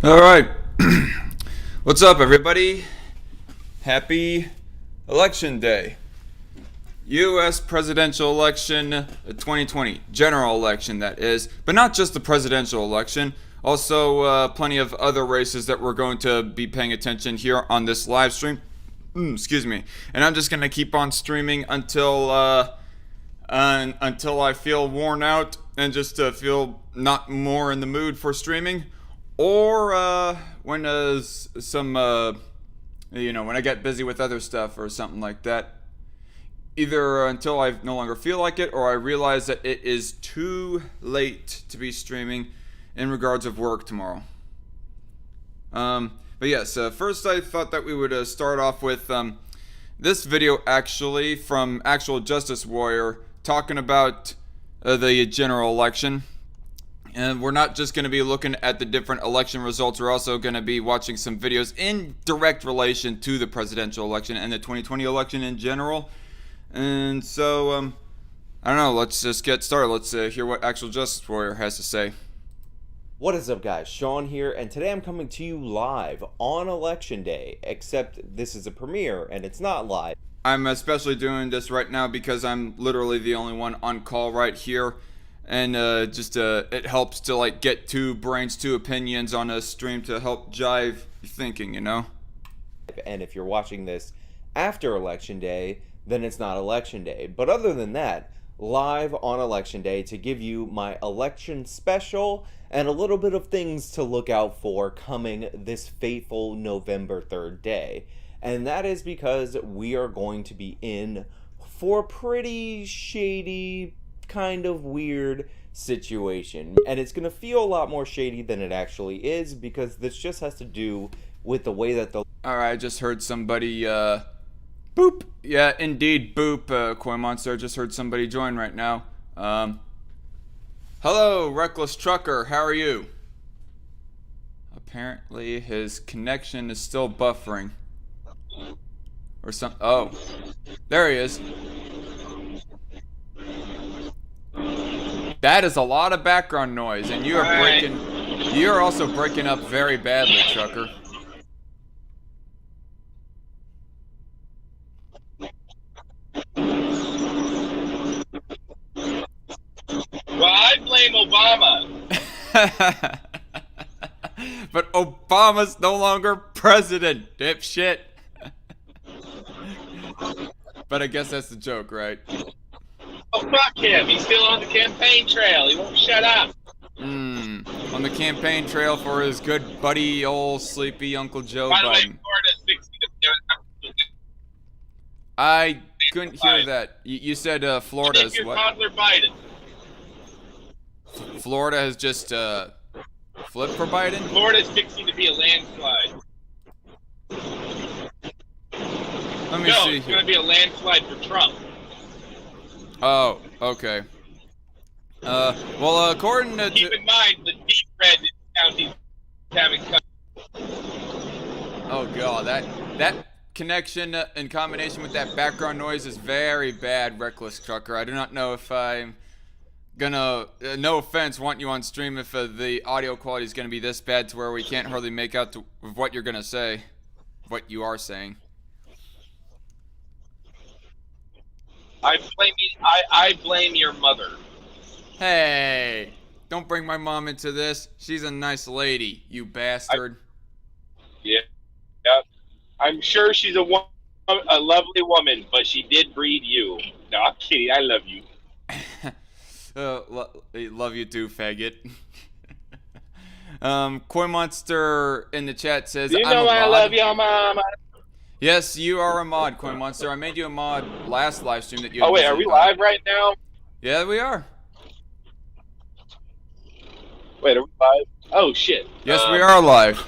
All right. What's up, everybody? Happy Election Day. U.S. presidential election 2020. General election, that is. But not just the presidential election. Also, plenty of other races that we're going to be paying attention here on this live stream. Excuse me. And I'm just going to keep on streaming until I feel worn out and just feel not more in the mood for streaming. Or when when I get busy with other stuff or something like that. Either until I no longer feel like it, or I realize that it is too late to be streaming in regards of work tomorrow. But yes, first I thought that we would start off with this video actually from Actual Justice Warrior talking about the general election. And we're not just going to be looking at the different election results, we're also going to be watching some videos in direct relation to the presidential election and the 2020 election in general. And so, I don't know, let's just get started. Let's hear what Actual Justice Warrior has to say. What is up, guys? Sean here, and today I'm coming to you live on Election Day, except this is a premiere and it's not live. I'm especially doing this right now because I'm literally the only one on call right here. And it helps to like get two brains, two opinions on a stream to help jive thinking, you know? And if you're watching this after Election Day, then it's not Election Day. But other than that, live on Election Day to give you my election special and a little bit of things to look out for coming this fateful November 3rd day. And that is because we are going to be in for a pretty shady, kind of weird situation, and it's gonna feel a lot more shady than it actually is because this just has to do with the way that the Alright, I just heard somebody boop. Yeah, indeed, boop. Koi Monster, I just heard somebody join right now. Hello, Reckless Trucker, how are you? Apparently his connection is still buffering or some. Oh, there he is. That is a lot of background noise, and you are also breaking up very badly, Trucker. Well, I blame Obama. But Obama's no longer president, dipshit. But I guess that's the joke, right? Oh, fuck him. He's still on the campaign trail. He won't shut up. On the campaign trail for his good buddy, old sleepy Uncle Joe By the way, Biden. Florida's fixing to I couldn't hear that. You said Florida is what? toddler Biden. Florida has just flipped for Biden? Florida's fixing to be a landslide. Let me No, see it's here. going to be a landslide for Trump. Oh, okay. Well, according to... Keep in mind, the deep red counties having... Oh, God, that connection in combination with that background noise is very bad, Reckless Trucker. I do not know if I'm gonna, no offense, want you on stream if the audio quality is gonna be this bad to where we can't hardly make out to what you're gonna say, what you are saying. I blame your mother. Hey, don't bring my mom into this. She's a nice lady, you bastard. Yeah. I'm sure she's a lovely woman, but she did breed you. No, I'm kidding. I love you. Love you too, faggot. Koi Monster in the chat says, You know I love your mama. Yes, you are a mod, Koi Monster. I made you a mod last live stream that you. Oh wait, are we live right now? Yeah, we are. Wait, are we live? Oh shit. Yes, we are live.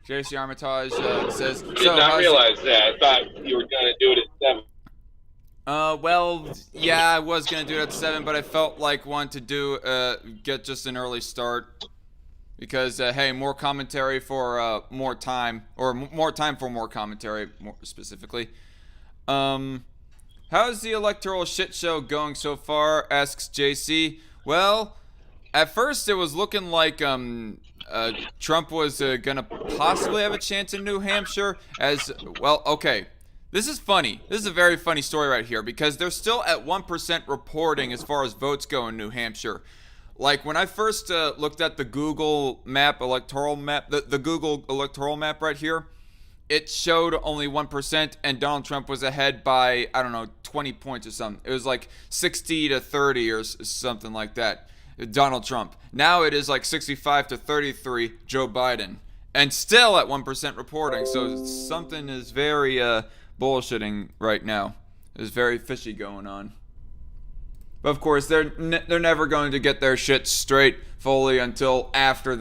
JC Armitage says. Did not realize that. I thought you were gonna do it at 7. Well, yeah, I was gonna do it at 7, but I felt like wanting to get just an early start. Because, hey, more commentary for more time, or more time for more commentary, more specifically. How's the electoral shit show going so far? Asks JC. Well, At first, it was looking like Trump was gonna possibly have a chance in New Hampshire. As well, okay. This is funny. This is a very funny story right here because they're still at 1% reporting as far as votes go in New Hampshire. Like when I first looked at the Google map, electoral map, the Google electoral map right here, it showed only 1%, and Donald Trump was ahead by, I don't know, 20 points or something. It was like 60 to 30 or something like that. Donald Trump. Now it is like 65 to 33, Joe Biden. And still at 1% reporting. So something is very bullshitting right now. There's very fishy going on. But of course, they're never going to get their shit straight fully until after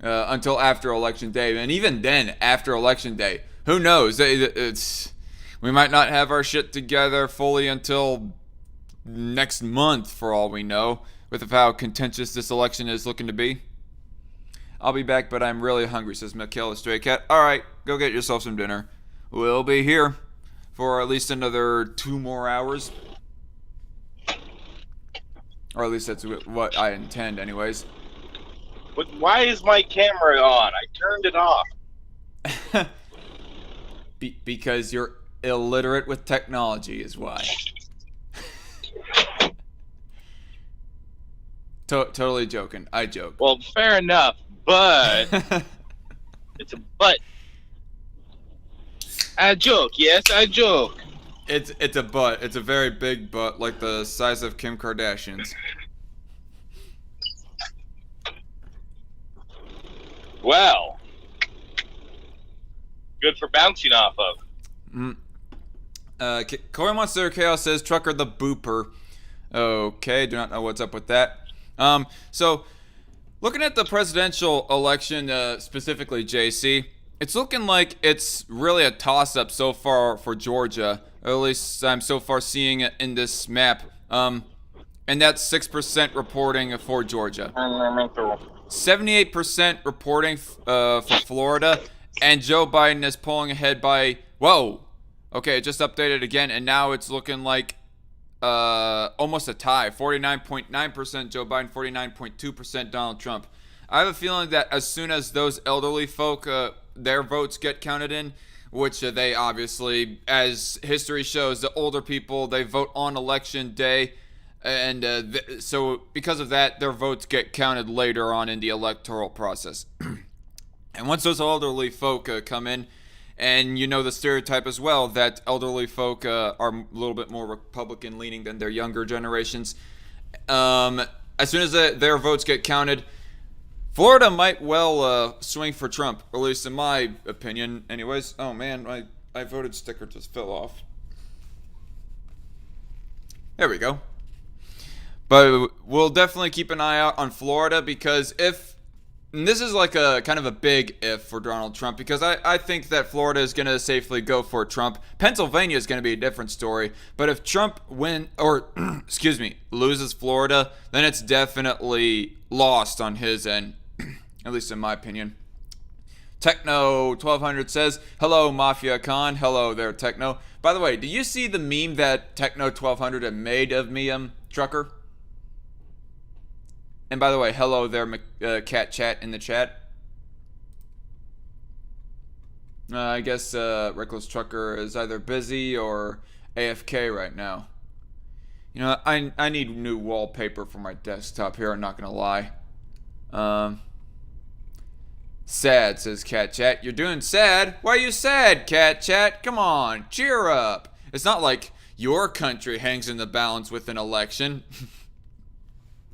until after Election Day. And even then, after Election Day, who knows? We might not have our shit together fully until next month, for all we know, with how contentious this election is looking to be. I'll be back, but I'm really hungry, says Mcsally Stray Cat. Alright, go get yourself some dinner. We'll be here for at least another 2 more hours. Or at least that's what I intend, anyways. But why is my camera on? I turned it off. Because you're illiterate with technology is why. Totally joking. I joke. Well, fair enough, but it's a but. I joke. Yes, I joke. It's a butt. It's a very big butt, like the size of Kim Kardashian's. Well, good for bouncing off of. Koi Monster Chaos says Trucker the Booper. Okay, do not know what's up with that. So looking at the presidential election, specifically JC, it's looking like it's really a toss-up so far for Georgia. Or at least I'm so far seeing it in this map. And that's 6% reporting for Georgia. 78% reporting for Florida. And Joe Biden is pulling ahead by, whoa. Okay, it just updated again, and now it's looking like almost a tie. 49.9% Joe Biden, 49.2% Donald Trump. I have a feeling that as soon as those elderly folk, their votes get counted in, which they obviously, as history shows, the older people, they vote on election day, and so because of that, their votes get counted later on in the electoral process. And once those elderly folk come in, and you know the stereotype as well that elderly folk are a little bit more Republican leaning than their younger generations. As soon as their votes get counted, Florida might well swing for Trump, or at least in my opinion. Anyways, oh man, my voted sticker just fell off. There we go. But we'll definitely keep an eye out on Florida because and this is like a kind of a big if for Donald Trump because I think that Florida is going to safely go for Trump. Pennsylvania is going to be a different story. But if Trump loses Florida, then it's definitely lost on his end, at least in my opinion. Techno 1200 says, hello, Mafia Khan. Hello there, Techno. By the way, do you see the meme that Techno 1200 had made of me, Trucker? And by the way, hello there, Cat Chat in the chat. I guess Reckless Trucker is either busy or AFK right now. You know, I need new wallpaper for my desktop here, I'm not going to lie. Sad, says Cat Chat. You're doing sad? Why are you sad, Cat Chat? Come on, cheer up. It's not like your country hangs in the balance with an election.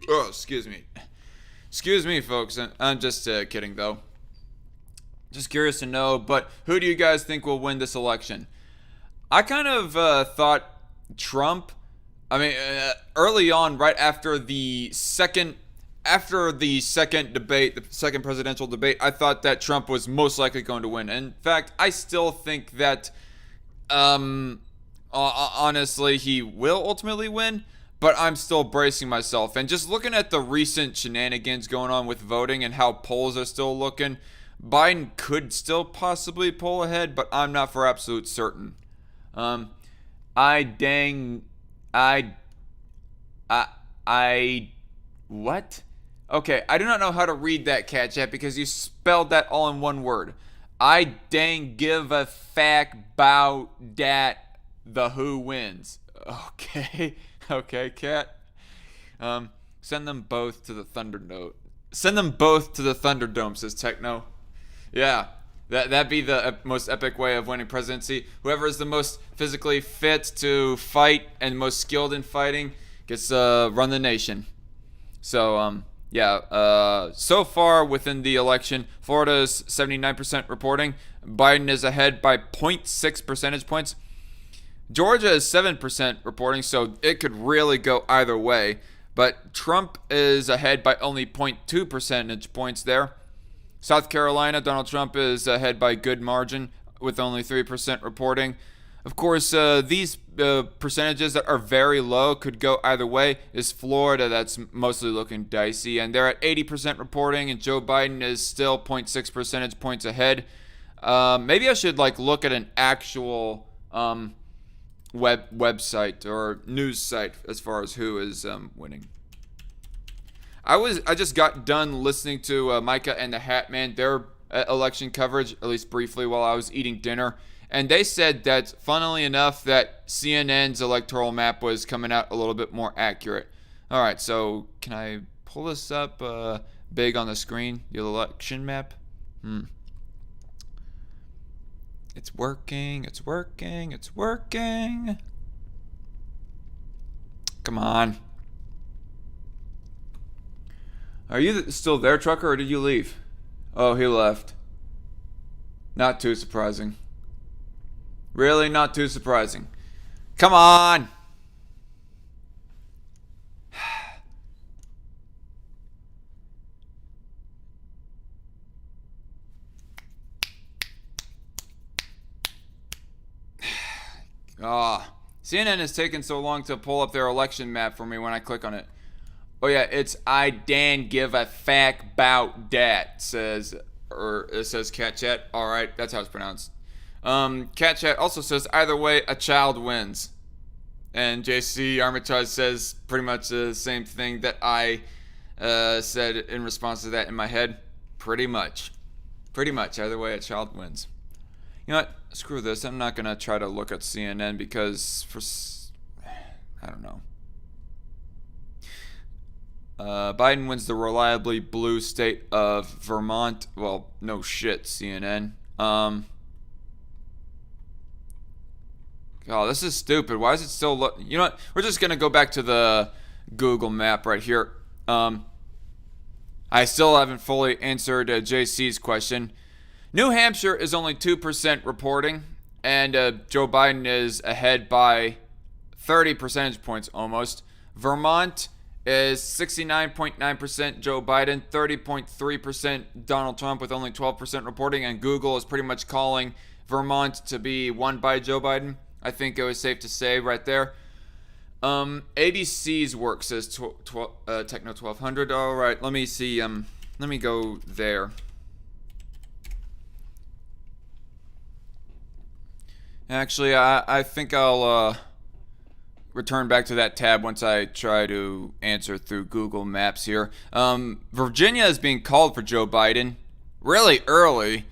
Oh, excuse me. Excuse me, folks. I'm just kidding, though. Just curious to know, but who do you guys think will win this election? I kind of thought Trump. I mean, early on, right after the second debate, the second presidential debate, I thought that Trump was most likely going to win. In fact, I still think that, honestly, he will ultimately win. But I'm still bracing myself. And just looking at the recent shenanigans going on with voting and how polls are still looking, Biden could still possibly pull ahead, but I'm not for absolute certain. What? Okay, I do not know how to read that, Cat Chat, because you spelled that all in one word. I dang give a fact bout dat the who wins. Okay, okay, Cat. Send them both to the Thunderdome. Send them both to the Thunderdome, says Techno. Yeah, that'd be the most epic way of winning presidency. Whoever is the most physically fit to fight and most skilled in fighting gets run the nation. So, so far within the election, Florida is 79% reporting. Biden is ahead by 0.6 percentage points. Georgia is 7% reporting, so it could really go either way. But Trump is ahead by only 0.2 percentage points there. South Carolina, Donald Trump is ahead by good margin with only 3% reporting. Of course, these percentages that are very low could go either way. Is Florida, that's mostly looking dicey, and they're at 80% reporting, and Joe Biden is still 0.6 percentage points ahead. Maybe I should look at an actual website or news site as far as who is winning. I just got done listening to Micah and the Hat Man, their election coverage, at least briefly, while I was eating dinner. And they said that, funnily enough, that CNN's electoral map was coming out a little bit more accurate. All right, so can I pull this up big on the screen, the election map? It's working, it's working, it's working. Come on. Are you still there, Trucker, or did you leave? Oh, he left. Not too surprising. Really not too surprising. Come on! CNN is taking so long to pull up their election map for me when I click on it. Oh yeah, it's I Dan give a fact bout dat, says Cat Chat. Alright, that's how it's pronounced. Cat Chat also says either way a child wins. And JC Armitage says pretty much the same thing that I said in response to that in my head. Pretty much, either way a child wins. You know what? Screw this. I'm not gonna try to look at CNN because I don't know. Biden wins the reliably blue state of Vermont. Well, no shit, CNN. Oh, this is stupid. Why is it still you know what? We're just gonna go back to the Google map right here. I still haven't fully answered JC's question. New Hampshire is only 2% reporting, and Joe Biden is ahead by 30 percentage points almost. Vermont is 69.9% Joe Biden, 30.3% Donald Trump with only 12% reporting, and Google is pretty much calling Vermont to be won by Joe Biden. I think it was safe to say right there. ABC's work says Techno 1200. All right, let me see. Let me go there. Actually, I think I'll return back to that tab once I try to answer through Google Maps here. Virginia is being called for Joe Biden really early.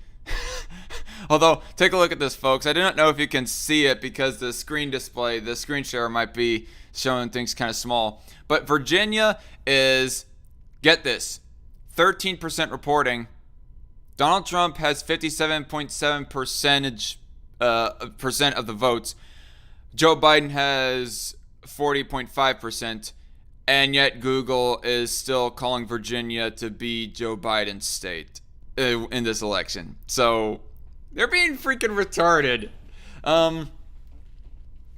Although, take a look at this, folks. I do not know if you can see it because the screen display, the screen share might be showing things kind of small. But Virginia is, get this, 13% reporting. Donald Trump has 57.7% percent of the votes. Joe Biden has 40.5%, and yet Google is still calling Virginia to be Joe Biden's state in this election. So they're being freaking retarded.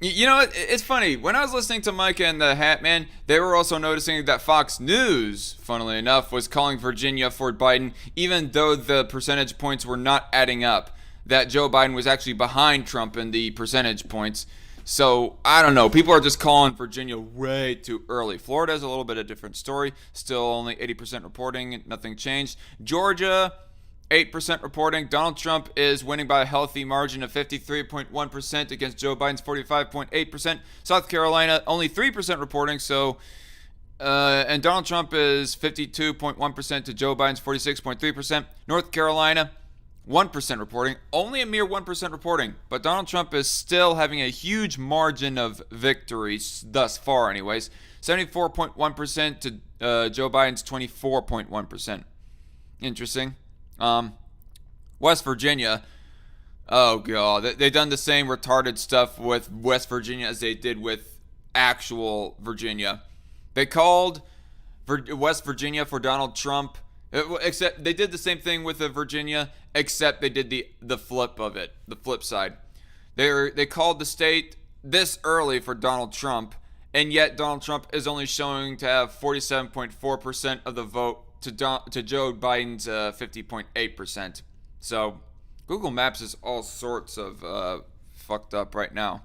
You know, it's funny. When I was listening to Micah and the Hat Man, they were also noticing that Fox News, funnily enough, was calling Virginia for Biden, even though the percentage points were not adding up. That Joe Biden was actually behind Trump in the percentage points. So, I don't know. People are just calling Virginia way too early. Florida is a little bit a different story. Still only 80% reporting. Nothing changed. Georgia, 8% reporting. Donald Trump is winning by a healthy margin of 53.1% against Joe Biden's 45.8%. South Carolina, only 3% reporting. So, And Donald Trump is 52.1% to Joe Biden's 46.3%. North Carolina, 1% reporting. Only a mere 1% reporting. But Donald Trump is still having a huge margin of victory thus far anyways. 74.1% to Joe Biden's 24.1%. Interesting. West Virginia. Oh, God. They've done the same retarded stuff with West Virginia as they did with actual Virginia. They called West Virginia for Donald Trump. Except they did the same thing with Virginia, except they did the flip of it, the flip side. They called the state this early for Donald Trump, and yet Donald Trump is only showing to have 47.4% of the vote to Joe Biden's 50.8%. So Google Maps is all sorts of fucked up right now.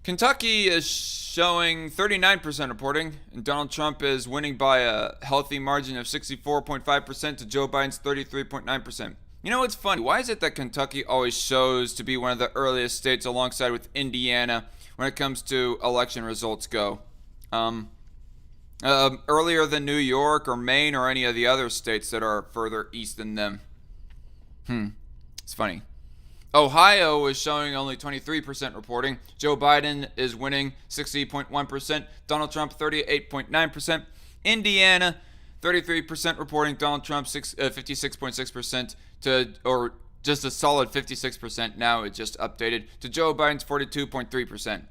Kentucky is showing 39% reporting, and Donald Trump is winning by a healthy margin of 64.5% to Joe Biden's 33.9%. You know what's funny? Why is it that Kentucky always shows to be one of the earliest states alongside with Indiana when it comes to election results go? Earlier than New York or Maine or any of the other states that are further east than them. It's funny. Ohio is showing only 23% reporting. Joe Biden is winning 60.1%. Donald Trump 38.9%. Indiana 33% reporting. Donald Trump 56.6% or just a solid 56% now. It just updated to Joe Biden's 42.3%.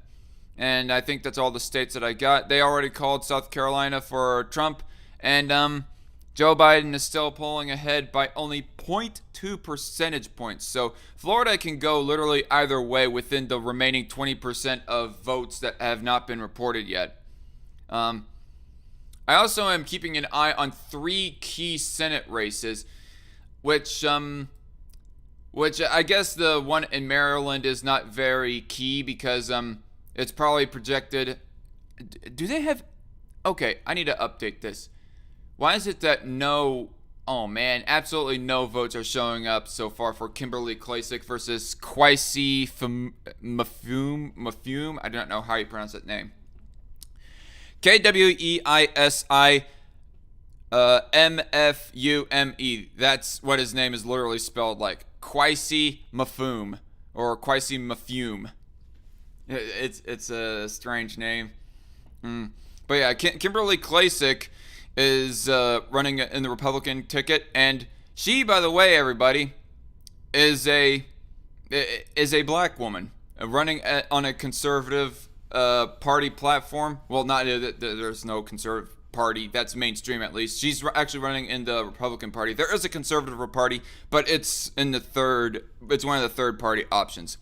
And I think that's all the states that I got. They already called South Carolina for Trump, and Joe Biden is still pulling ahead by only 0.2 percentage points. So Florida can go literally either way within the remaining 20% of votes that have not been reported yet. I also am keeping an eye on 3 key Senate races, which I guess the one in Maryland is not very key because it's probably projected. Do they have? Okay, I need to update this. Why is it that absolutely no votes are showing up so far for Kimberly Klacik versus Kwesi Mafum? I don't know how you pronounce that name. Kweisi Mfume. That's what his name is literally spelled like. Kwesi Mafum or Kwesi Mafum. It's a strange name. But yeah, Kimberly Klacik is running in the Republican ticket, and she, by the way, everybody, is a black woman running on a conservative party platform. Well, not there's no conservative party that's mainstream, at least. She's actually running in the Republican Party. There is a conservative party, but it's one of the third party options.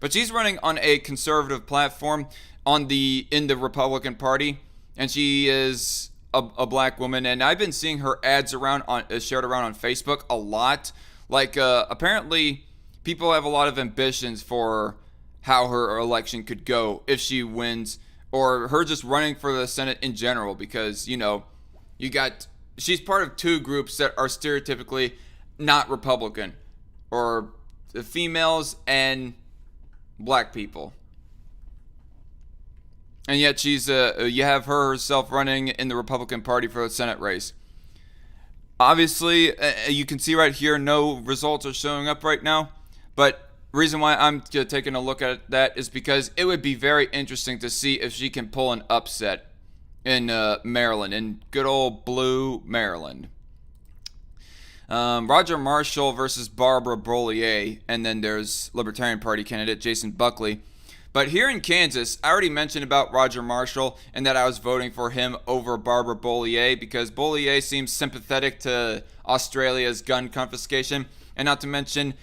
But she's running on a conservative platform in the Republican Party, and she is a black woman, and I've been seeing her ads shared around on Facebook a lot. Like apparently people have a lot of ambitions for how her election could go if she wins, or her just running for the Senate in general, because she's part of 2 groups that are stereotypically not Republican, or the females and black people. And yet you have her herself running in the Republican Party for the Senate race. Obviously, you can see right here, no results are showing up right now. But the reason why I'm taking a look at that is because it would be very interesting to see if she can pull an upset in Maryland, in good old blue Maryland. Roger Marshall versus Barbara Bollier, and then there's Libertarian Party candidate Jason Buckley. But here in Kansas, I already mentioned about Roger Marshall and that I was voting for him over Barbara Bollier because Bollier seems sympathetic to Australia's gun confiscation, and not to mention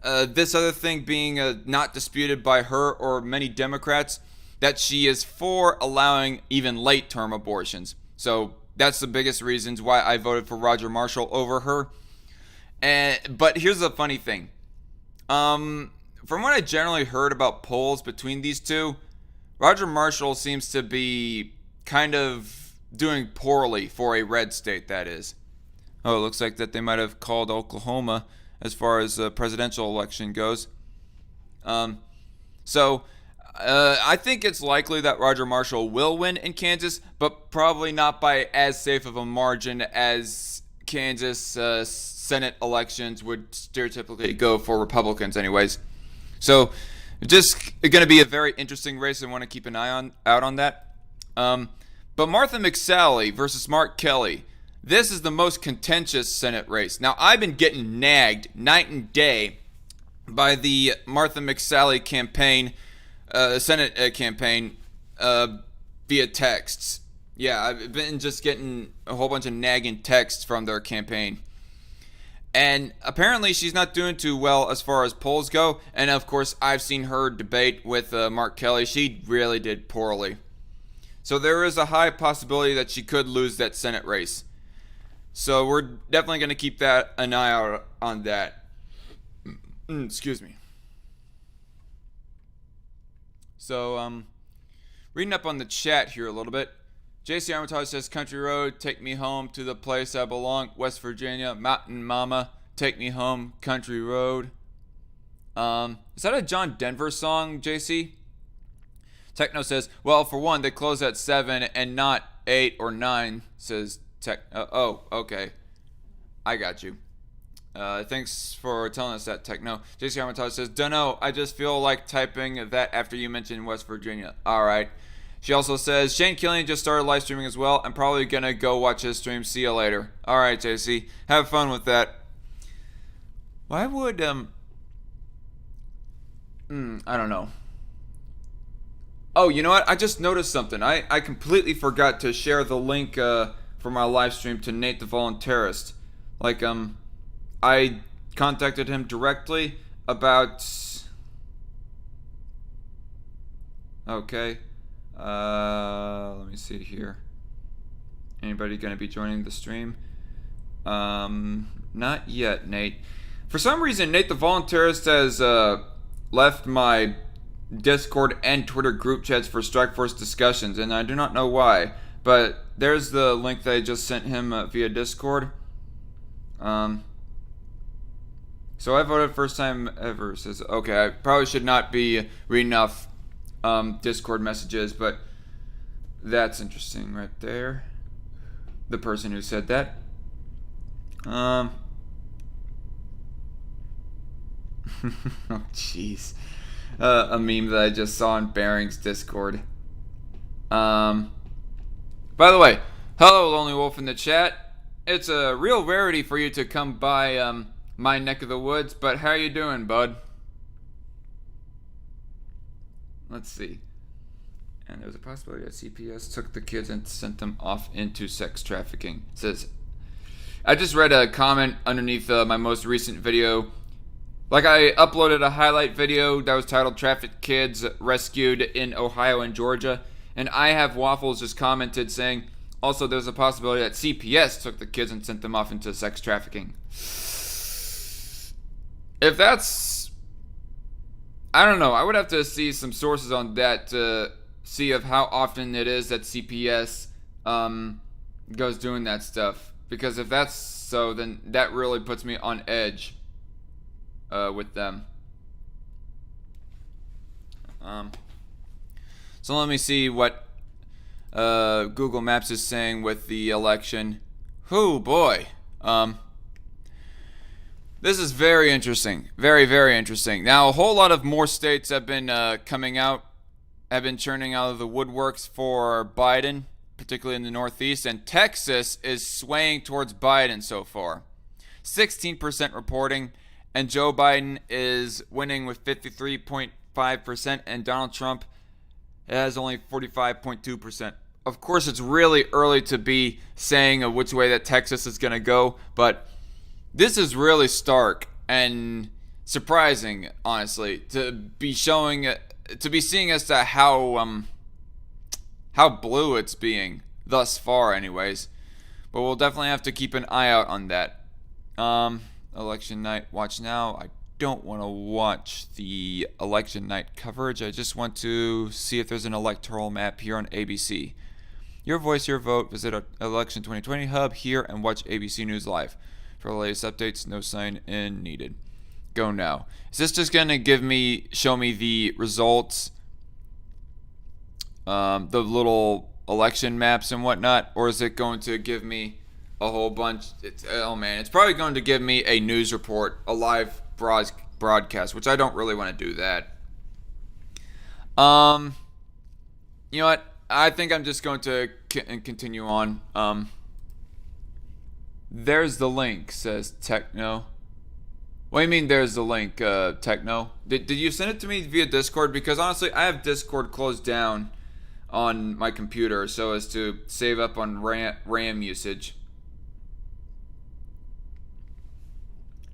this other thing being not disputed by her or many Democrats, that she is for allowing even late-term abortions. So that's the biggest reasons why I voted for Roger Marshall over her. But here's the funny thing. From what I generally heard about polls between these two, Roger Marshall seems to be kind of doing poorly for a red state, that is. Oh, it looks like that they might have called Oklahoma as far as the presidential election goes. So I think it's likely that Roger Marshall will win in Kansas, but probably not by as safe of a margin as Kansas Senate elections would stereotypically go for Republicans anyways. So just going to be a very interesting race and want to keep an eye out on that. But Martha Mcsally versus Mark Kelly. This is the most contentious Senate race. Now, I've been getting nagged night and day by the Martha Mcsally campaign, Senate campaign, via texts. Yeah, I've been just getting a whole bunch of nagging texts from their campaign. And apparently she's not doing too well as far as polls go. And of course, I've seen her debate with Mark Kelly. She really did poorly. So there is a high possibility that she could lose that Senate race. So we're definitely going to keep an eye out on that. Excuse me. So, reading up on the chat here a little bit. JC Armitage says, Country Road, take me home to the place I belong. West Virginia, Mountain Mama, take me home, Country Road. Is that a John Denver song, JC? Techno says, well, for one, they close at 7 and not 8 or 9, says oh, okay. I got you. Thanks for telling us that, Techno. JC Armitage says, dunno, I just feel like typing that after you mentioned West Virginia. Alright. She also says, Shane Killian just started live streaming as well. I'm probably gonna go watch his stream. See you later. Alright, JC. Have fun with that. Why would, I don't know. Oh, you know what? I just noticed something. I completely forgot to share the link, for my live stream to Nate the Voluntarist. Like, I contacted him directly about... Okay. Let me see here. Anybody gonna be joining the stream? Not yet, Nate. For some reason, Nate the Voluntarist has, left my Discord and Twitter group chats for Strikeforce discussions, and I do not know why. But there's the link that I just sent him via Discord. So I voted first time ever. Says, okay, I probably should not be reading off Discord messages, but that's interesting right there. The person who said that. Oh, jeez. A meme that I just saw in Bearing's Discord. By the way, hello Lonely Wolf in the chat. It's a real rarity for you to come by my neck of the woods, but how you doing, bud? Let's see. And there's a possibility that CPS took the kids and sent them off into sex trafficking. It says, I just read a comment underneath my most recent video. Like, I uploaded a highlight video that was titled Trafficked Kids Rescued in Ohio and Georgia. And I Have Waffles just commented saying, also there's a possibility that CPS took the kids and sent them off into sex trafficking. If that's... I don't know. I would have to see some sources on that to see of how often it is that CPS goes doing that stuff. Because if that's so, then that really puts me on edge with them. So let me see what Google Maps is saying with the election. Oh boy. This is very interesting. Very, very interesting. Now, a whole lot of more states have been coming out, have been churning out of the woodworks for Biden, particularly in the Northeast, and Texas is swaying towards Biden so far. 16% reporting, and Joe Biden is winning with 53.5%, and Donald Trump has only 45.2%. Of course, it's really early to be saying which way that Texas is going to go, but this is really stark and surprising, honestly, to be seeing as to how blue it's being thus far, anyways. But we'll definitely have to keep an eye out on that. Election night watch now. I don't want to watch the election night coverage. I just want to see if there's an electoral map here on ABC. Your voice, your vote. Visit our Election 2020 hub here and watch ABC News Live. For the latest updates, no sign in needed. Go now. Is this just going to show me the results the little election maps and whatnot, or is it going to give me a whole bunch? It's probably going to give me a news report, a live broadcast, which I don't really want to do that. You know what? I think I'm just going to continue on. There's the link, says Techno. What do you mean there's the link, Techno? Did you send it to me via Discord? Because honestly, I have Discord closed down on my computer so as to save up on RAM usage.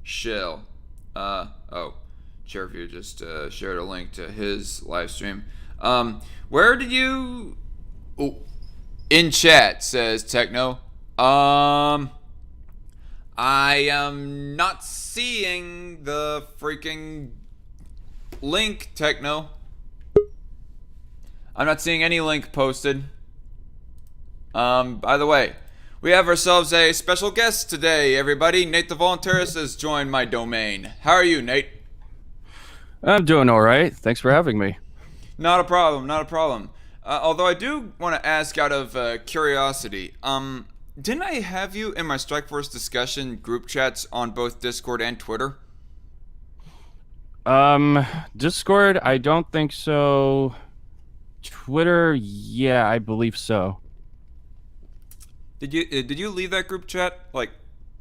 Shell. Cherview just shared a link to his live stream. Where did you... Oh, in chat, says Techno. I am not seeing the freaking link, Techno. I'm not seeing any link posted. By the way, we have ourselves a special guest today, everybody. Nate the Voluntarist has joined my domain. How are you, Nate? I'm doing all right. Thanks for having me. Not a problem, not a problem. Although I do want to ask out of curiosity, didn't I have you in my Strikeforce discussion group chats on both Discord and Twitter? Discord, I don't think so. Twitter, yeah, I believe so. Did you leave that group chat? Like,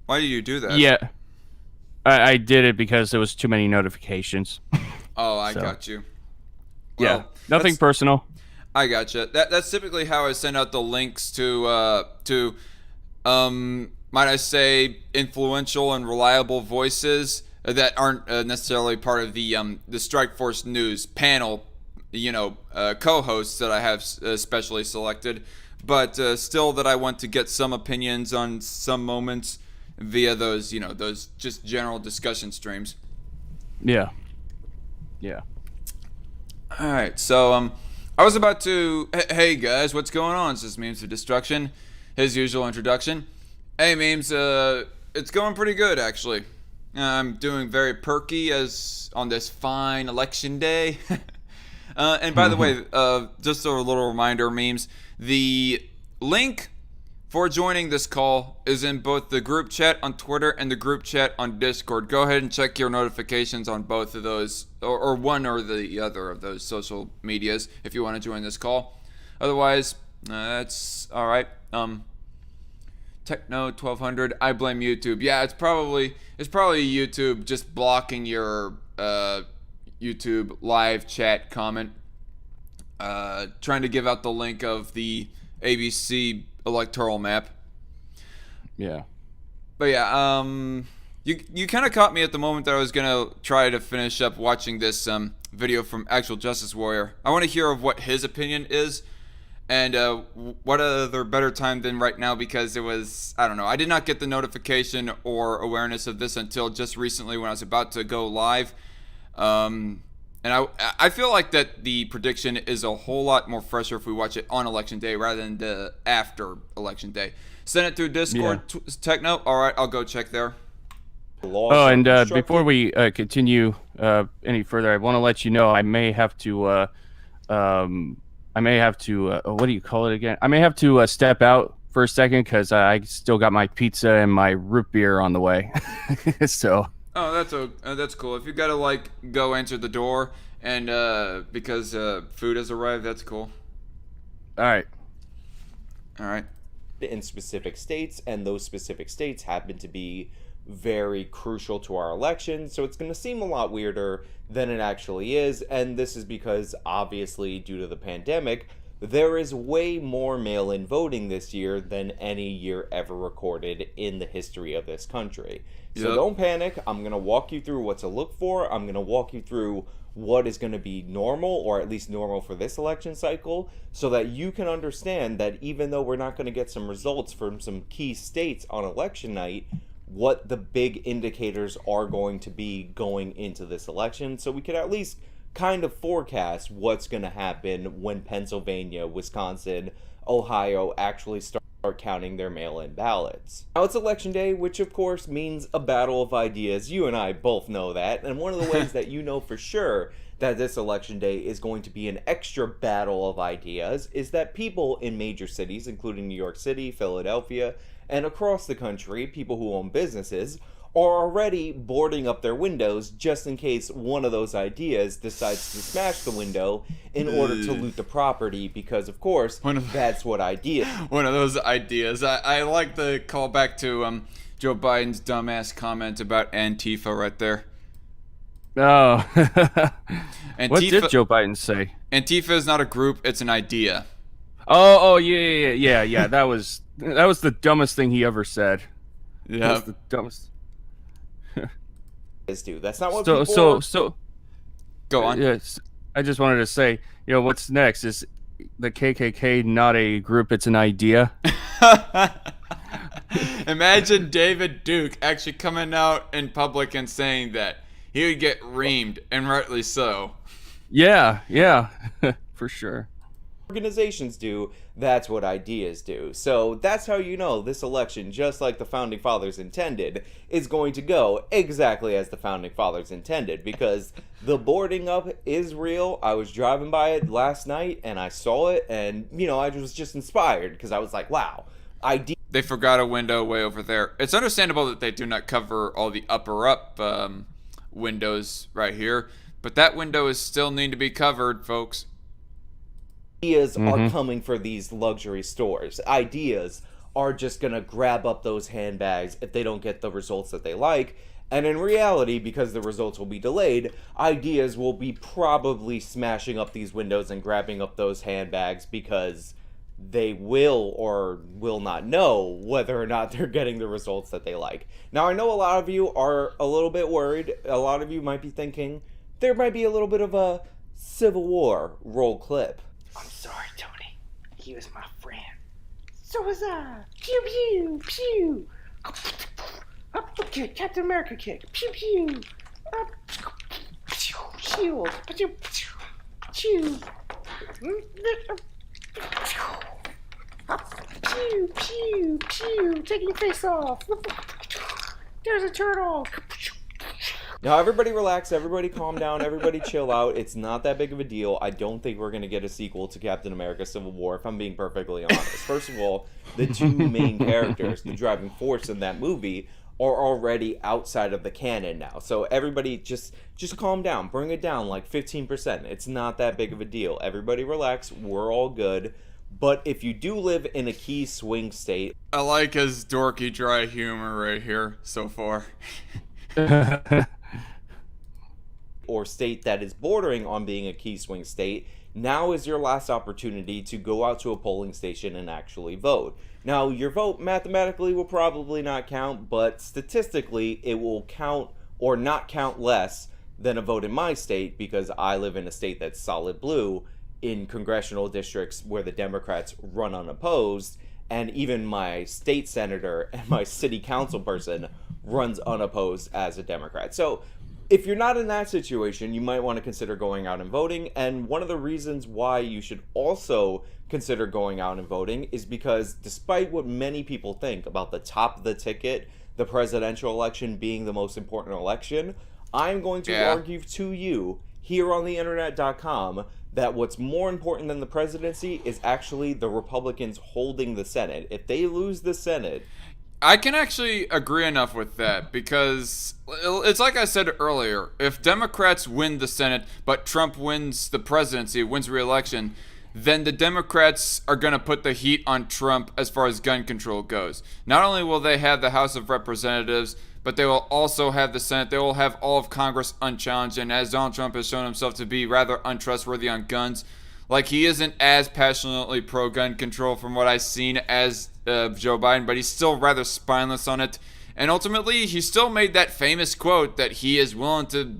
why did you do that? Yeah. I did it because there was too many notifications. Oh, I got you. Well, yeah, nothing personal. I gotcha. That's typically how I send out the links to might I say, influential and reliable voices that aren't necessarily part of the Strikeforce News panel, co-hosts that I have specially selected, but still that I want to get some opinions on some moments via those just general discussion streams. Yeah. All right, so I was about to. Hey guys, what's going on? This is Memes of Destruction. His usual introduction. Hey Memes, it's going pretty good actually. I'm doing very perky as on this fine election day. And by the way, just a little reminder, Memes, the link for joining this call is in both the group chat on Twitter and the group chat on Discord. Go ahead and check your notifications on both of those, or one or the other of those social medias if you want to join this call. Otherwise, that's all right. Techno 1200. I blame YouTube. Yeah, it's probably YouTube just blocking your YouTube live chat comment. Trying to give out the link of the ABC Electoral map. Yeah. But yeah, you kind of caught me at the moment that I was gonna try to finish up watching this video from Actual Justice Warrior. I want to hear of what his opinion is, and what other better time than right now, because it was, I don't know, I did not get the notification or awareness of this until just recently when I was about to go live. And I feel like that the prediction is a whole lot more fresher if we watch it on election day rather than the after election day. Send it through Discord, Yeah. Techno. All right, I'll go check there. Oh, and before we continue any further, I want to let you know I may have to what do you call it again? I may have to step out for a second because I still got my pizza and my root beer on the way. So. Oh, that's cool. If you gotta go answer the door and because food has arrived, that's cool. All right. In specific states, and those specific states happen to be very crucial to our election, so it's going to seem a lot weirder than it actually is, and this is because, obviously, due to the pandemic, there is way more mail-in voting this year than any year ever recorded in the history of this country. So don't panic. I'm going to walk you through what to look for. I'm going to walk you through what is going to be normal, or at least normal for this election cycle, so that you can understand that even though we're not going to get some results from some key states on election night, what the big indicators are going to be going into this election, so we could at least kind of forecast what's going to happen when Pennsylvania, Wisconsin, Ohio actually start are counting their mail-in ballots. Now it's election day, which of course means a battle of ideas. You and I both know that, and one of the ways that you know for sure that this election day is going to be an extra battle of ideas is that people in major cities, including New York City, Philadelphia, and across the country, people who own businesses, are already boarding up their windows just in case one of those ideas decides to smash the window in order to loot the property, because of course that's what ideas. One of those ideas. I like the callback to Joe Biden's dumbass comment about Antifa right there. Oh. Antifa, What did Joe Biden say? Antifa is not a group, it's an idea. Oh, yeah. That was the dumbest thing he ever said. Yeah. That was the dumbest. Do. That's not what So Go on. yes, I just wanted to say, what's next? Is the KKK not a group, it's an idea? Imagine David Duke actually coming out in public and saying that. He would get reamed, and rightly so. Yeah, for sure. organizations do, that's what ideas do. So that's how you know this election, just like the Founding Fathers intended, is going to go exactly as the Founding Fathers intended, because the boarding up is real. I was driving by it last night and I saw it, and I was just inspired because I was like, wow, They forgot a window way over there. It's understandable that they do not cover all the upper windows right here, but that window is still need to be covered, folks. Ideas are coming for these luxury stores. Ideas are just gonna grab up those handbags if they don't get the results that they like. And in reality, because the results will be delayed, ideas will be probably smashing up these windows and grabbing up those handbags because they will or will not know whether or not they're getting the results that they like. Now, I know a lot of you are a little bit worried. A lot of you might be thinking there might be a little bit of a Civil War roll clip. I'm sorry, Tony. He was my friend. So was I. Pew pew pew. Up the kick, Captain America kick. Pew pew. Up. Shield. Pew pew. Pew pew pew. Taking your face off. There's a turtle. Now, everybody relax, everybody calm down, everybody chill out. It's not that big of a deal. I don't think we're going to get a sequel to Captain America Civil War, if I'm being perfectly honest. First of all, the two main characters, the driving force in that movie, are already outside of the canon now. So everybody just calm down. Bring it down like 15%. It's not that big of a deal. Everybody relax. We're all good. But if you do live in a key swing state... I like his dorky dry humor right here so far. or state that is bordering on being a key swing state, now is your last opportunity to go out to a polling station and actually vote. Now, your vote mathematically will probably not count, but statistically it will count or not count less than a vote in my state, because I live in a state that's solid blue in congressional districts where the Democrats run unopposed, and even my state senator and my city council person runs unopposed as a Democrat. So if you're not in that situation, you might want to consider going out and voting. And one of the reasons why you should also consider going out and voting is because despite what many people think about the top of the ticket, the presidential election being the most important election, I'm going to argue to you here on the internet.com that what's more important than the presidency is actually the Republicans holding the Senate. If they lose the Senate... I can actually agree enough with that, because it's like I said earlier, if Democrats win the Senate, but Trump wins the presidency, wins re-election, then the Democrats are going to put the heat on Trump as far as gun control goes. Not only will they have the House of Representatives, but they will also have the Senate. They will have all of Congress unchallenged, and as Donald Trump has shown himself to be rather untrustworthy on guns, like he isn't as passionately pro-gun control from what I've seen as Joe Biden, but he's still rather spineless on it. And ultimately, he still made that famous quote that he is willing to,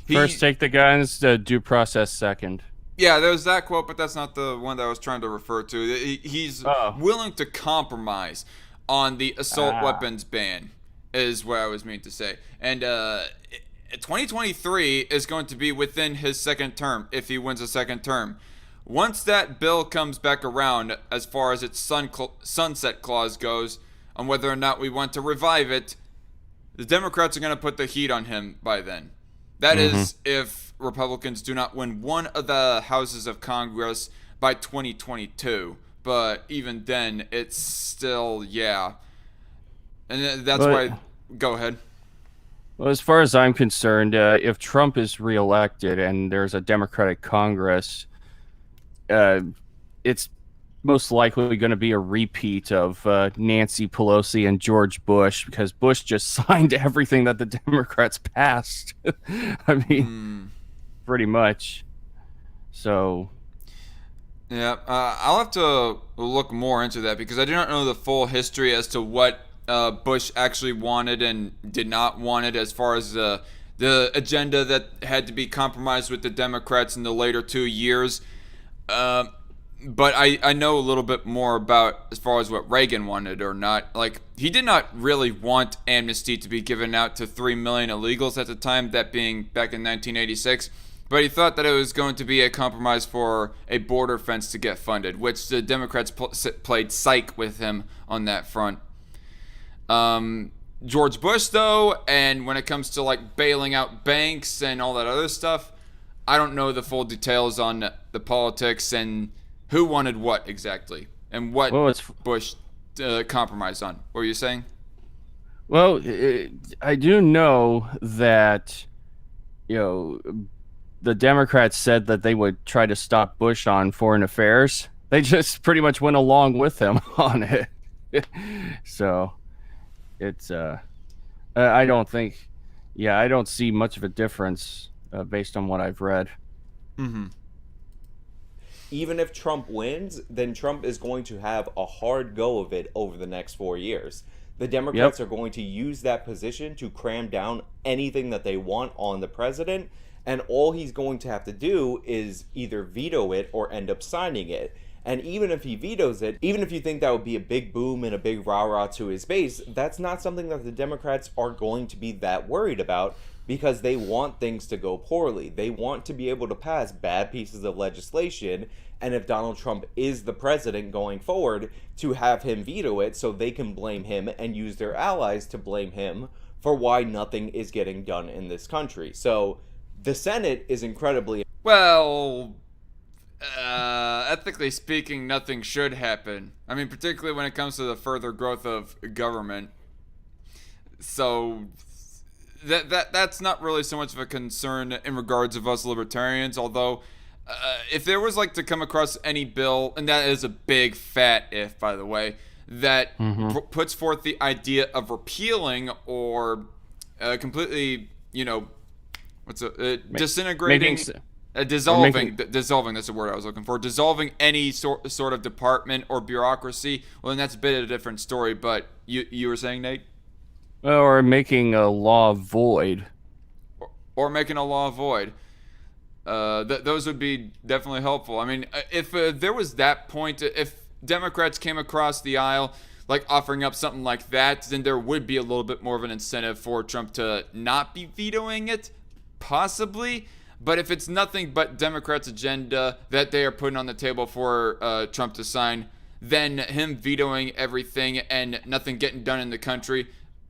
First take the guns, due process second. Yeah, there's that quote, but that's not the one that I was trying to refer to. He's willing to compromise on the assault weapons ban, is what I was meaning to say. And 2023 is going to be within his second term, if he wins a second term. once that bill comes back around, as far as its sunset clause goes, on whether or not we want to revive it, the Democrats are going to put the heat on him by then. That is, if Republicans do not win one of the houses of Congress by 2022. But even then, it's still, yeah. And that's why... Go ahead. Well, as far as I'm concerned, if Trump is reelected and there's a Democratic Congress, it's most likely going to be a repeat of Nancy Pelosi and George Bush, because Bush just signed everything that the Democrats passed. I mean, pretty much. So... Yeah, I'll have to look more into that, because I do not know the full history as to what Bush actually wanted and did not want it, as far as the agenda that had to be compromised with the Democrats in the later 2 years. But I know a little bit more about as far as what Reagan wanted or not. Like, he did not really want amnesty to be given out to 3 million illegals at the time, that being back in 1986. But he thought that it was going to be a compromise for a border fence to get funded, which the Democrats played psych with him on that front. George Bush, though, and when it comes to like bailing out banks and all that other stuff, I don't know the full details on the politics and who wanted what exactly and what Bush compromised on. What were you saying? Well, I do know that, the Democrats said that they would try to stop Bush on foreign affairs. They just pretty much went along with him on it. So it's I don't see much of a difference based on what I've read. Even if Trump wins, then Trump is going to have a hard go of it over the next 4 years. The Democrats are going to use that position to cram down anything that they want on the president, and all he's going to have to do is either veto it or end up signing it. And even if he vetoes it, even if you think that would be a big boom and a big rah-rah to his base, that's not something that the Democrats are going to be that worried about, because they want things to go poorly. They want to be able to pass bad pieces of legislation, and if Donald Trump is the president going forward, to have him veto it so they can blame him and use their allies to blame him for why nothing is getting done in this country. So the Senate is incredibly... Well, ethically speaking, nothing should happen. I mean, particularly when it comes to the further growth of government. So that's not really so much of a concern in regards of us libertarians, although if there was like to come across any bill, and that is a big fat if, by the way, that puts forth the idea of repealing or completely, disintegrating, dissolving, that's the word I was looking for, dissolving any sort of department or bureaucracy, well, then that's a bit of a different story. But you were saying, Nate? Or making a law void. Or making a law void. Those would be definitely helpful. I mean, if there was that point, if Democrats came across the aisle like offering up something like that, then there would be a little bit more of an incentive for Trump to not be vetoing it, possibly. But if it's nothing but Democrats' agenda that they are putting on the table for Trump to sign, then him vetoing everything and nothing getting done in the country,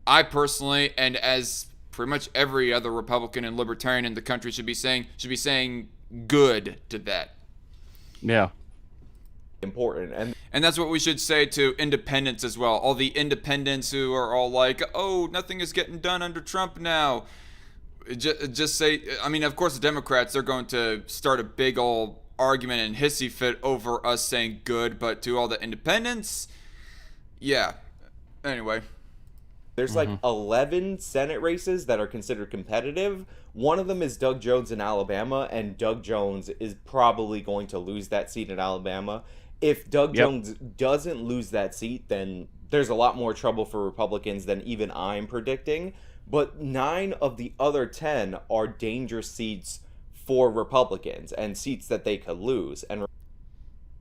I personally, and as pretty much every other Republican and Libertarian in the country should be saying good to that. Yeah. Important. And that's what we should say to independents as well. All the independents who are all like, oh, nothing is getting done under Trump now. Just say, I mean, of course the Democrats, they're going to start a big old argument and hissy fit over us saying good, but to all the independents, yeah. Anyway. There's like 11 Senate races that are considered competitive. One of them is Doug Jones in Alabama, and Doug Jones is probably going to lose that seat in Alabama. If Doug Jones doesn't lose that seat, then there's a lot more trouble for Republicans than even I'm predicting. But 9 of the other 10 are dangerous seats for Republicans and seats that they could lose. And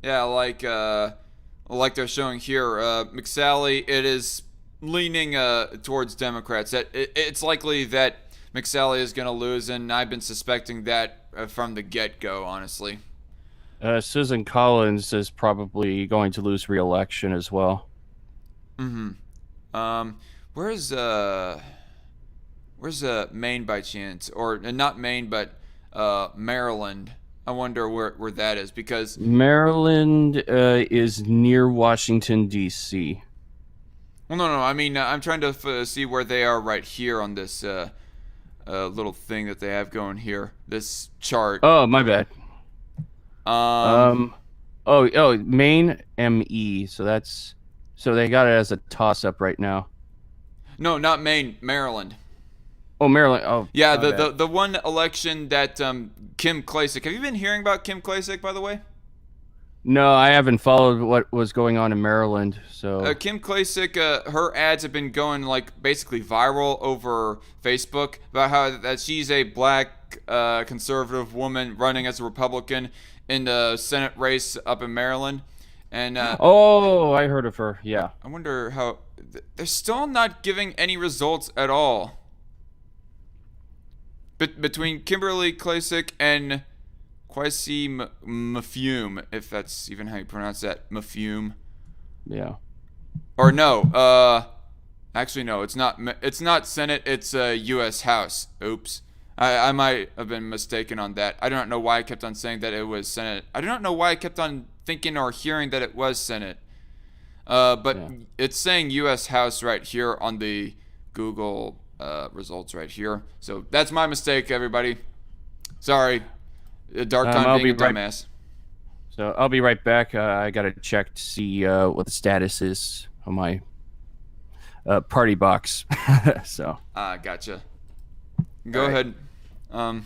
yeah, like they're showing here, Mcsally, it is leaning towards Democrats. It's likely that Mcsally is going to lose, and I've been suspecting that from the get-go, honestly. Susan Collins is probably going to lose re-election as well. Where's Maine by chance, or not Maine, but Maryland? I wonder where that is, because Maryland is near Washington, D.C. well, no, I mean I'm trying to see where they are right here on this little thing that they have going here, this chart. Oh, my bad. Um, Maine, ME. So they got it as a toss-up right now. no, not Maine, Maryland. Oh, Maryland. Oh, Yeah, my bad. the one election that Kim Klacik. Have you been hearing about Kim Klacik, by the way? No, I haven't followed what was going on in Maryland. So Kim Klacik, her ads have been going like basically viral over Facebook about how that she's a black conservative woman running as a Republican in the Senate race up in Maryland, and oh, I heard of her. Yeah. I wonder how they're still not giving any results at all. Between Kimberly Klacik and Kwesi Mafum, if that's even how you pronounce that, Mafum. Yeah. Or no, actually no, it's not. It's not Senate. It's U.S. House. Oops, I might have been mistaken on that. I do not know why I kept on saying that it was Senate. I do not know why I kept on thinking or hearing that it was Senate. But Yeah. it's saying U.S. House right here on the Google results right here. So that's my mistake, everybody. Sorry, DarkCon I'll being a be right- dumbass. So I'll be right back. I gotta check to see what the status is on my party box. So Gotcha. Go All right. ahead.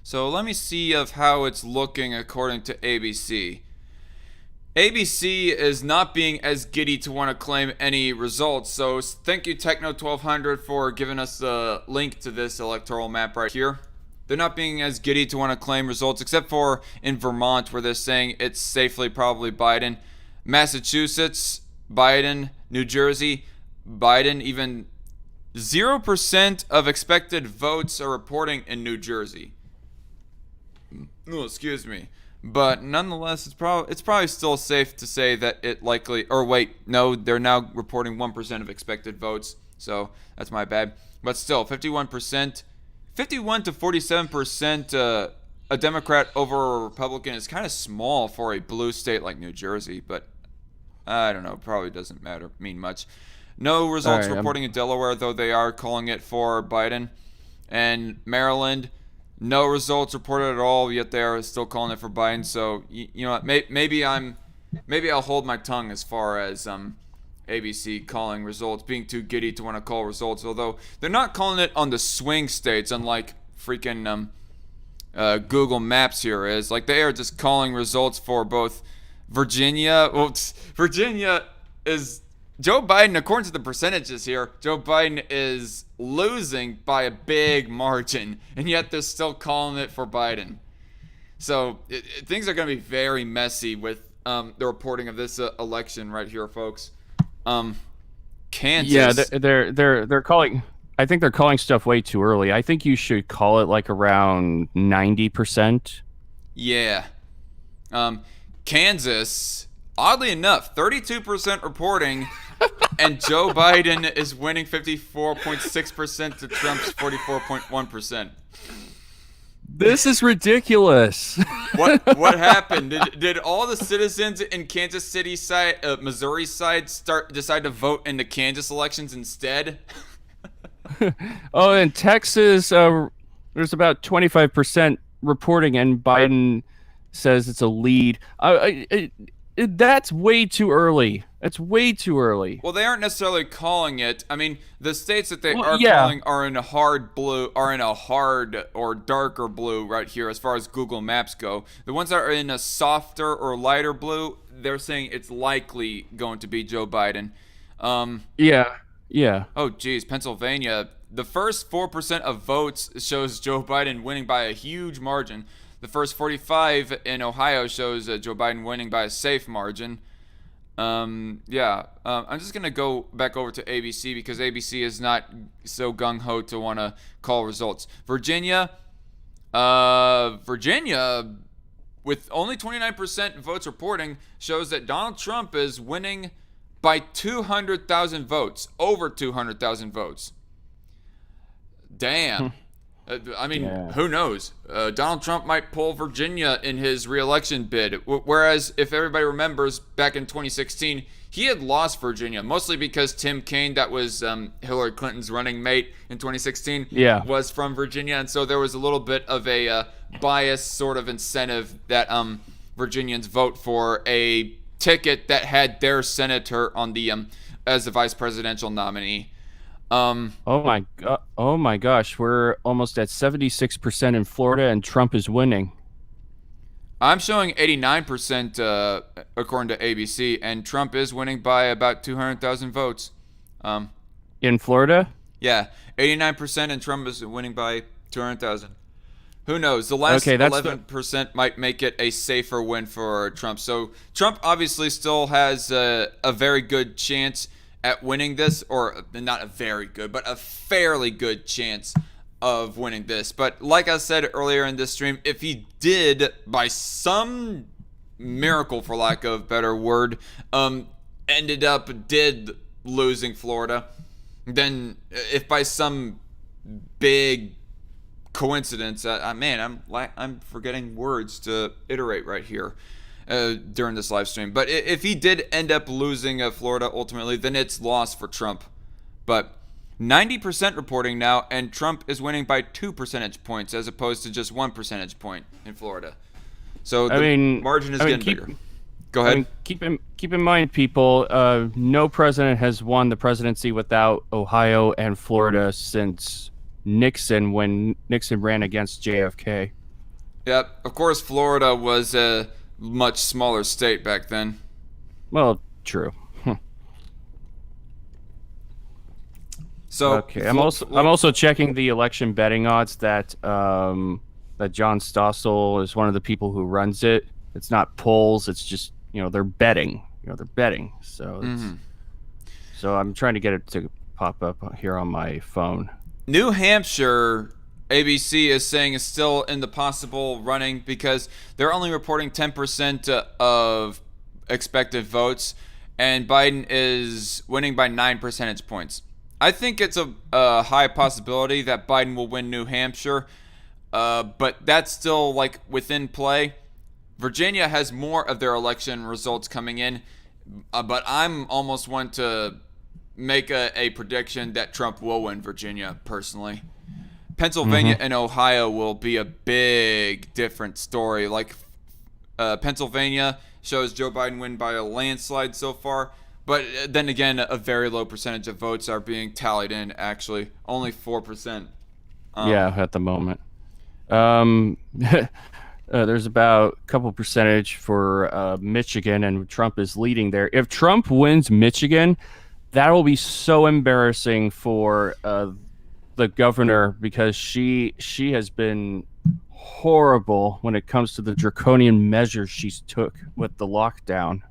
So let me see of how it's looking according to ABC. ABC is not being as giddy to want to claim any results. So thank you Techno1200 for giving us the link to this electoral map right here. They're not being as giddy to want to claim results, except for in Vermont, where they're saying it's safely probably Biden. Massachusetts, Biden. New Jersey, Biden. Even 0% of expected votes are reporting in New Jersey. Oh, excuse me. But nonetheless, it's probably still safe to say that it likely. Or wait, no, they're now reporting 1% of expected votes. So that's my bad. But still, 51%. 51 to 47% a Democrat over a Republican is kind of small for a blue state like New Jersey, but I don't know, probably doesn't mean much. No results All right, reporting in Delaware, though they are calling it for Biden. And Maryland, no results reported at all, yet they are still calling it for Biden. So you know what, maybe I'll hold my tongue as far as ABC calling results, being too giddy to want to call results, although they're not calling it on the swing states, unlike freaking Google Maps here is. Like, they are just calling results for both Virginia. Well, Virginia is Joe Biden, according to the percentages here, Joe Biden is losing by a big margin, and yet they're still calling it for Biden. So things are going to be very messy with the reporting of this election right here, folks. Kansas. yeah, they're calling. I think they're calling stuff way too early. I think you should call it like around 90%. Yeah. Kansas, oddly enough, 32% reporting, and Joe Biden is winning 54.6% to Trump's 44.1%. This is ridiculous. What happened? Did all the citizens in Kansas City side, Missouri side, decide to vote in the Kansas elections instead? Oh, in Texas, there's about 25% reporting, and Biden says it's a lead. That's way too early. That's way too early. Well, they aren't necessarily calling it. I mean, the states that they are yeah. calling are in a hard blue, are in a hard or darker blue right here as far as Google Maps go. The ones that are in a softer or lighter blue, they're saying it's likely going to be Joe Biden. Yeah. Oh, geez, Pennsylvania. The first 4% of votes shows Joe Biden winning by a huge margin. The first 45 in Ohio shows Joe Biden winning by a safe margin. I'm just going to go back over to ABC because ABC is not so gung-ho to want to call results. Virginia, with only 29% votes reporting, shows that Donald Trump is winning by 200,000 votes, over 200,000 votes. Damn. I mean, who knows? Donald Trump might pull Virginia in his re-election bid. Whereas, if everybody remembers, back in 2016, he had lost Virginia, mostly because Tim Kaine, that was Hillary Clinton's running mate in 2016, was from Virginia. And so there was a little bit of a bias sort of incentive that Virginians vote for a ticket that had their senator on the as the vice presidential nominee. Oh my gosh, we're almost at 76% in Florida, and Trump is winning. I'm showing 89% according to ABC, and Trump is winning by about 200,000 votes. In Florida? Yeah, 89%, and Trump is winning by 200,000. Who knows? The last 11% might make it a safer win for Trump. So Trump obviously still has a very good chance at winning this, or not a very good, but a fairly good chance of winning this. But like I said earlier in this stream, if he did, by some miracle, for lack of a better word, did losing Florida, then if by some big coincidence, I'm forgetting words to iterate right here during this live stream. But if he did end up losing Florida ultimately, then it's loss for Trump. But 90% reporting now, and Trump is winning by 2 percentage points as opposed to just 1 percentage point in Florida. So the margin is getting bigger. Go ahead. Keep in mind, people, no president has won the presidency without Ohio and Florida since Nixon, when Nixon ran against JFK. Yep. Of course, Florida was a much smaller state back then. Well, true. So okay, I'm also checking the election betting odds that that John Stossel is one of the people who runs it. It's not polls. It's just, they're betting. They're betting. So so I'm trying to get it to pop up here on my phone. New Hampshire, ABC is saying, is still in the possible running because they're only reporting 10% of expected votes, and Biden is winning by 9 percentage points. I think it's a high possibility that Biden will win New Hampshire, but that's still within play. Virginia has more of their election results coming in, but I'm almost one to make a prediction that Trump will win Virginia, personally. Pennsylvania and Ohio will be a big different story. Pennsylvania shows Joe Biden win by a landslide so far, but then again, a very low percentage of votes are being tallied in, actually. Only 4%. At the moment. There's about a couple percentage for Michigan, and Trump is leading there. If Trump wins Michigan, that will be so embarrassing for the governor, because she has been horrible when it comes to the draconian measures she's took with the lockdown.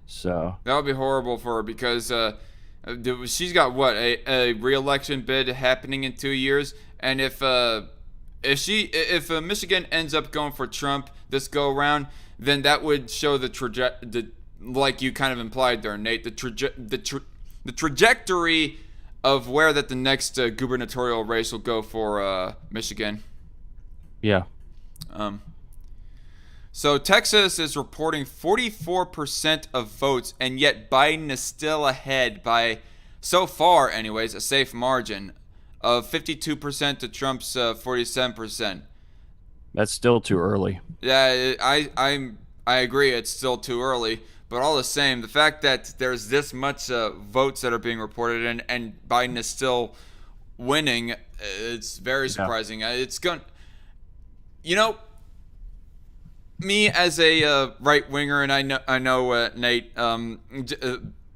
So that would be horrible for her, because she's got a re-election bid happening in 2 years, and if Michigan ends up going for Trump this go around, then that would show the like you kind of implied there, Nate, the trajectory of where that the next gubernatorial race will go for Michigan. Yeah. So Texas is reporting 44% of votes, and yet Biden is still ahead by, so far anyways, a safe margin of 52% to Trump's 47%. That's still too early. Yeah, I agree. It's still too early, but all the same, the fact that there's this much votes that are being reported and Biden is still winning, it's very surprising. It's going, me as a right winger, and I know Nate,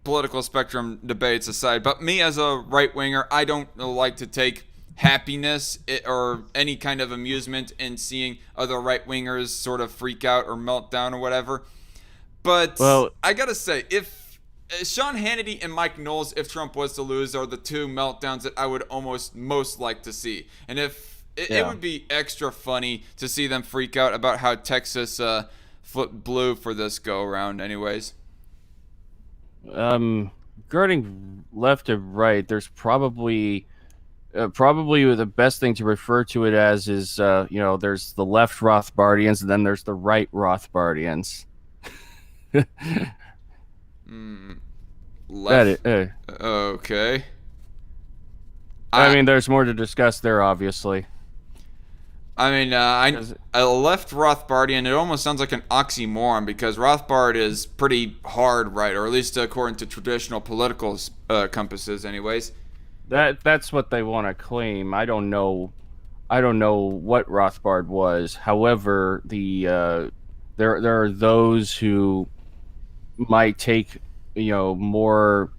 political spectrum debates aside, but me as a right winger, I don't like to take happiness or any kind of amusement in seeing other right wingers sort of freak out or melt down or whatever. But I gotta say, if Sean Hannity and Mike Knowles, if Trump was to lose, are the two meltdowns that I would most like to see. And if it would be extra funny to see them freak out about how Texas flipped blue for this go around. Anyways, regarding left to right, there's probably the best thing to refer to it as is there's the left Rothbardians and then there's the right Rothbardians. Left. Okay. I mean, there's more to discuss there, obviously. I mean, I left Rothbardian. It almost sounds like an oxymoron because Rothbard is pretty hard right, or at least according to traditional political compasses, anyways. That's what they want to claim. I don't know what Rothbard was. However, there are those who might take more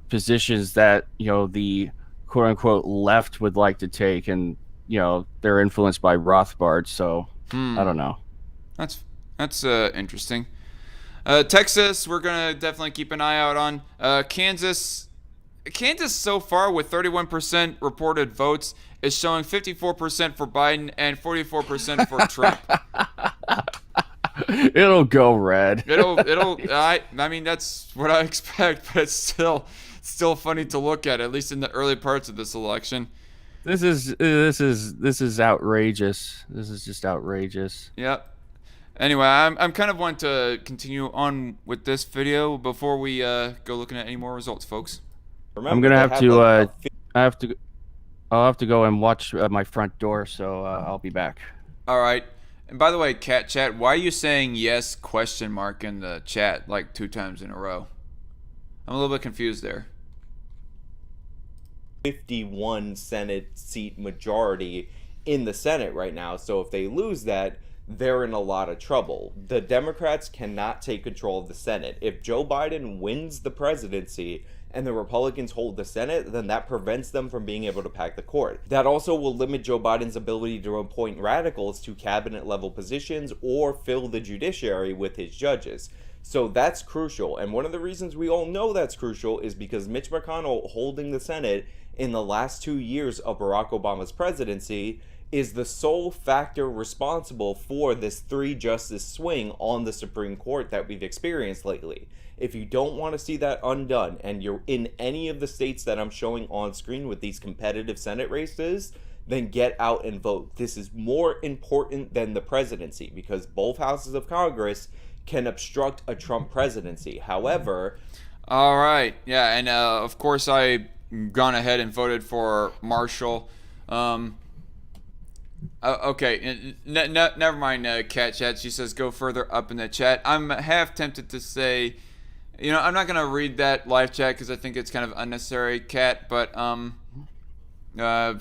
positions that the quote unquote left would like to take, and they're influenced by Rothbard. So I don't know. That's interesting. Texas, we're gonna definitely keep an eye out on. Kansas so far with 31% reported votes is showing 54% for Biden and 44% for Trump. It'll go red. I mean, that's what I expect, but it's still funny to look at least in the early parts of this election. This is outrageous. This is just outrageous. Yep. Anyway, I'm kind of wanting to continue on with this video before we go looking at any more results, folks. Remember, I'm gonna have to. I'll have to go and watch my front door, so I'll be back. All right. And by the way, Cat Chat, why are you saying yes ? In the chat like 2 times in a row? I'm a little bit confused there. 51 Senate seat majority in the Senate right now, so if they lose that, they're in a lot of trouble. The Democrats cannot take control of the Senate. If Joe Biden wins the presidency and the Republicans hold the Senate, then that prevents them from being able to pack the court. That also will limit Joe Biden's ability to appoint radicals to cabinet level positions or fill the judiciary with his judges. So that's crucial. And one of the reasons we all know that's crucial is because Mitch McConnell holding the Senate in the last 2 years of Barack Obama's presidency is the sole factor responsible for this 3-justice swing on the Supreme Court that we've experienced lately. If you don't want to see that undone, and you're in any of the states that I'm showing on screen with these competitive Senate races, then get out and vote. This is more important than the presidency because both houses of Congress can obstruct a Trump presidency. However... All right. Yeah, and of course I've gone ahead and voted for Marshall. Okay, never mind, Cat Chat. She says go further up in the chat. I'm half tempted to say, I'm not going to read that live chat because I think it's kind of unnecessary, Cat, but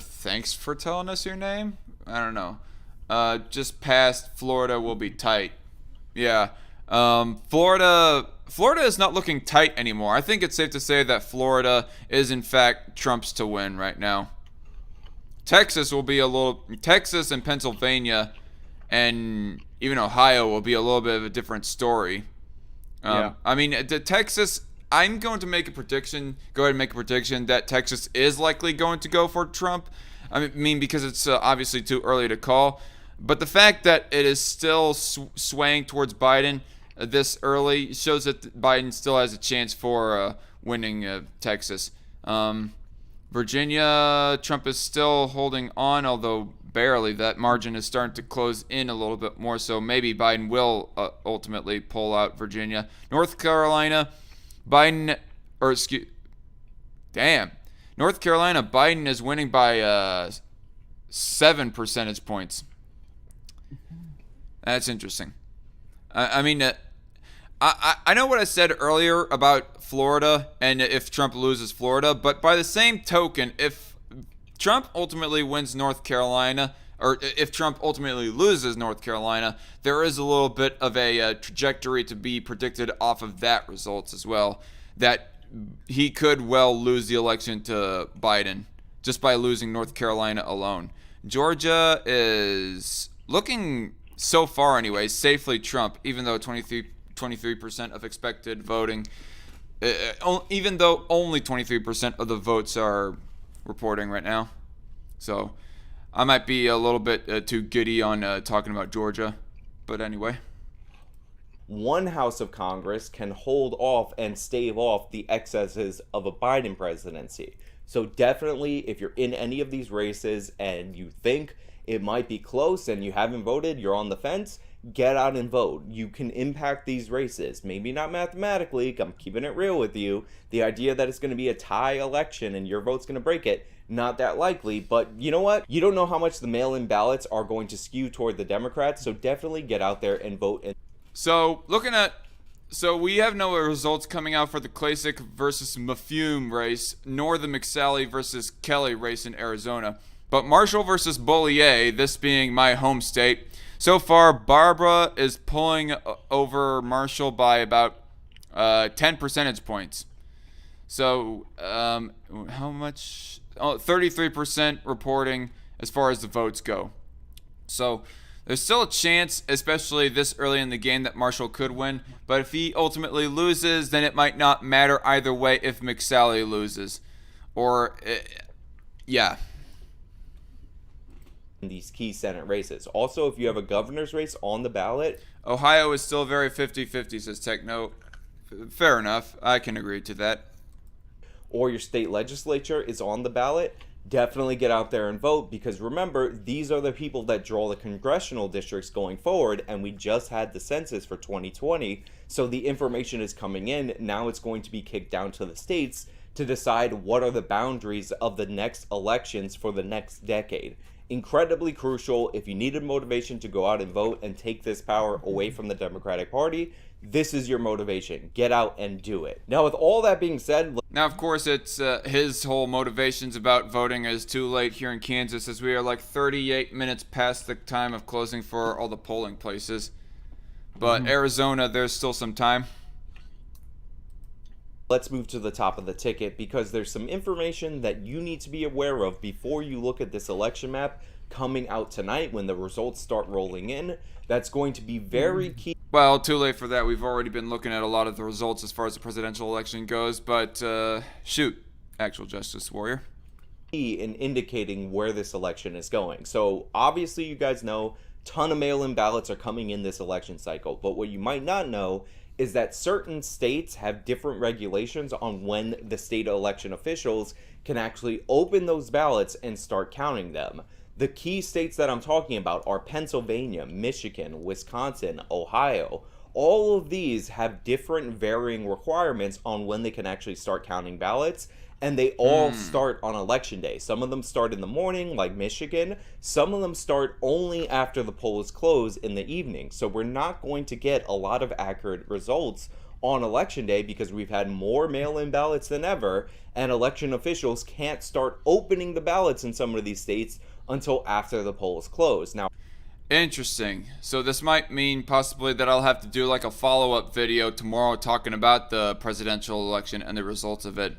thanks for telling us your name. I don't know. Just past Florida will be tight. Yeah. Florida is not looking tight anymore. I think it's safe to say that Florida is in fact Trump's to win right now. Texas and Pennsylvania and even Ohio will be a little bit of a different story. Yeah. I mean, Texas, I'm going to make a prediction. Go ahead and make a prediction that Texas is likely going to go for Trump. I mean, because it's obviously too early to call. But the fact that it is still swaying towards Biden this early shows that Biden still has a chance for winning Texas. Virginia, Trump is still holding on, although barely. That margin is starting to close in a little bit more, so maybe Biden will ultimately pull out Virginia. North Carolina, North Carolina, Biden is winning by 7 percentage points. That's interesting. I mean, I know what I said earlier about Florida and if Trump loses Florida, but by the same token, if Trump ultimately wins North Carolina, or if Trump ultimately loses North Carolina, there is a little bit of a trajectory to be predicted off of that results as well, that he could well lose the election to Biden just by losing North Carolina alone. Georgia is looking, so far anyways, safely Trump, even though 23% of expected voting, even though only 23% of the votes are reporting right now. So I might be a little bit too giddy on talking about Georgia, but anyway. One house of Congress can hold off and stave off the excesses of a Biden presidency. So definitely, if you're in any of these races and you think it might be close and you haven't voted, you're on the fence, get out and vote. You can impact these races. Maybe not mathematically, I'm keeping it real with you. The idea that it's going to be a tie election and your vote's going to break it, not that likely. But you know what? You don't know how much the mail-in ballots are going to skew toward the Democrats, so definitely get out there and vote. So we have no results coming out for the Klasick versus Mafume race, nor the Mcsally versus Kelly race in Arizona. But Marshall versus Bollier, this being my home state, so far Barbara is pulling over Marshall by about 10 percentage points. So how much? 33% reporting as far as the votes go. So there's still a chance, especially this early in the game, that Marshall could win. But if he ultimately loses, then it might not matter either way if Mcsally loses. Or, yeah. In these key Senate races. Also, if you have a governor's race on the ballot. Ohio is still very 50-50, says Techno. Fair enough. I can agree to that. Or your state legislature is on the ballot. Definitely get out there and vote, because remember, these are the people that draw the congressional districts going forward, and we just had the census for 2020, so the information is coming in. Now it's going to be kicked down to the states to decide what are the boundaries of the next elections for the next decade. Incredibly crucial. If you needed motivation to go out and vote and take this power away from the Democratic Party, this is your motivation. Get out and do it. Now, with all that being said... Now, of course, it's his whole motivations about voting is too late here in Kansas, as we are like 38 minutes past the time of closing for all the polling places. But Arizona, there's still some time. Let's move to the top of the ticket, because there's some information that you need to be aware of before you look at this election map coming out tonight when the results start rolling in. That's going to be very key. Well, too late for that. We've already been looking at a lot of the results as far as the presidential election goes, but shoot, actual Justice Warrior. In indicating where this election is going. So obviously you guys know ton of mail-in ballots are coming in this election cycle, but what you might not know is that certain states have different regulations on when the state election officials can actually open those ballots and start counting them. The key states that I'm talking about are Pennsylvania, Michigan, Wisconsin, Ohio. All of these have different varying requirements on when they can actually start counting ballots, and they all start on election day. Some of them start in the morning, like Michigan. Some of them start only after the polls close in the evening. So we're not going to get a lot of accurate results on election day because we've had more mail-in ballots than ever, and election officials can't start opening the ballots in some of these states until after the polls close. Now, interesting. So this might mean possibly that I'll have to do like a follow-up video tomorrow talking about the presidential election and the results of it.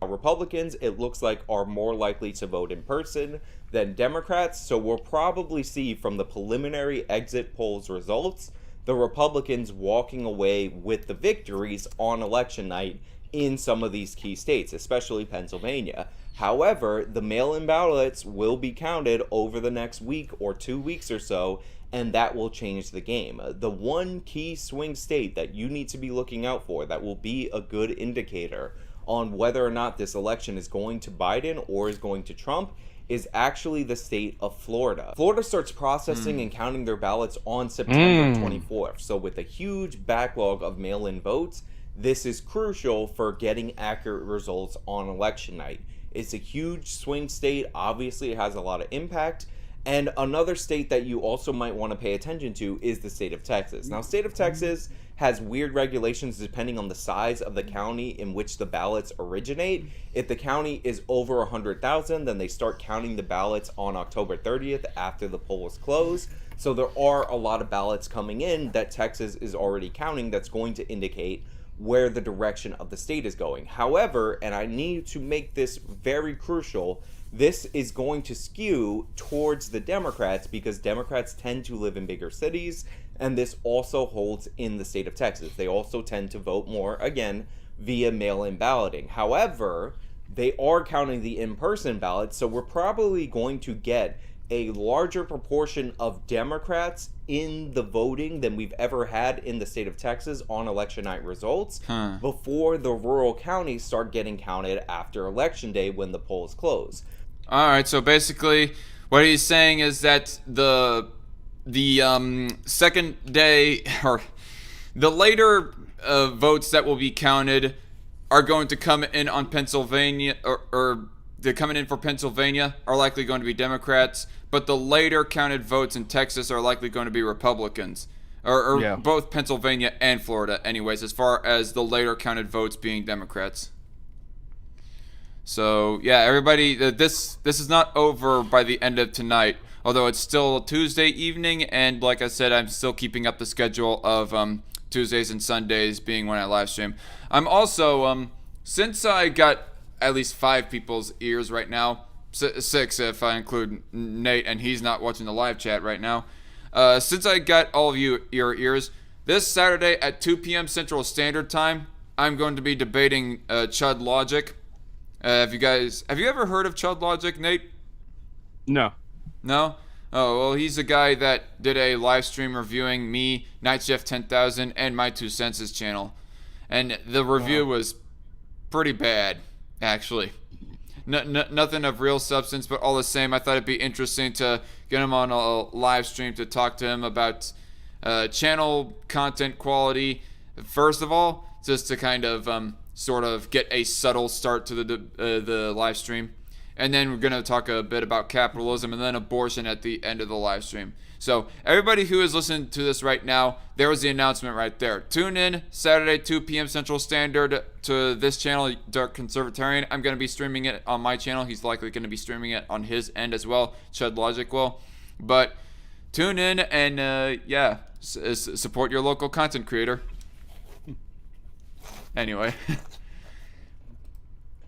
Republicans, it looks like, are more likely to vote in person than Democrats, so we'll probably see from the preliminary exit polls results the Republicans walking away with the victories on election night in some of these key states, especially Pennsylvania. However, the mail-in ballots will be counted over the next week or 2 weeks or so, and that will change the game. The one key swing state that you need to be looking out for that will be a good indicator on whether or not this election is going to Biden or is going to Trump is actually the state of Florida. Florida starts processing and counting their ballots on September 24th. So with a huge backlog of mail-in votes, this is crucial for getting accurate results on election night. It's a huge swing state. Obviously, it has a lot of impact. And another state that you also might want to pay attention to is the state of Texas. Now, state of Texas has weird regulations depending on the size of the county in which the ballots originate. If the county is over 100,000, then they start counting the ballots on October 30th after the polls close. So there are a lot of ballots coming in that Texas is already counting that's going to indicate where the direction of the state is going. However, and I need to make this very crucial, this is going to skew towards the Democrats because Democrats tend to live in bigger cities, and this also holds in the state of Texas. They also tend to vote more, again, via mail-in balloting. However, they are counting the in-person ballots, so we're probably going to get a larger proportion of Democrats in the voting than we've ever had in the state of Texas on election night results before the rural counties start getting counted after election day when the polls close. All right, so basically what he's saying is that the second day, or the later votes that will be counted are going to come in on Pennsylvania, or they're coming in for Pennsylvania are likely going to be Democrats, but the later counted votes in Texas are likely going to be Republicans, or both Pennsylvania and Florida anyways, as far as the later counted votes being Democrats. So yeah, everybody, this is not over by the end of tonight, although it's still Tuesday evening, and like I said, I'm still keeping up the schedule of Tuesdays and Sundays being when I live stream. I'm also, since I got at least 5 people's ears right now, 6 if I include Nate, and he's not watching the live chat right now. Since I got all of your ears, this Saturday at 2 p.m. Central Standard Time, I'm going to be debating Chud Logic. Have you ever heard of Chud Logic, Nate? No. No? Oh, well, he's a guy that did a live stream reviewing me, Night Shift 10,000, and my 2 Senses channel. And the review was pretty bad, actually. Nothing of real substance, but all the same, I thought it'd be interesting to get him on a live stream to talk to him about channel content quality. First of all, just to kind of sort of get a subtle start to the live stream. And then we're going to talk a bit about capitalism and then abortion at the end of the live stream. So everybody who is listening to this right now, there was the announcement right there. Tune in Saturday, 2 p.m. Central Standard to this channel, Dark Conservatarian. I'm going to be streaming it on my channel. He's likely going to be streaming it on his end as well. Chud Logic will. But tune in and, support your local content creator. Anyway.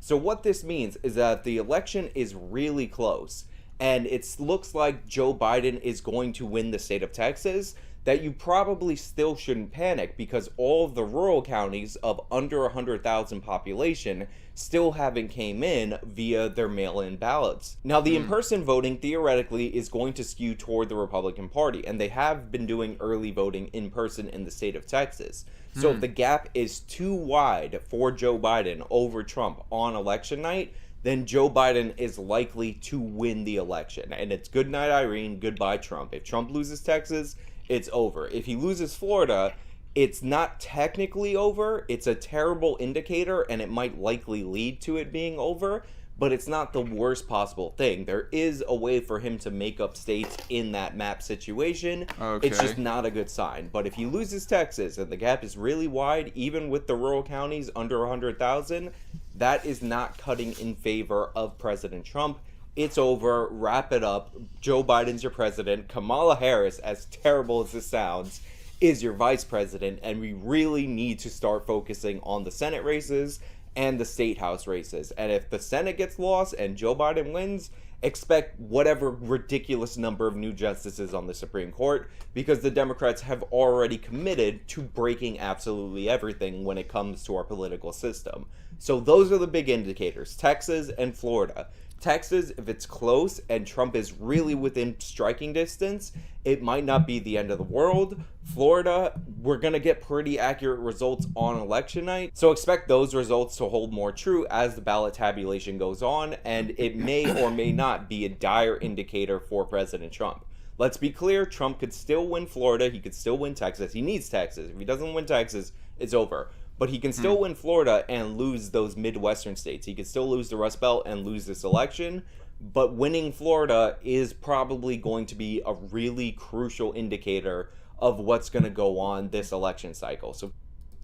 So what this means is that the election is really close, and it looks like Joe Biden is going to win the state of Texas, that you probably still shouldn't panic because all of the rural counties of under 100,000 population still haven't came in via their mail-in ballots. Now, the in-person voting theoretically is going to skew toward the Republican Party, and they have been doing early voting in person in the state of Texas. So if the gap is too wide for Joe Biden over Trump on election night, then Joe Biden is likely to win the election. And it's good night, Irene, goodbye, Trump. If Trump loses Texas, it's over. If he loses Florida, it's not technically over. It's a terrible indicator, and it might likely lead to it being over, but it's not the worst possible thing. There is a way for him to make up states in that map situation. Okay. It's just not a good sign. But if he loses Texas and the gap is really wide, even with the rural counties under 100,000, that is not cutting in favor of President Trump. It's over. Wrap it up. Joe Biden's your president. Kamala Harris, as terrible as this sounds, is your vice president. And we really need to start focusing on the Senate races and the state house races. And if the Senate gets lost and Joe Biden wins, expect whatever ridiculous number of new justices on the Supreme Court, because the Democrats have already committed to breaking absolutely everything when it comes to our political system. So those are the big indicators, Texas and Florida. Texas, if it's close and Trump is really within striking distance, it might not be the end of the world. Florida, we're going to get pretty accurate results on election night. So expect those results to hold more true as the ballot tabulation goes on, and it may or may not be a dire indicator for President Trump. Let's be clear, Trump could still win Florida. He could still win Texas. He needs Texas. If he doesn't win Texas, it's over. But he can still win Florida and lose those Midwestern states. He could still lose the Rust Belt and lose this election. But winning Florida is probably going to be a really crucial indicator of what's going to go on this election cycle. So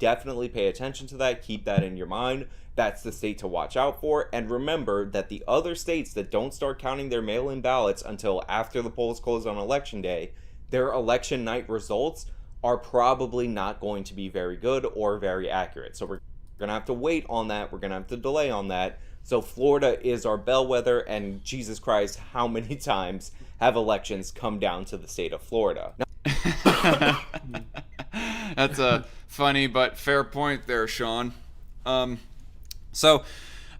definitely pay attention to that. Keep that in your mind. That's the state to watch out for. And remember that the other states that don't start counting their mail-in ballots until after the polls close on election day, their election night results are probably not going to be very good or very accurate. So we're going to have to wait on that. We're going to have to delay on that. So Florida is our bellwether, and Jesus Christ, how many times have elections come down to the state of Florida? That's a funny but fair point there, Sean. So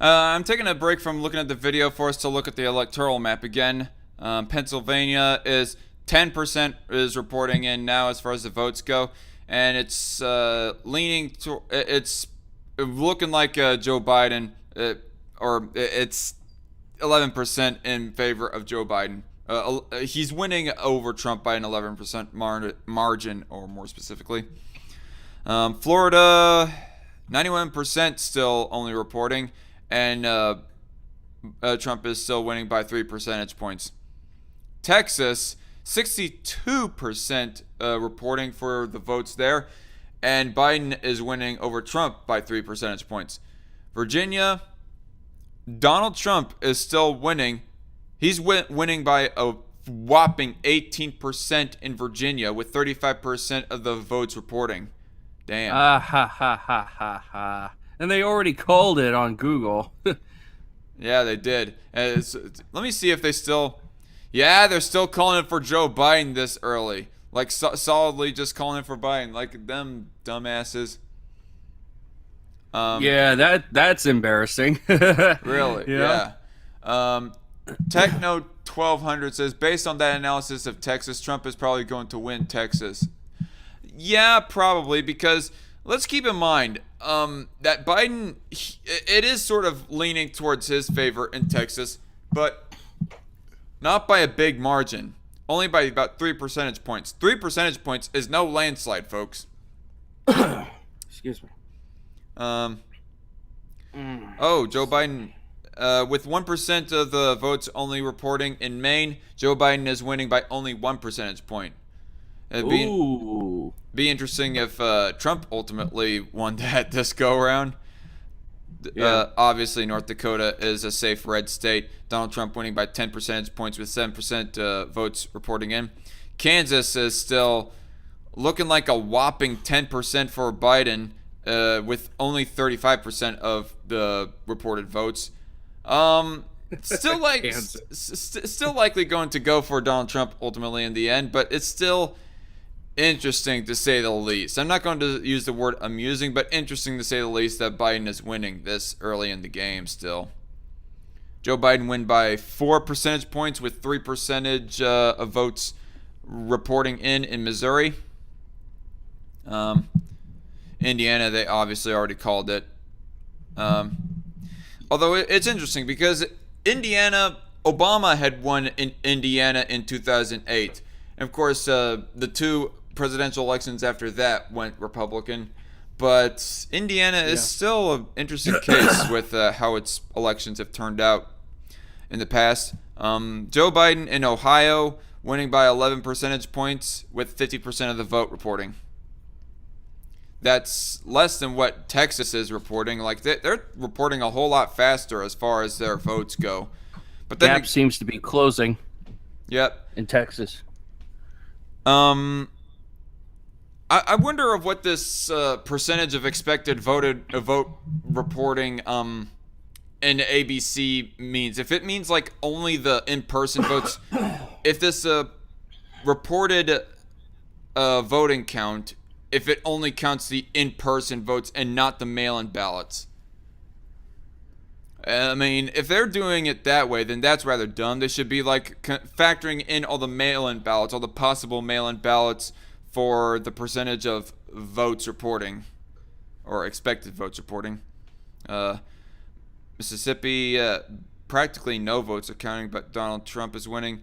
I'm taking a break from looking at the video for us to look at the electoral map again. Pennsylvania is 10% is reporting in now as far as the votes go, and it's leaning to it's looking like Joe Biden, or it's 11% in favor of Joe Biden. He's winning over Trump by an 11% margin, or more specifically. Florida, 91% still only reporting, and Trump is still winning by 3 percentage points. Texas, 62% reporting for the votes there, and Biden is winning over Trump by 3 percentage points. Virginia, Donald Trump is still winning. He's winning by a whopping 18% in Virginia, with 35% of the votes reporting. Damn. Ha. And they already called it on Google. Yeah, they did. Let me see if they still... Yeah, they're still calling it for Joe Biden this early. Like, solidly just calling it for Biden. Like, them dumbasses. Yeah, that's embarrassing. Really? Yeah. Techno 1200 says, based on that analysis of Texas, Trump is probably going to win Texas. Yeah, probably, because let's keep in mind that Biden, it is sort of leaning towards his favor in Texas, but not by a big margin. Only by about 3 percentage points. 3 percentage points is no landslide, folks. Excuse me. Joe Biden, with 1% of the votes only reporting in Maine, Joe Biden is winning by only 1 percentage point. It'd be interesting if Trump ultimately won that this go around. Yeah. Obviously, North Dakota is a safe red state. Donald Trump winning by 10 percentage points with 7% votes reporting in. Kansas is still looking like a whopping 10% for Biden, with only 35% of the reported votes. Still still likely going to go for Donald Trump ultimately in the end, but it's still interesting to say the least. I'm not going to use the word amusing, but interesting to say the least that Biden is winning this early in the game still. Joe Biden win by 4 percentage points with 3% of votes reporting in Missouri. Indiana, they obviously already called it. Although it's interesting because Obama had won in Indiana in 2008. And of course, the two presidential elections after that went Republican. But Indiana is still an interesting case with how its elections have turned out in the past. Joe Biden in Ohio winning by 11 percentage points with 50% of the vote reporting. That's less than what Texas is reporting. Like, they're reporting a whole lot faster as far as their votes go. But then Gap seems to be closing. Yep. In Texas. I wonder of what this percentage of expected vote reporting in ABC means. If it means like only the in-person votes, if this reported voting count, if it only counts the in-person votes and not the mail-in ballots. I mean, if they're doing it that way, then that's rather dumb. They should be like factoring in all the mail-in ballots, all the possible mail-in ballots for the percentage of votes reporting, or expected votes reporting. Mississippi, practically no votes are counting, but Donald Trump is winning.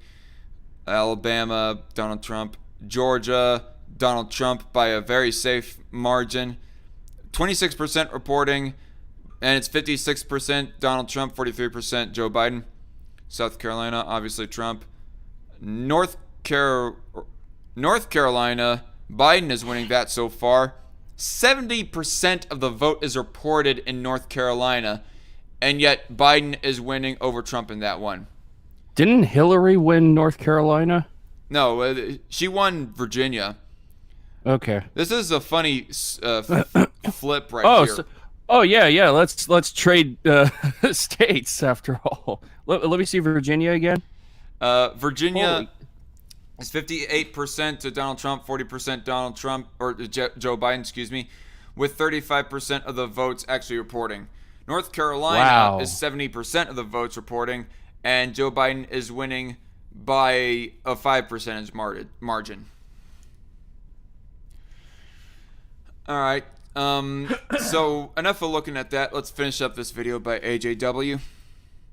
Alabama, Donald Trump. Georgia, Donald Trump by a very safe margin. 26% reporting, and it's 56% Donald Trump, 43% Joe Biden. South Carolina, obviously Trump. North Carolina, Biden is winning that so far. 70% of the vote is reported in North Carolina, and yet Biden is winning over Trump in that one. Didn't Hillary win North Carolina? No, she won Virginia. Okay. This is a funny flip right here. Yeah. Let's trade states after all. Let me see Virginia again. Virginia is 58% to Donald Trump, 40% Donald Trump, or Joe Biden, excuse me, with 35% of the votes actually reporting. North Carolina Wow. is 70% of the votes reporting, and Joe Biden is winning by a 5 percentage margin. All right. So enough of looking at that. Let's finish up this video by AJW.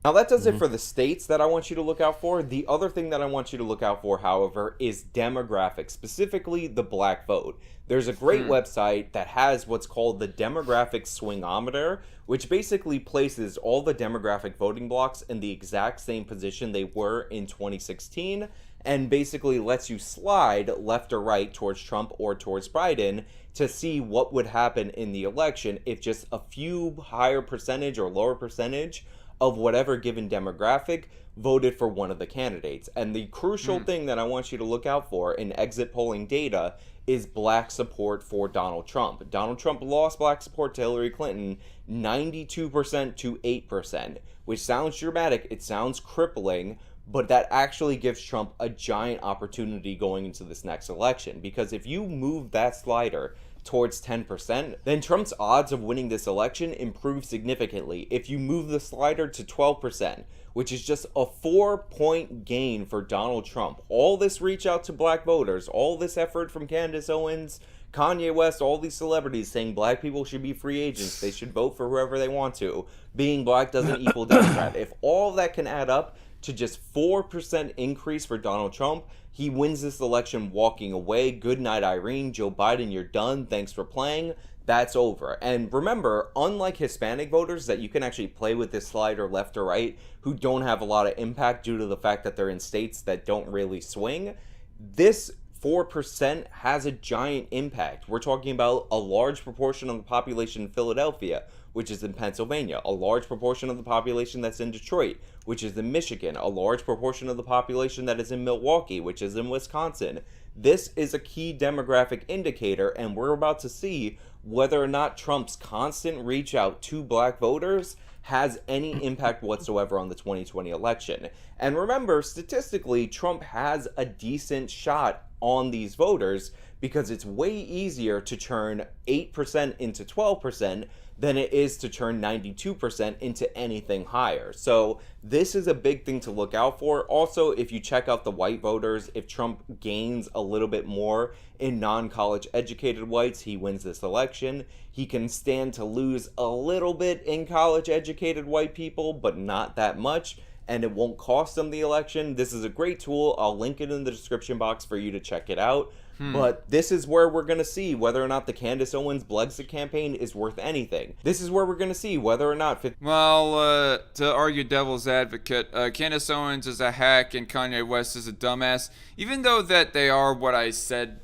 Now that does it for the states that I want you to look out for. The other thing that I want you to look out for, however, is demographics, specifically the black vote. There's a great website that has what's called the demographic swingometer, which basically places all the demographic voting blocks in the exact same position they were in 2016, and basically lets you slide left or right towards Trump or towards Biden to see what would happen in the election if just a few higher percentage or lower percentage of whatever given demographic voted for one of the candidates. And the crucial thing that I want you to look out for in exit polling data is black support for Donald Trump. Donald Trump lost black support to Hillary Clinton 92% to 8%, which sounds dramatic, it sounds crippling, but that actually gives Trump a giant opportunity going into this next election. Because if you move that slider towards 10%, then Trump's odds of winning this election improve significantly. If you move the slider to 12%, which is just a 4-point gain for Donald Trump, all this reach out to black voters, all this effort from Candace Owens, Kanye West, all these celebrities saying black people should be free agents, they should vote for whoever they want to, being black doesn't equal Democrat. If all that can add up to just 4% increase for Donald Trump, he wins this election walking away. Good night, Irene. Joe Biden, you're done. Thanks for playing. That's over. And remember, unlike Hispanic voters that you can actually play with this slider left or right, who don't have a lot of impact due to the fact that they're in states that don't really swing, this 4% has a giant impact. We're talking about a large proportion of the population in Philadelphia, which is in Pennsylvania, a large proportion of the population that's in Detroit, which is in Michigan, a large proportion of the population that is in Milwaukee, which is in Wisconsin. This is a key demographic indicator, and we're about to see whether or not Trump's constant reach out to black voters has any impact whatsoever on the 2020 election. And remember, statistically, Trump has a decent shot on these voters because it's way easier to turn 8% into 12% than it is to turn 92% into anything higher. So this is a big thing to look out for. Also, if you check out the white voters, if Trump gains a little bit more in non-college educated whites, he wins this election. He can stand to lose a little bit in college educated white people, but not that much, and it won't cost him the election. This is a great tool. I'll link it in the description box for you to check it out. But this is where we're going to see whether or not the Candace Owens Brexit campaign is worth anything. This is where we're going to see whether or not... Well, to argue devil's advocate, Candace Owens is a hack and Kanye West is a dumbass. Even though that they are what I said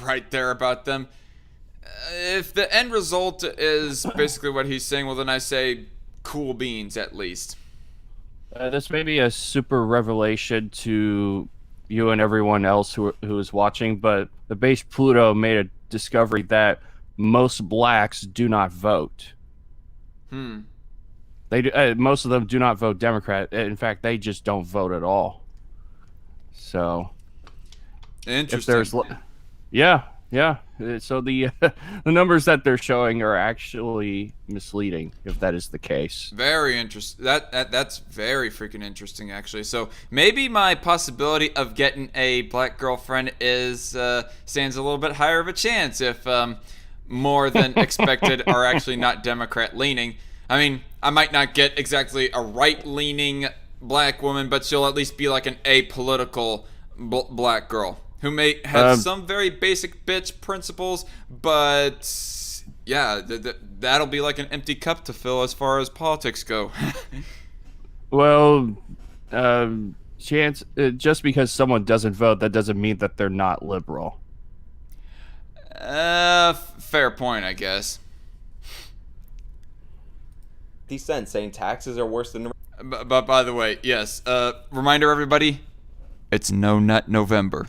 right there about them, if the end result is basically what he's saying, well then I say cool beans at least. This may be a super revelation to you and everyone else who is watching, but the base Pluto made a discovery that most blacks do not vote. They do, most of them do not vote Democrat. In fact, they just don't vote at all. So, Interesting. Yeah. So the the numbers that they're showing are actually misleading, if that is the case. Very interesting. That's very freaking interesting, actually. So maybe my possibility of getting a black girlfriend stands a little bit higher of a chance if more than expected are actually not Democrat leaning. I mean, I might not get exactly a right leaning black woman, but she'll at least be like an apolitical black girl who may have some very basic bitch principles, but yeah, that'll be like an empty cup to fill as far as politics go. Well, chance just because someone doesn't vote, that doesn't mean that they're not liberal. Fair point, I guess. 50 cents saying taxes are worse than... But by the way, yes, reminder everybody, it's No Nut November.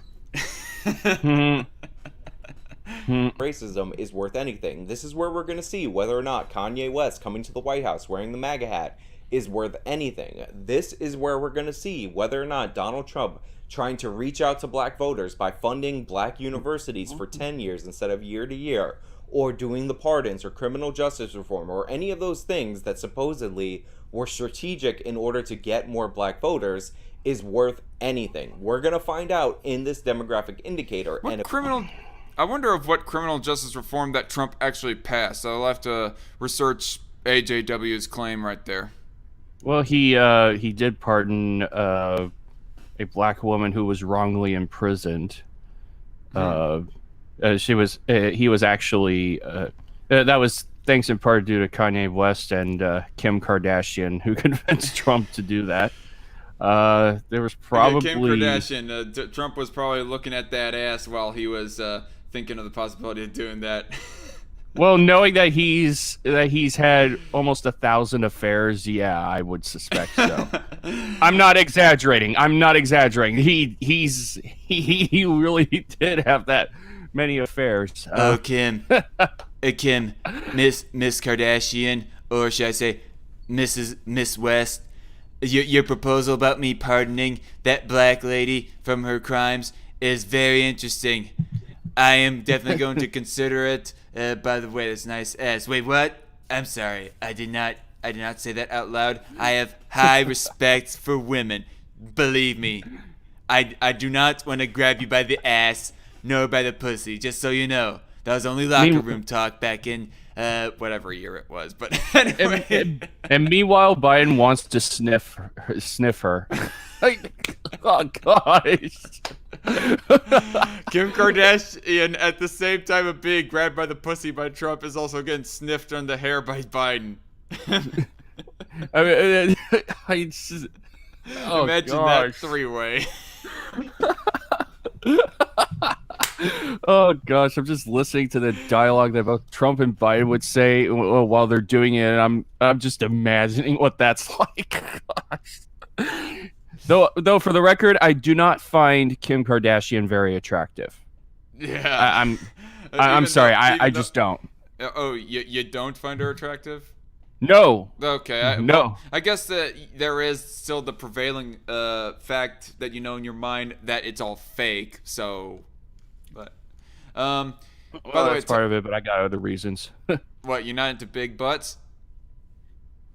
Racism is worth anything. This is where we're going to see whether or not Kanye West coming to the White House wearing the MAGA hat is worth anything. This is where we're going to see whether or not Donald Trump trying to reach out to black voters by funding black universities for 10 years instead of year to year, or doing the pardons or criminal justice reform or any of those things that supposedly were strategic in order to get more black voters is worth anything. We're going to find out in this demographic indicator. I wonder of what criminal justice reform that Trump actually passed. I'll have to research AJW's claim right there. Well, he did pardon a black woman who was wrongly imprisoned. He was actually that was thanks in part due to Kanye West and Kim Kardashian, who convinced Trump to do that. There was probably Kim Kardashian. Trump was probably looking at that ass while he was thinking of the possibility of doing that. Well, knowing that he's had almost 1,000 affairs, yeah, I would suspect so. I'm not exaggerating. He really did have that many affairs. Kim, Kim, Miss Kardashian, or should I say, Miss West? Your proposal about me pardoning that black lady from her crimes is very interesting. I am definitely going to consider it. By the way, that's nice ass. Wait, what? I'm sorry. I did not say that out loud. I have high respect for women. Believe me. I do not want to grab you by the ass nor by the pussy, just so you know. That was only locker room talk back in whatever year it was. But anyway. And meanwhile, Biden wants to sniff her. Like, oh gosh. Kim Kardashian, at the same time of being grabbed by the pussy by Trump, is also getting sniffed on the hair by Biden. Imagine that three-way. Oh gosh, I'm just listening to the dialogue that both Trump and Biden would say while they're doing it, and I'm just imagining what that's like. Gosh. Though for the record, I do not find Kim Kardashian very attractive. Yeah, I'm sorry, I just don't. Oh, you don't find her attractive? No. Okay. No. Well, I guess that there is still the prevailing fact that you know in your mind that it's all fake. So, but by the way, that's part of it, but I got other reasons. What, you're not into big butts?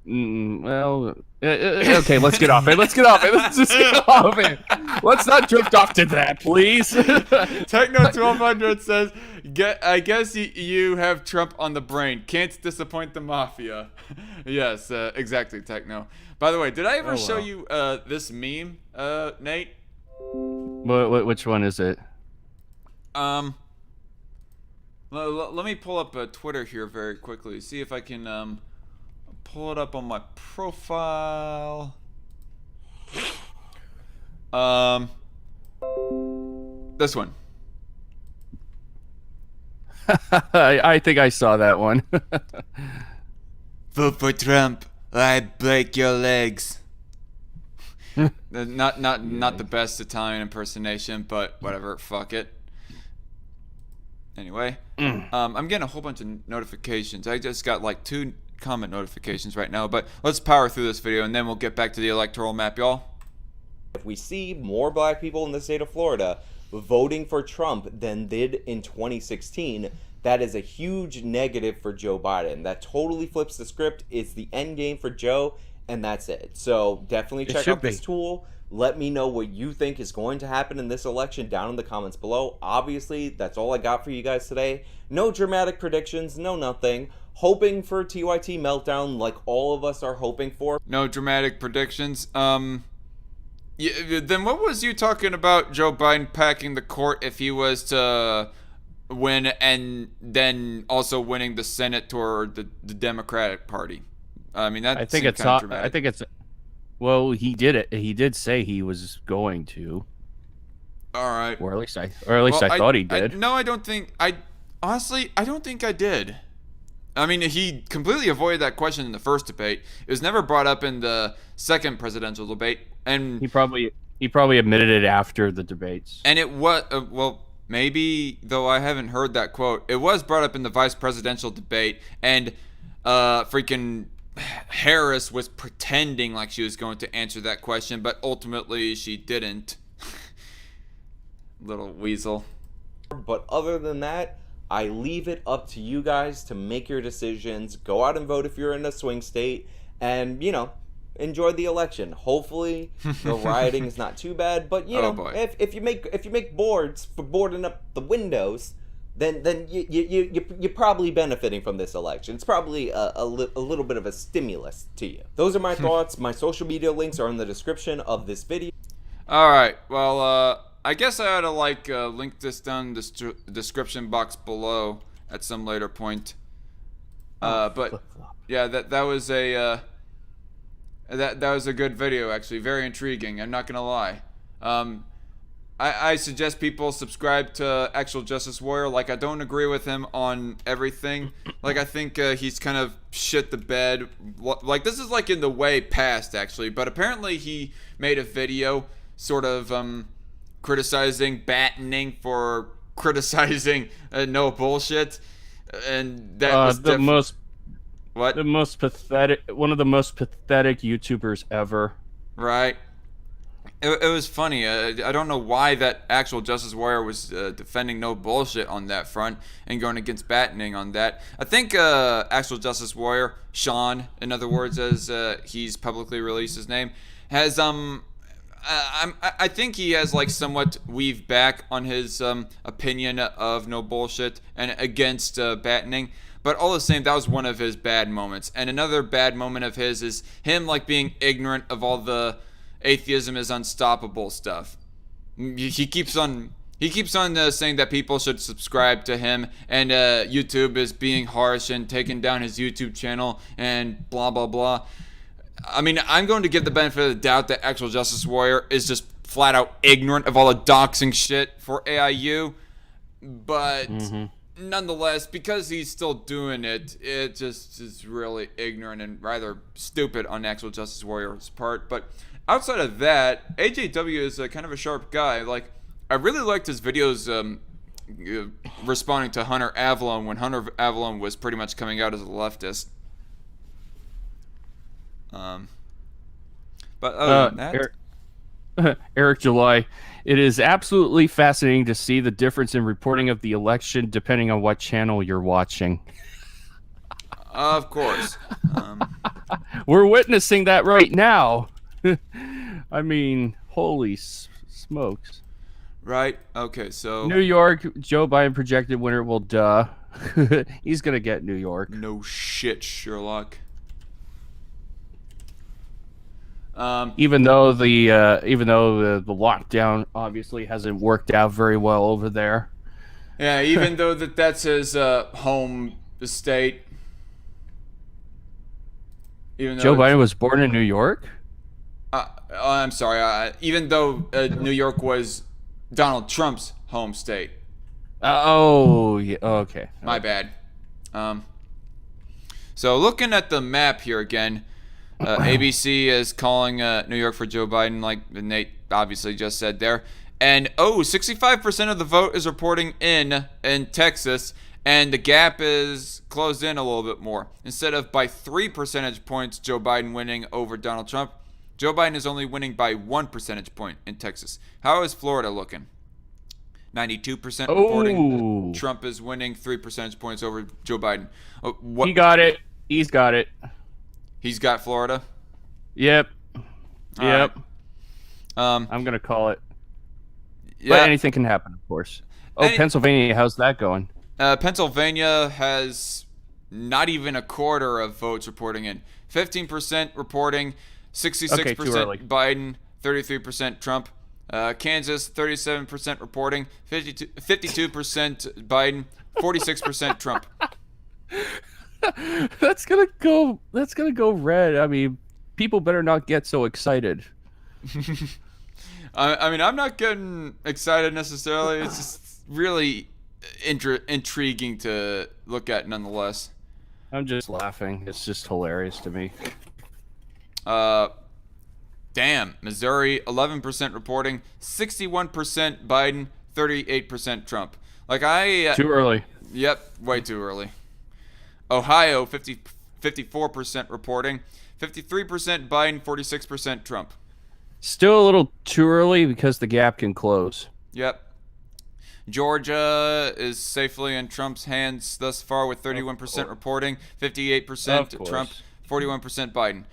Well, okay, let's get off it. Let's just get off it. Let's not drift off to that, please. Techno 1200 says, I guess you have Trump on the brain. Can't disappoint the mafia. Yes, exactly, Techno. By the way, did I ever show you this meme, Nate? Which one is it? Let me pull up Twitter here very quickly. See if I can pull it up on my profile. This one. I think I saw that one. Vote for Trump, or I break your legs. Not the best Italian impersonation, but whatever. Fuck it. Anyway, I'm getting a whole bunch of notifications. I just got like 2 comment notifications right now, but let's power through this video and then we'll get back to the electoral map, y'all. If we see more black people in the state of Florida voting for Trump than did in 2016, that is a huge negative for Joe Biden. That totally flips the script. It's the end game for Joe, and that's it. So definitely check out this tool. Let me know what you think is going to happen in this election down in the comments below. Obviously, that's all I got for you guys today. No dramatic predictions, no nothing. Hoping for TYT meltdown like all of us are hoping for. No dramatic predictions. Then what was you talking about Joe Biden packing the court if he was to win and then also winning the Senate toward the Democratic Party? I mean, that I think it's well, he did it. He did say he was going to. All right. Or at least I thought he did. No, I don't think honestly, I don't think I did. I mean, he completely avoided that question in the first debate. It was never brought up in the second presidential debate, and he probably admitted it after the debates. And it was well, maybe, though I haven't heard that quote. It was brought up in the vice presidential debate, and freaking Harris was pretending like she was going to answer that question, but ultimately she didn't. Little weasel. But other than that, I leave it up to you guys to make your decisions. Go out and vote if you're in a swing state, and enjoy the election. Hopefully the rioting is not too bad, but if you make boards for boarding up the windows, then you're probably benefiting from this election. It's probably a little bit of a stimulus to you. Those are my thoughts. My social media links are in the description of this video. All right. Well, I guess I ought to link this down in the description box below at some later point. But yeah, that was a that was a good video, actually. Very intriguing. I'm not gonna lie. I suggest people subscribe to Actual Justice Warrior. I don't agree with him on everything. I think he's kind of shit the bed. This is in the way past, actually. But apparently he made a video sort of criticizing Battening for criticizing no bullshit. And that was the most... What? One of the most pathetic YouTubers ever. Right. It was funny. I don't know why that Actual Justice Warrior was defending no bullshit on that front and going against Battening on that. I think Actual Justice Warrior, Sean, in other words, as he's publicly released his name, has I think he has somewhat weaved back on his opinion of no bullshit and against Battening. But all the same, that was one of his bad moments. And another bad moment of his is him being ignorant of all the atheism is unstoppable stuff. He keeps on saying that people should subscribe to him, and YouTube is being harsh and taking down his YouTube channel and blah blah blah. I mean, I'm going to give the benefit of the doubt that Actual Justice Warrior is just flat out ignorant of all the doxing shit for AIU, but nonetheless, because he's still doing it, it just is really ignorant and rather stupid on Actual Justice Warrior's part. But outside of that, AJW is kind of a sharp guy. I really liked his videos responding to Hunter Avalon when Hunter Avalon was pretty much coming out as a leftist. But other than that, Eric July, it is absolutely fascinating to see the difference in reporting of the election depending on what channel you're watching. Of course. We're witnessing that right now. I mean, holy smokes. Right. Okay, so New York, Joe Biden projected winner. Well, duh. He's going to get New York. No shit, Sherlock. Even though the lockdown obviously hasn't worked out very well over there. Yeah, even though that's his home state. Even though Joe Biden was born in New York? I'm sorry. Even though New York was Donald Trump's home state. Oh, yeah. Okay. My bad. So looking at the map here again, ABC is calling New York for Joe Biden, like Nate obviously just said there. And 65% of the vote is reporting in Texas, and the gap is closed in a little bit more. Instead of by 3 percentage points, Joe Biden winning over Donald Trump, Joe Biden is only winning by 1 percentage point in Texas. How is Florida looking? 92% reporting Trump is winning 3 percentage points over Joe Biden. He got it. He's got it. He's got Florida? Yep. Yep. Right. I'm going to call it. Yeah. But anything can happen, of course. Pennsylvania, how's that going? Pennsylvania has not even a quarter of votes reporting in. 15% reporting, 66% Biden, 33% Trump. Kansas, 37% reporting, 52% Biden, 46% Trump. That's gonna go red. I mean, people better not get so excited. I mean, I'm not getting excited necessarily. It's just really intriguing to look at nonetheless. I'm just laughing. It's just hilarious to me. Damn. Missouri, 11% reporting, 61% Biden, 38% Trump. Too early. Yep, way too early. Ohio, 54% reporting, 53% Biden, 46% Trump. Still a little too early because the gap can close. Yep. Georgia is safely in Trump's hands thus far with 31% reporting, 58% Trump, 41% Biden.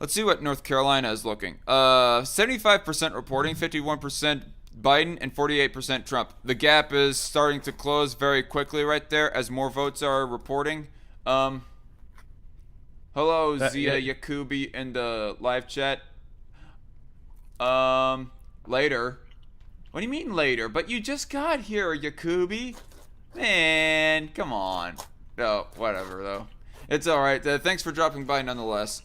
Let's see what North Carolina is looking. 75% reporting, 51% Biden, and 48% Trump. The gap is starting to close very quickly right there as more votes are reporting. Hello, Zia Yakubi in the live chat. Later. What do you mean later? But you just got here, Yakubi. Man, come on. No, whatever, though. It's alright. Thanks for dropping by nonetheless.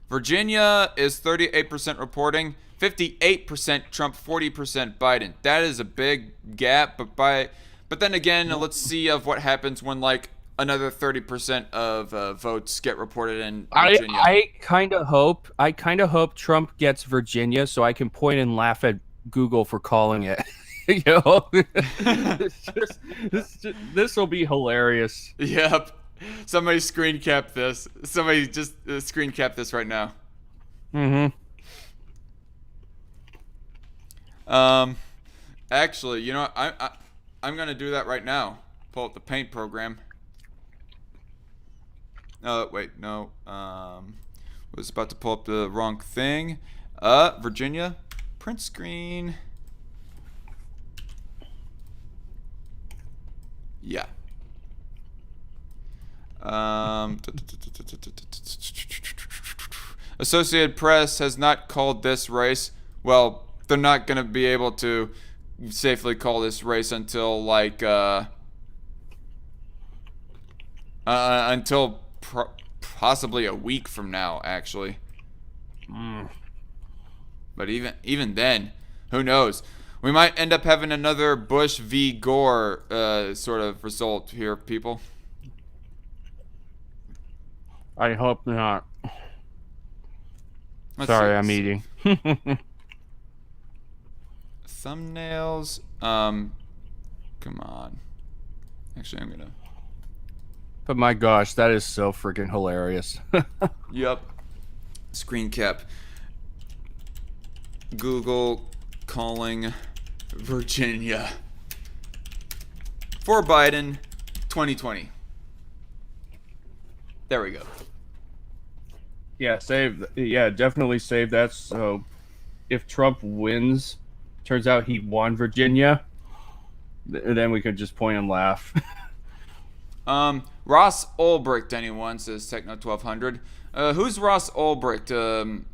Virginia is 38% reporting, 58% Trump, 40% Biden. That is a big gap, but then again, let's see of what happens when like another 30% of votes get reported in Virginia. I kind of hope Trump gets Virginia so I can point and laugh at Google for calling it. You know, this will be hilarious. Yep. Somebody screen cap this. Somebody just screen cap this right now. Actually, you know, I'm gonna do that right now. Pull up the paint program. Wait, no. Was about to pull up the wrong thing. Virginia, print screen. Yeah. Associated Press has not called this race. Well, they're not going to be able to safely call this race until like until possibly a week from now, actually. But even then, who knows? We might end up having another Bush v. Gore sort of result here, people. I hope not. Sorry, I'm eating. Thumbnails. Come on. Actually, I'm gonna. But my gosh, that is so freaking hilarious. Yep. Screen cap. Google calling Virginia for Biden 2020. There we go. Yeah, definitely save that. So if Trump wins, turns out he won Virginia, then we could just point and laugh. Ross Ulbricht, anyone, says Techno 1200. Who's Ross Ulbricht?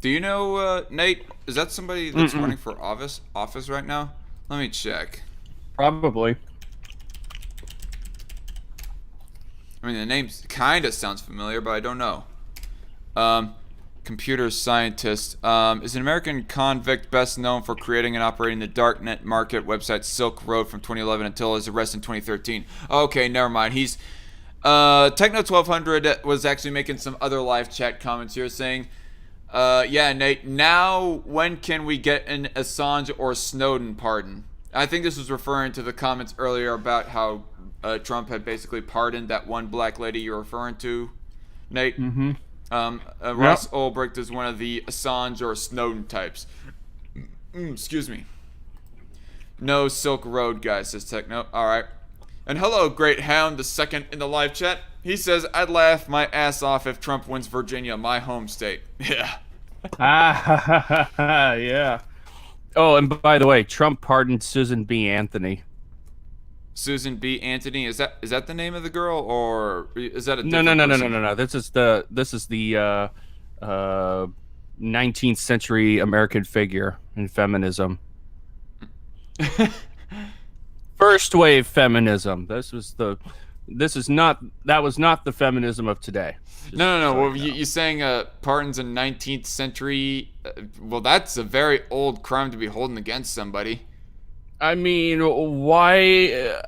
Do you know, Nate? Is that somebody that's running for office right now? Let me check. Probably. I mean, the name kind of sounds familiar, but I don't know. Computer scientist. Is an American convict best known for creating and operating the darknet market website Silk Road from 2011 until his arrest in 2013. Okay, never mind. He's Techno 1200 was actually making some other live chat comments here saying, yeah, Nate, now when can we get an Assange or Snowden pardon? I think this was referring to the comments earlier about how Trump had basically pardoned that one black lady you're referring to, Nate. Ross Ulbricht is one of the Assange or Snowden types. Excuse me. No Silk Road, guys, says Techno. Alright. And hello, Great Hound, the second in the live chat. He says, I'd laugh my ass off if Trump wins Virginia, my home state. Yeah. Yeah. Oh, and by the way, Trump pardoned Susan B. Anthony. Susan B. Anthony, is that the name of the girl, or is that a No. different person? This is the 19th century American figure in feminism. First wave feminism. That was not the feminism of today. No. Well, you're saying pardons in 19th century? Well, that's a very old crime to be holding against somebody. I mean, why?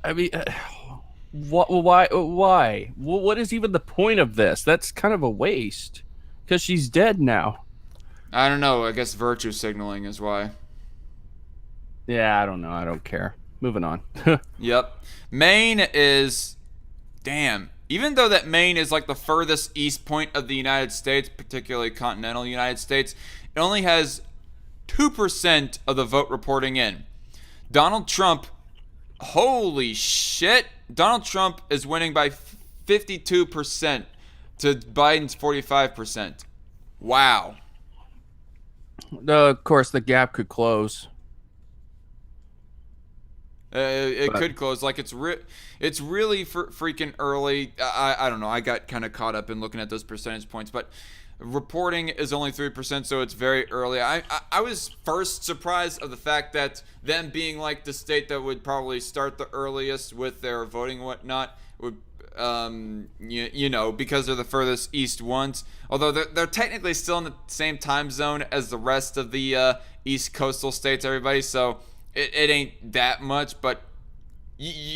Why? What is even the point of this? That's kind of a waste, because she's dead now. I don't know. I guess virtue signaling is why. Yeah, I don't know. I don't care. Moving on. Yep. Maine is... Damn. Even though that Maine is like the furthest east point of the United States, particularly continental United States, it only has 2% of the vote reporting in. Donald Trump, holy shit, Donald Trump is winning by 52% to Biden's 45%. Wow. Of course, the gap could close. It could close. Like it's really freaking early. I don't know. I got kind of caught up in looking at those percentage points, but reporting is only 3%, so it's very early. I was first surprised of the fact that them being like the state that would probably start the earliest with their voting and whatnot would you know, because they're the furthest east ones. Although they're technically still in the same time zone as the rest of the east coastal states, everybody. So it ain't that much, but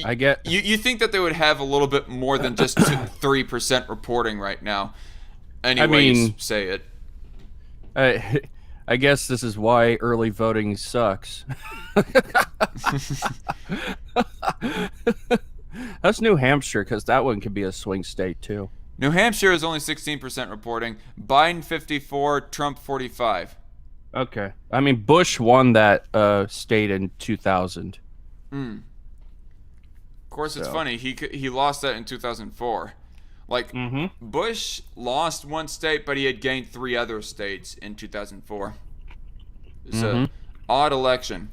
I get you think that they would have a little bit more than just 3% reporting right now. Anyways, say it. I guess this is why early voting sucks. That's New Hampshire, because that one could be a swing state too. New Hampshire is only 16% reporting. Biden 54, Trump 45. Okay. I mean, Bush won that state in 2000. Of course, it's funny. He lost that in 2004. Like, Bush lost one state, but he had gained 3 other states in 2004. It's an odd election.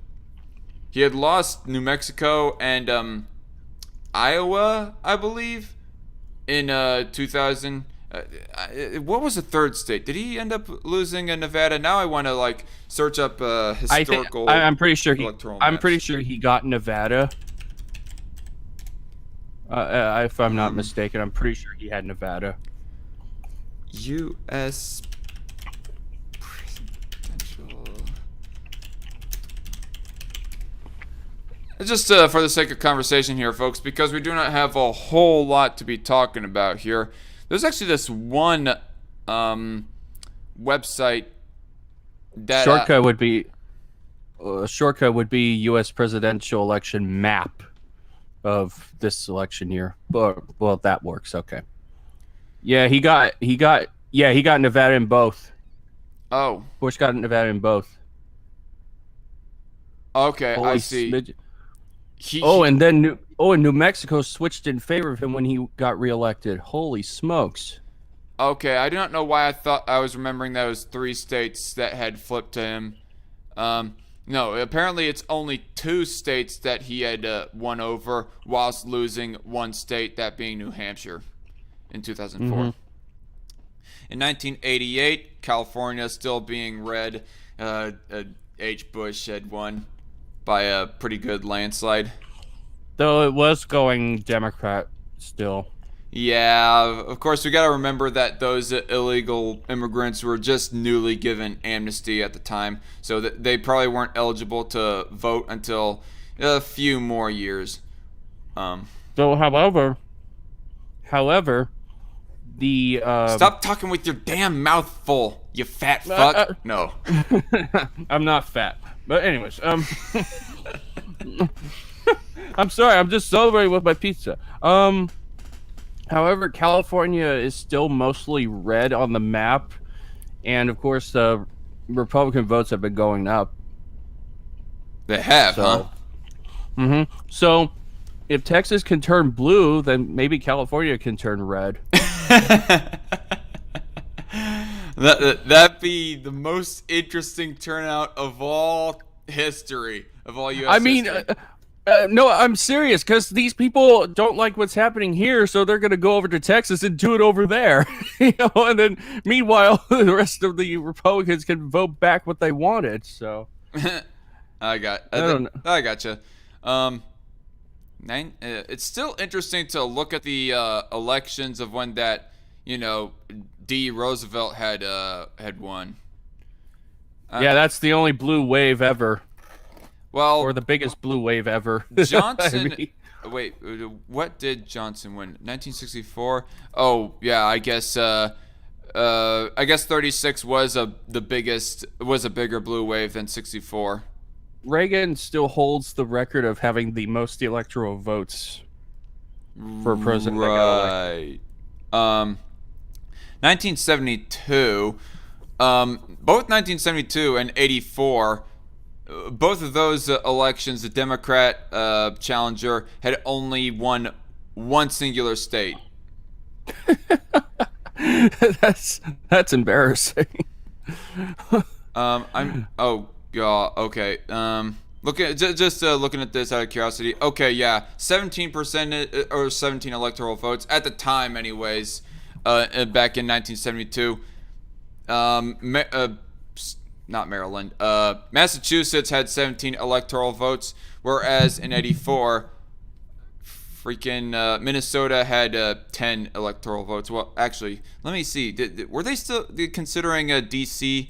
He had lost New Mexico and Iowa, I believe, in 2000. What was the third state? Did he end up losing in Nevada? Now I want to like search up historical. I'm pretty sure electoral I'm maps. pretty sure he got Nevada. If I'm not mistaken, I'm pretty sure he had Nevada. U.S. presidential. Just for the sake of conversation here, folks, because we do not have a whole lot to be talking about here. There's actually this one website that Shortcut would be U.S. presidential election map of this election year. Well, that works. Okay. Yeah, he got Nevada in both. Oh. Bush got Nevada in both. Okay, Holy I see. And New Mexico switched in favor of him when he got reelected. Holy smokes. Okay, I do not know why I thought I was remembering that it was 3 states that had flipped to him. No, apparently it's only 2 states that he had won over whilst losing 1 state, that being New Hampshire, in 2004. In 1988, California still being red, H. Bush had won by a pretty good landslide. Though it was going Democrat still. Yeah, of course, we gotta remember that those illegal immigrants were just newly given amnesty at the time, so that they probably weren't eligible to vote until a few more years. So, however, the Stop talking with your damn mouth full, you fat fuck. No, I'm not fat. But anyways, I'm sorry, I'm just celebrating with my pizza. However, California is still mostly red on the map, and of course, Republican votes have been going up. they have, huh? So, if Texas can turn blue, then maybe California can turn red. That'd be the most interesting turnout of all history, of all U.S. I mean, history. no, I'm serious, because these people don't like what's happening here, so they're going to go over to Texas and do it over there. And then meanwhile, the rest of the Republicans can vote back what they wanted. So I gotcha. It's still interesting to look at the elections of when that, D. Roosevelt had won. Yeah, that's the only blue wave ever. Well, Or the biggest blue wave ever. Johnson. I mean, Wait, what did Johnson win? 1964. Oh yeah, I guess 36 was a bigger blue wave than 64. Reagan still holds the record of having the most electoral votes for a president. Right. 1972. Both 1972 and 84. both of those elections, the Democrat challenger had only won one singular state. That's embarrassing. Oh god. Okay. Looking at this out of curiosity. Okay, yeah, 17% or 17 electoral votes at the time, anyways. Back in 1972. Not Maryland. Massachusetts had 17 electoral votes, whereas in '84, freaking Minnesota had 10 electoral votes. Well, actually, let me see. Were they still considering DC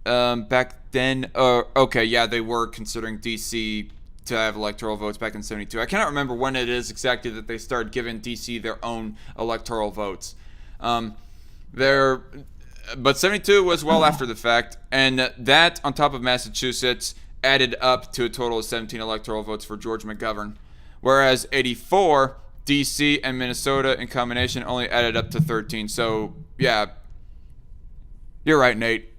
back then? Okay, yeah, they were considering DC to have electoral votes back in '72. I cannot remember when it is exactly that they started giving DC their own electoral votes. But 72 was well after the fact, and that, on top of Massachusetts, added up to a total of 17 electoral votes for George McGovern. Whereas 84, DC and Minnesota in combination only added up to 13. So, yeah, you're right, Nate.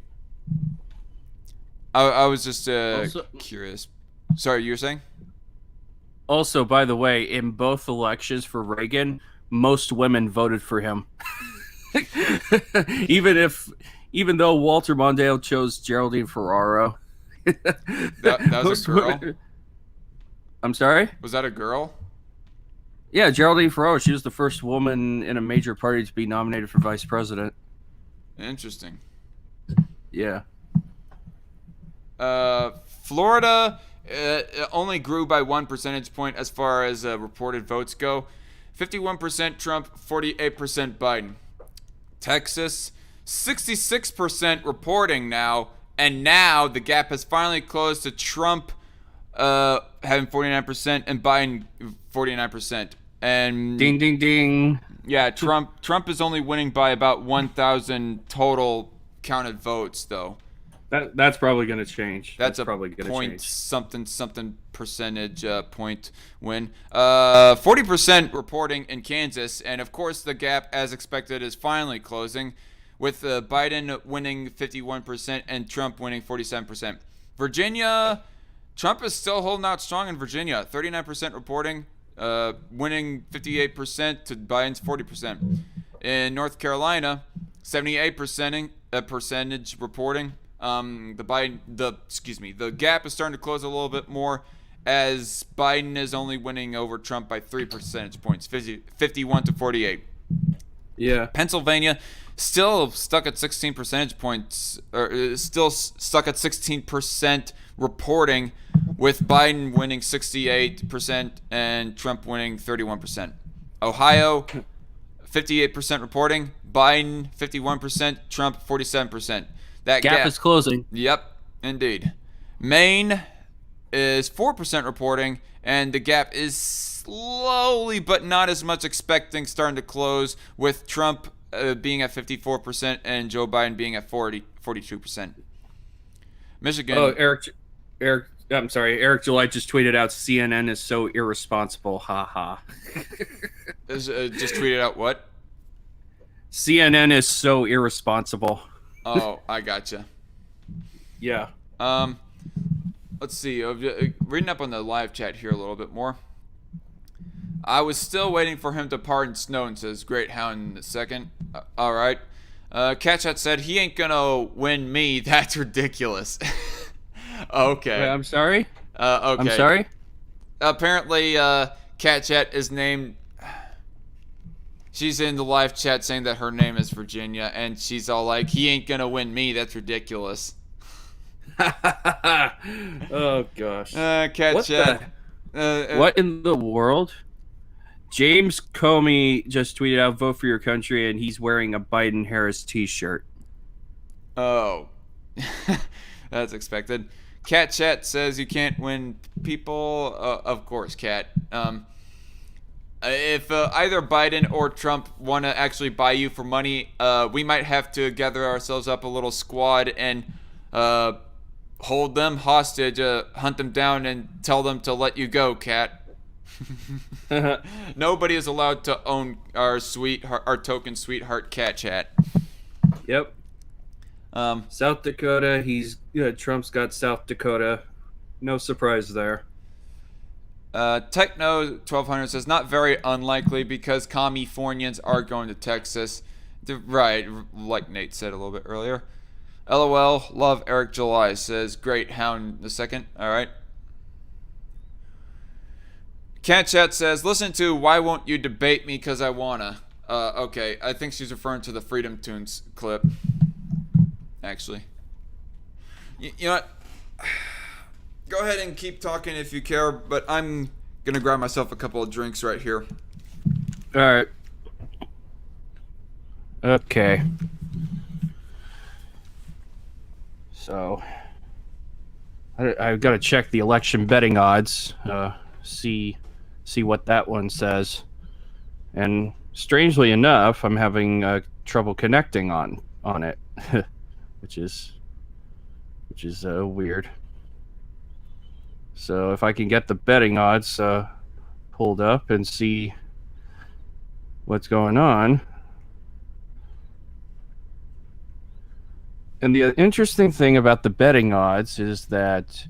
I was just curious. Sorry, you were saying? Also, by the way, in both elections for Reagan, most women voted for him. even though Walter Mondale chose Geraldine Ferraro. that was a girl? I'm sorry? Was that a girl? Yeah, Geraldine Ferraro. She was the first woman in a major party to be nominated for vice president. Interesting. Yeah. Florida only grew by 1 percentage point as far as reported votes go. 51% Trump, 48% Biden. Texas, 66% reporting now, and now the gap has finally closed to Trump having 49% and Biden 49%. And ding ding ding. Yeah, Trump is only winning by about 1,000 total counted votes, though. That's probably going to change. That's probably going to point change. something percentage point win. 40% reporting in Kansas, and of course the gap, as expected, is finally closing, with Biden winning 51% and Trump winning 47%. Virginia, Trump is still holding out strong in Virginia. 39% reporting, winning 58% to Biden's 40%. In North Carolina, 78% percentage reporting. The gap is starting to close a little bit more, as Biden is only winning over Trump by 3 percentage points, 51 to 48. Yeah. Pennsylvania still stuck at 16 percentage points, or still stuck at 16% reporting, with Biden winning 68% and Trump winning 31%. Ohio, 58% reporting, Biden 51%, Trump 47%. That gap is closing. Yep, indeed. Maine is 4% reporting, and the gap is slowly, but not as much, starting to close, with Trump being at 54% and Joe Biden being at 42%. Michigan. Oh, Eric, I'm sorry. Eric July just tweeted out, CNN is so irresponsible. Ha ha. Just tweeted out what? CNN is so irresponsible. Oh, I gotcha. Yeah. Let's see. Reading up on the live chat here a little bit more. I was still waiting for him to pardon Snowden, says Great Hound in a second. All right. Catchat said he ain't gonna win me. That's ridiculous. Okay. Wait, I'm sorry? Okay. I'm sorry? Apparently, Catchat is named... She's in the live chat saying that her name is Virginia, and she's all like, he ain't gonna win me. That's ridiculous. Oh, gosh. Catchat. What in the world? James Comey just tweeted out, vote for your country, and he's wearing a Biden-Harris t-shirt. Oh. That's expected. Cat Chat says you can't win people. Of course, Cat. If either Biden or Trump want to actually buy you for money, we might have to gather ourselves up a little squad and hold them hostage, hunt them down, and tell them to let you go, Cat. Nobody is allowed to own our token sweetheart Cat Chat. Yep. South Dakota, Trump's got South Dakota. No surprise there. Techno 1200 says not very unlikely because Californians are going to Texas. Right, like Nate said a little bit earlier. LOL, love Eric July says great hound the second. All right. Cat Chat says listen to Why Won't You Debate Me Cause I Wanna. Okay, I think she's referring to the Freedom Tunes clip. Actually. You know what? Go ahead and keep talking if you care, but I'm gonna grab myself a couple of drinks right here. All right. Okay. So, I've got to check the election betting odds. See what that one says. And strangely enough, I'm having trouble connecting on it, which is weird. So if I can get the betting odds pulled up and see what's going on. And the interesting thing about the betting odds is that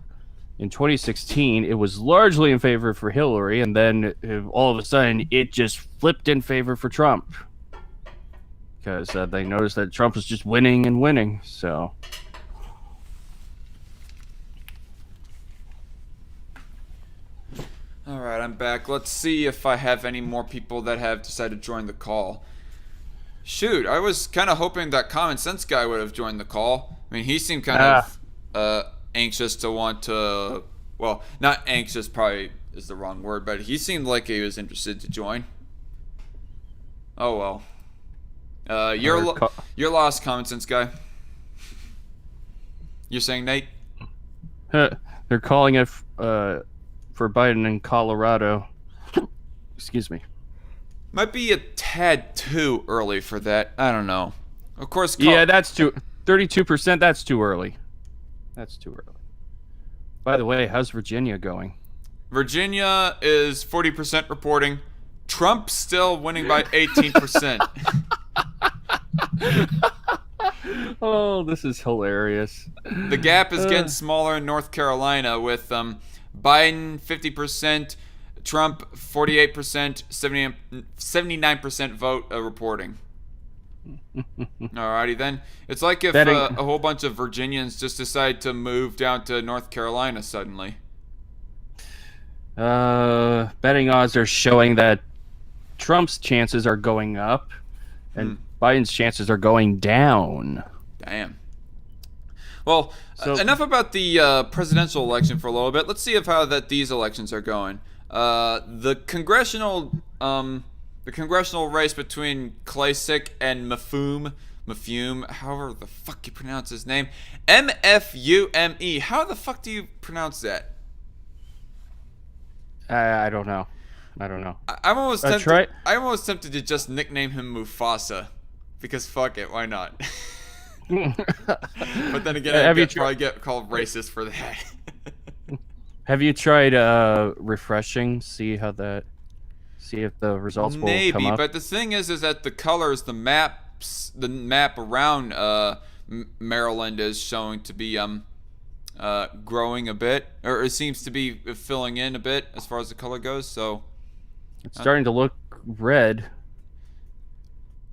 in 2016, it was largely in favor for Hillary, and then all of a sudden, it just flipped in favor for Trump. Because they noticed that Trump was just winning and winning, so... Alright, I'm back. Let's see if I have any more people that have decided to join the call. Shoot, I was kind of hoping that Common Sense guy would have joined the call. I mean, he seemed kind of anxious to want to... Well, not anxious probably is the wrong word, but he seemed like he was interested to join. Oh well. You're lost, Common Sense guy. You're saying, Nate? They're calling it for Biden in Colorado. Excuse me. Might be a tad too early for that. I don't know. Of course. Yeah, that's 32%. That's too early. That's too early. By the way, how's Virginia going? Virginia is 40% reporting. Trump still winning by 18%. Oh, this is hilarious. The gap is getting smaller in North Carolina with Biden 50%, Trump 48%, 79% vote reporting. Alrighty then. It's like if a whole bunch of Virginians just decide to move down to North Carolina suddenly. Betting odds are showing that Trump's chances are going up and Biden's chances are going down. Damn. Well, enough about the presidential election for a little bit. Let's see how these elections are going. The congressional race between Kasich and Maffume, however the fuck you pronounce his name, Mfume. How the fuck do you pronounce that? I don't know. I'm almost tempted to just nickname him Mufasa, because fuck it, why not? But then again, I'd probably get called racist for that. Have you tried refreshing? See if the results will come up? Maybe, but the thing is that the colors, the map around Maryland is showing to be growing a bit, or it seems to be filling in a bit as far as the color goes. So it's starting to look red.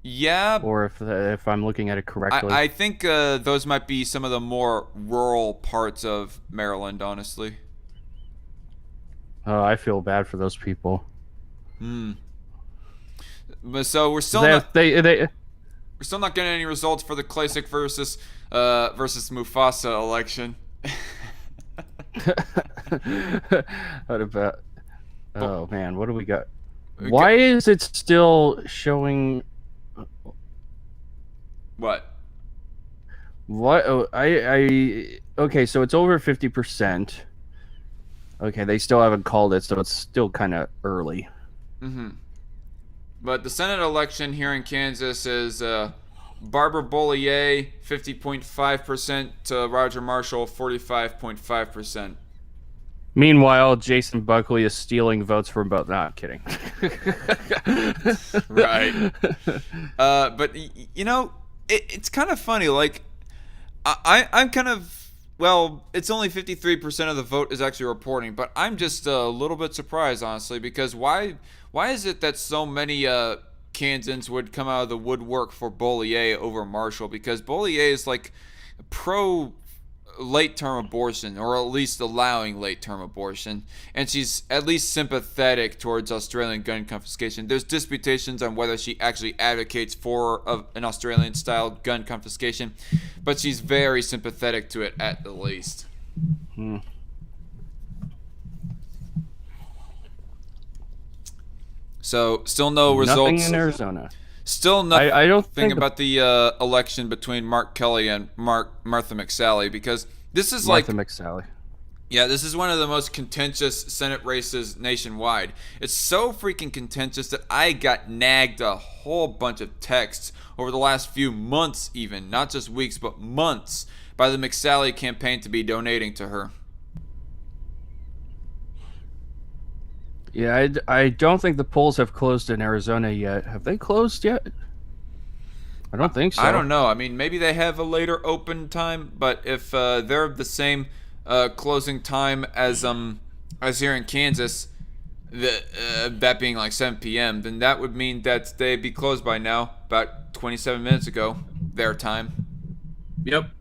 Yeah. Or if I'm looking at it correctly. I think those might be some of the more rural parts of Maryland, honestly. Oh, I feel bad for those people. So we're still we're still not getting any results for the Kasich versus Mufasa election. What about? Oh man, what do we got? Why is it still showing? What? Oh, okay, so it's over 50%. Okay, they still haven't called it, so it's still kind of early. But the Senate election here in Kansas is Barbara Bollier 50.5% to Roger Marshall 45.5%. Meanwhile, Jason Buckley is stealing votes from both. Not kidding. Right. But you know, it's kind of funny. Like, I'm kind of, well, it's only 53% of the vote is actually reporting, but I'm just a little bit surprised, honestly, because why is it that so many Kansans would come out of the woodwork for Bollier over Marshall? Because Bollier is like pro late term abortion, or at least allowing late term abortion, and she's at least sympathetic towards Australian gun confiscation. There's disputations on whether she actually advocates for an Australian style gun confiscation, but she's very sympathetic to it at the least. So still no results. Nothing in Arizona. Still nothing I don't think about the election between Mark Kelly and Martha Mcsally, because this is Martha Mcsally. Yeah, this is one of the most contentious Senate races nationwide. It's so freaking contentious that I got nagged a whole bunch of texts over the last few months, even not just weeks but months, by the Mcsally campaign to be donating to her. Yeah, I don't think the polls have closed in Arizona yet. Have they closed yet? I don't think so. I don't know. I mean, maybe they have a later open time, but if they're the same closing time as here in Kansas, that being like 7 p.m., then that would mean that they'd be closed by now, about 27 minutes ago, their time. Yep.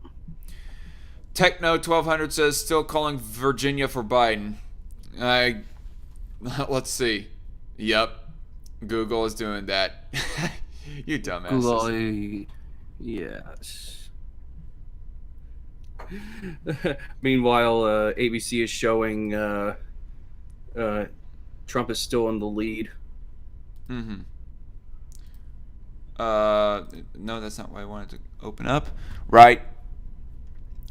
Techno 1200 says still calling Virginia for Biden. Let's see. Yep. Google is doing that. You dumbasses. Google, yes. Meanwhile, ABC is showing Trump is still in the lead. Mm-hmm. No, that's not what I wanted to open up. Right.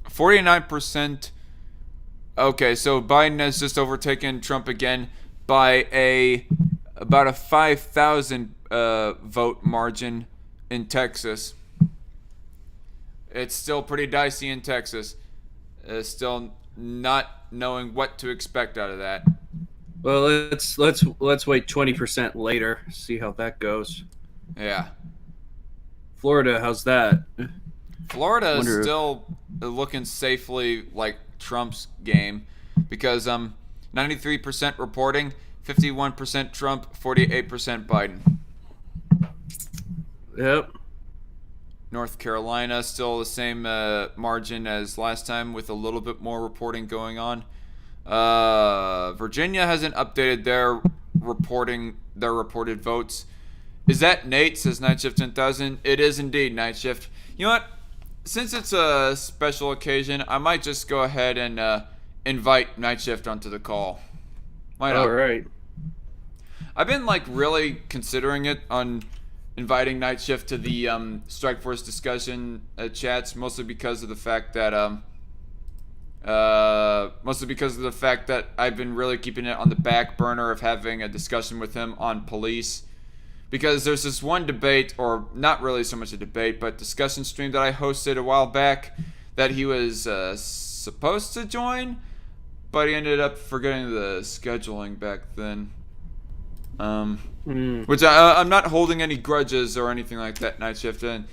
49%. Okay, so Biden has just overtaken Trump again by about a 5,000 vote margin in Texas. It's still pretty dicey in Texas. Still not knowing what to expect out of that. Well, let's wait 20% later, see how that goes. Yeah. Florida, how's that? Florida is still looking safely like Trump's game, because 93% reporting, 51% Trump, 48% Biden. Yep. North Carolina still the same margin as last time, with a little bit more reporting going on. Virginia hasn't updated their reported votes. Is that Nate? Says Night Shift 10,000. It is indeed Night Shift. You know what? Since it's a special occasion, I might just go ahead and invite Night Shift onto the call. Why not? All right. I've been like really considering it on inviting Night Shift to the Strike Force discussion chats, mostly because of the fact that I've been really keeping it on the back burner of having a discussion with him on police. Because there's this one debate, or not really so much a debate, but discussion stream that I hosted a while back that he was supposed to join, but he ended up forgetting the scheduling back then. Which I'm not holding any grudges or anything like that, Night Shift, and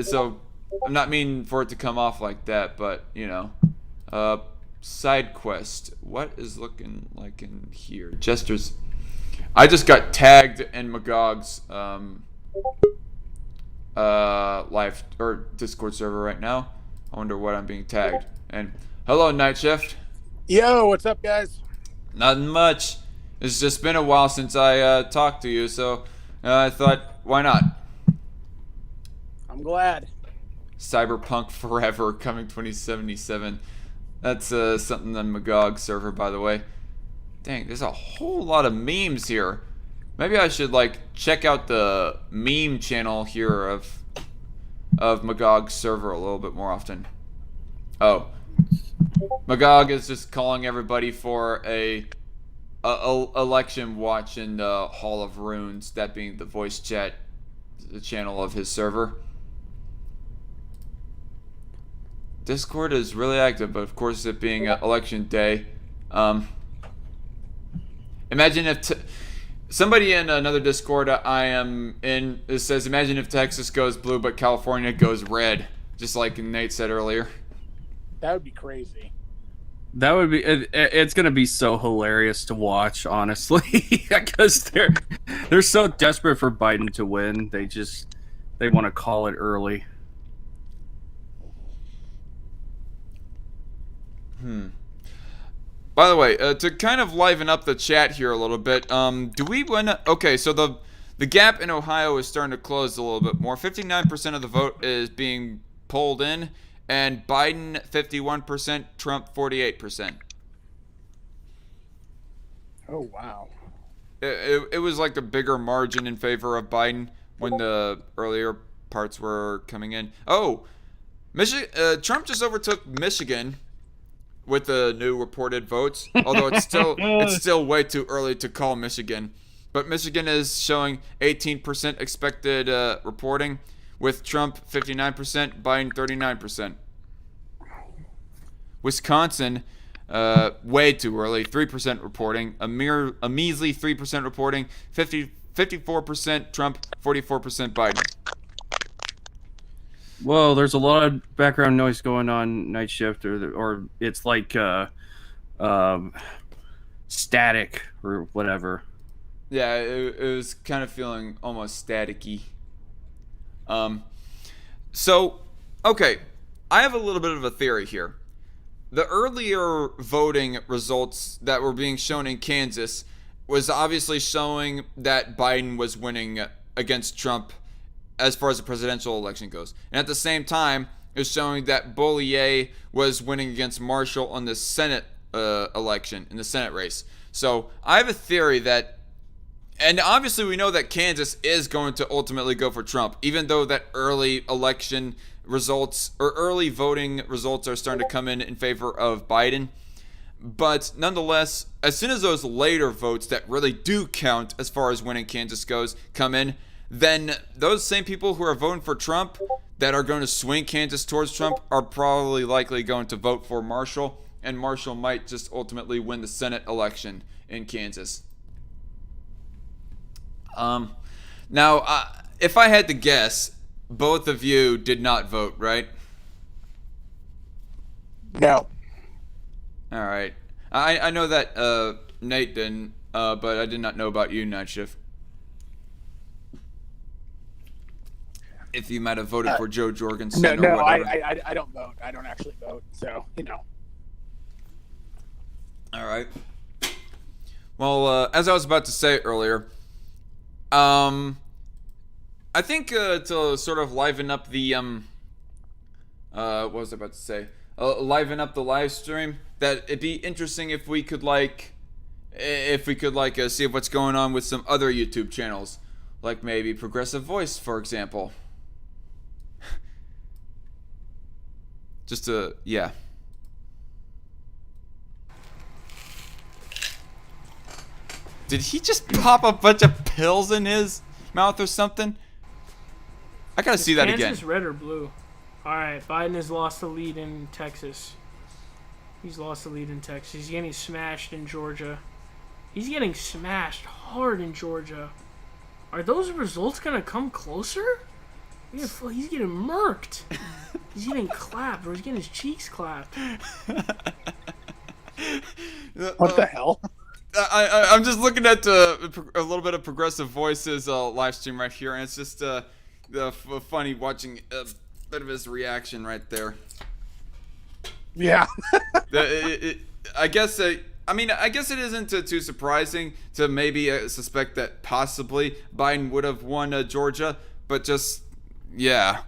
so I'm not meaning for it to come off like that, but you know. Side quest. What is looking like in here? Jester's. I just got tagged in Magog's live or Discord server right now. I wonder what I'm being tagged. And hello, Night Shift. Yo, what's up, guys? Nothing much. It's just been a while since I talked to you, so I thought, why not? I'm glad. Cyberpunk Forever coming 2077. That's something on Magog's server, by the way. Dang, there's a whole lot of memes here. Maybe I should like check out the meme channel here of Magog's server a little bit more often. Oh, Magog is just calling everybody for a election watch in the Hall of Runes, that being the voice chat, the channel of his server. Discord is really active, but of course it being election day, imagine if somebody in another Discord I am in says, imagine if Texas goes blue but California goes red. just like Nate said earlier. That would be crazy. That would be. It's gonna be so hilarious to watch, honestly, because they're so desperate for Biden to win. They want to call it early. By the way, to kind of liven up the chat here a little bit, do we win? Okay, so the gap in Ohio is starting to close a little bit more. 59% of the vote is being polled in, and Biden 51%, Trump 48%. Oh, wow. It was like a bigger margin in favor of Biden when the earlier parts were coming in. Oh, Trump just overtook Michigan with the new reported votes, although it's still way too early to call Michigan. But Michigan is showing 18% expected reporting, with Trump 59%, Biden 39%. Wisconsin, way too early, 3% reporting, a measly 3% reporting, 54% Trump, 44% Biden. Well, there's a lot of background noise going on night shift, or it's like static or whatever. Yeah, it was kind of feeling almost staticky. So, okay, I have a little bit of a theory here. The earlier voting results that were being shown in Kansas was obviously showing that Biden was winning against Trump as far as the presidential election goes. And at the same time, it was showing that Bollier was winning against Marshall on the Senate election, in the Senate race. So I have a theory that, and obviously we know that Kansas is going to ultimately go for Trump, even though that early election results, or early voting results, are starting to come in favor of Biden. But nonetheless, as soon as those later votes that really do count as far as winning Kansas goes come in, then those same people who are voting for Trump that are going to swing Kansas towards Trump are probably likely going to vote for Marshall, and Marshall might just ultimately win the Senate election in Kansas. Now, if I had to guess, both of you did not vote, right? No. All right. I know that Nate didn't, but I did not know about you, Night Shift. If you might have voted for Joe Jorgensen or No, whatever. I don't vote. I don't actually vote, so, you know. All right. Well, as I was about to say earlier, I think to sort of liven up the what was I about to say? Liven up the live stream, that it'd be interesting if we could see what's going on with some other YouTube channels, like maybe Progressive Voice, for example. Just to, yeah. Did he just pop a bunch of pills in his mouth or something? I gotta see that again. Kansas red or blue? All right, Biden has lost the lead in Texas. He's lost the lead in Texas. He's getting smashed in Georgia. He's getting smashed hard in Georgia. Are those results gonna come closer? He's getting murked. He's getting clapped, or he's getting his cheeks clapped. What the hell? I'm just looking at a little bit of Progressive Voices live stream right here, and it's just funny watching a bit of his reaction right there. Yeah. I guess it isn't too surprising to maybe suspect that possibly Biden would have won Georgia, but just, yeah.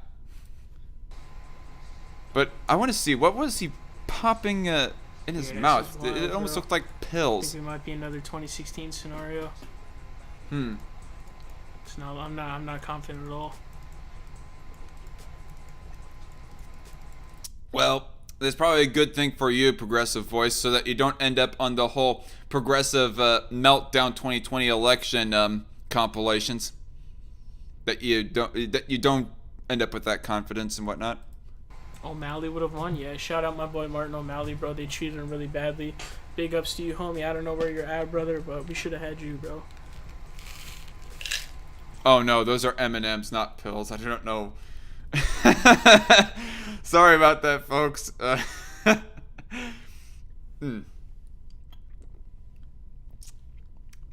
But I want to see, what was he popping in his mouth? Wild, it almost looked like I pills. think it might be another 2016 scenario. It's not. I'm not confident at all. Well, that's probably a good thing for you, Progressive Voice, so that you don't end up on the whole progressive meltdown 2020 election compilations. That you don't end up with that confidence and whatnot. O'Malley would have won. Yeah, shout out my boy Martin O'Malley, bro. They treated him really badly. Big ups to you, homie. I don't know where you're at, brother, but we should have had you, bro. Oh no, those are M&Ms, not pills. I don't know. Sorry about that, folks.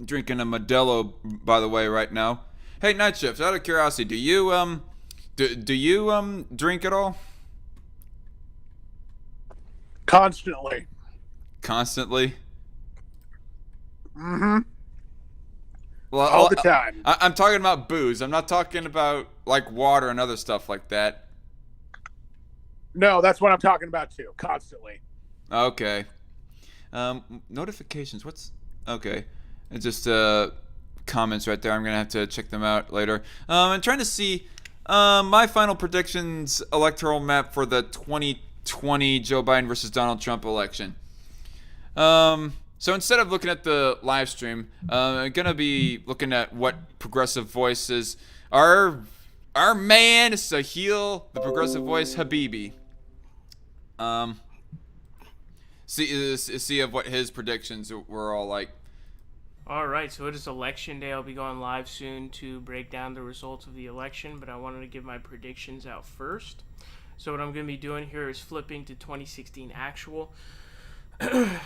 Drinking a Modelo, by the way, right now. Hey, Night Shift, out of curiosity, do you drink at all? Constantly. Constantly? Mm-hmm. Well, All the time. I'm talking about booze. I'm not talking about like water and other stuff like that. No, that's what I'm talking about too. Constantly. Okay. Notifications. What's okay? It's just comments right there. I'm gonna have to check them out later. I'm trying to see my final predictions electoral map for the 2020 Joe Biden versus Donald Trump election. So instead of looking at the live stream, I'm gonna be looking at what progressive voices our man Sahil, the progressive voice Habibi. See of what his predictions were all like. All right, so it is election day. I'll be going live soon to break down the results of the election, but I wanted to give my predictions out first. So what I'm going to be doing here is flipping to 2016 actual.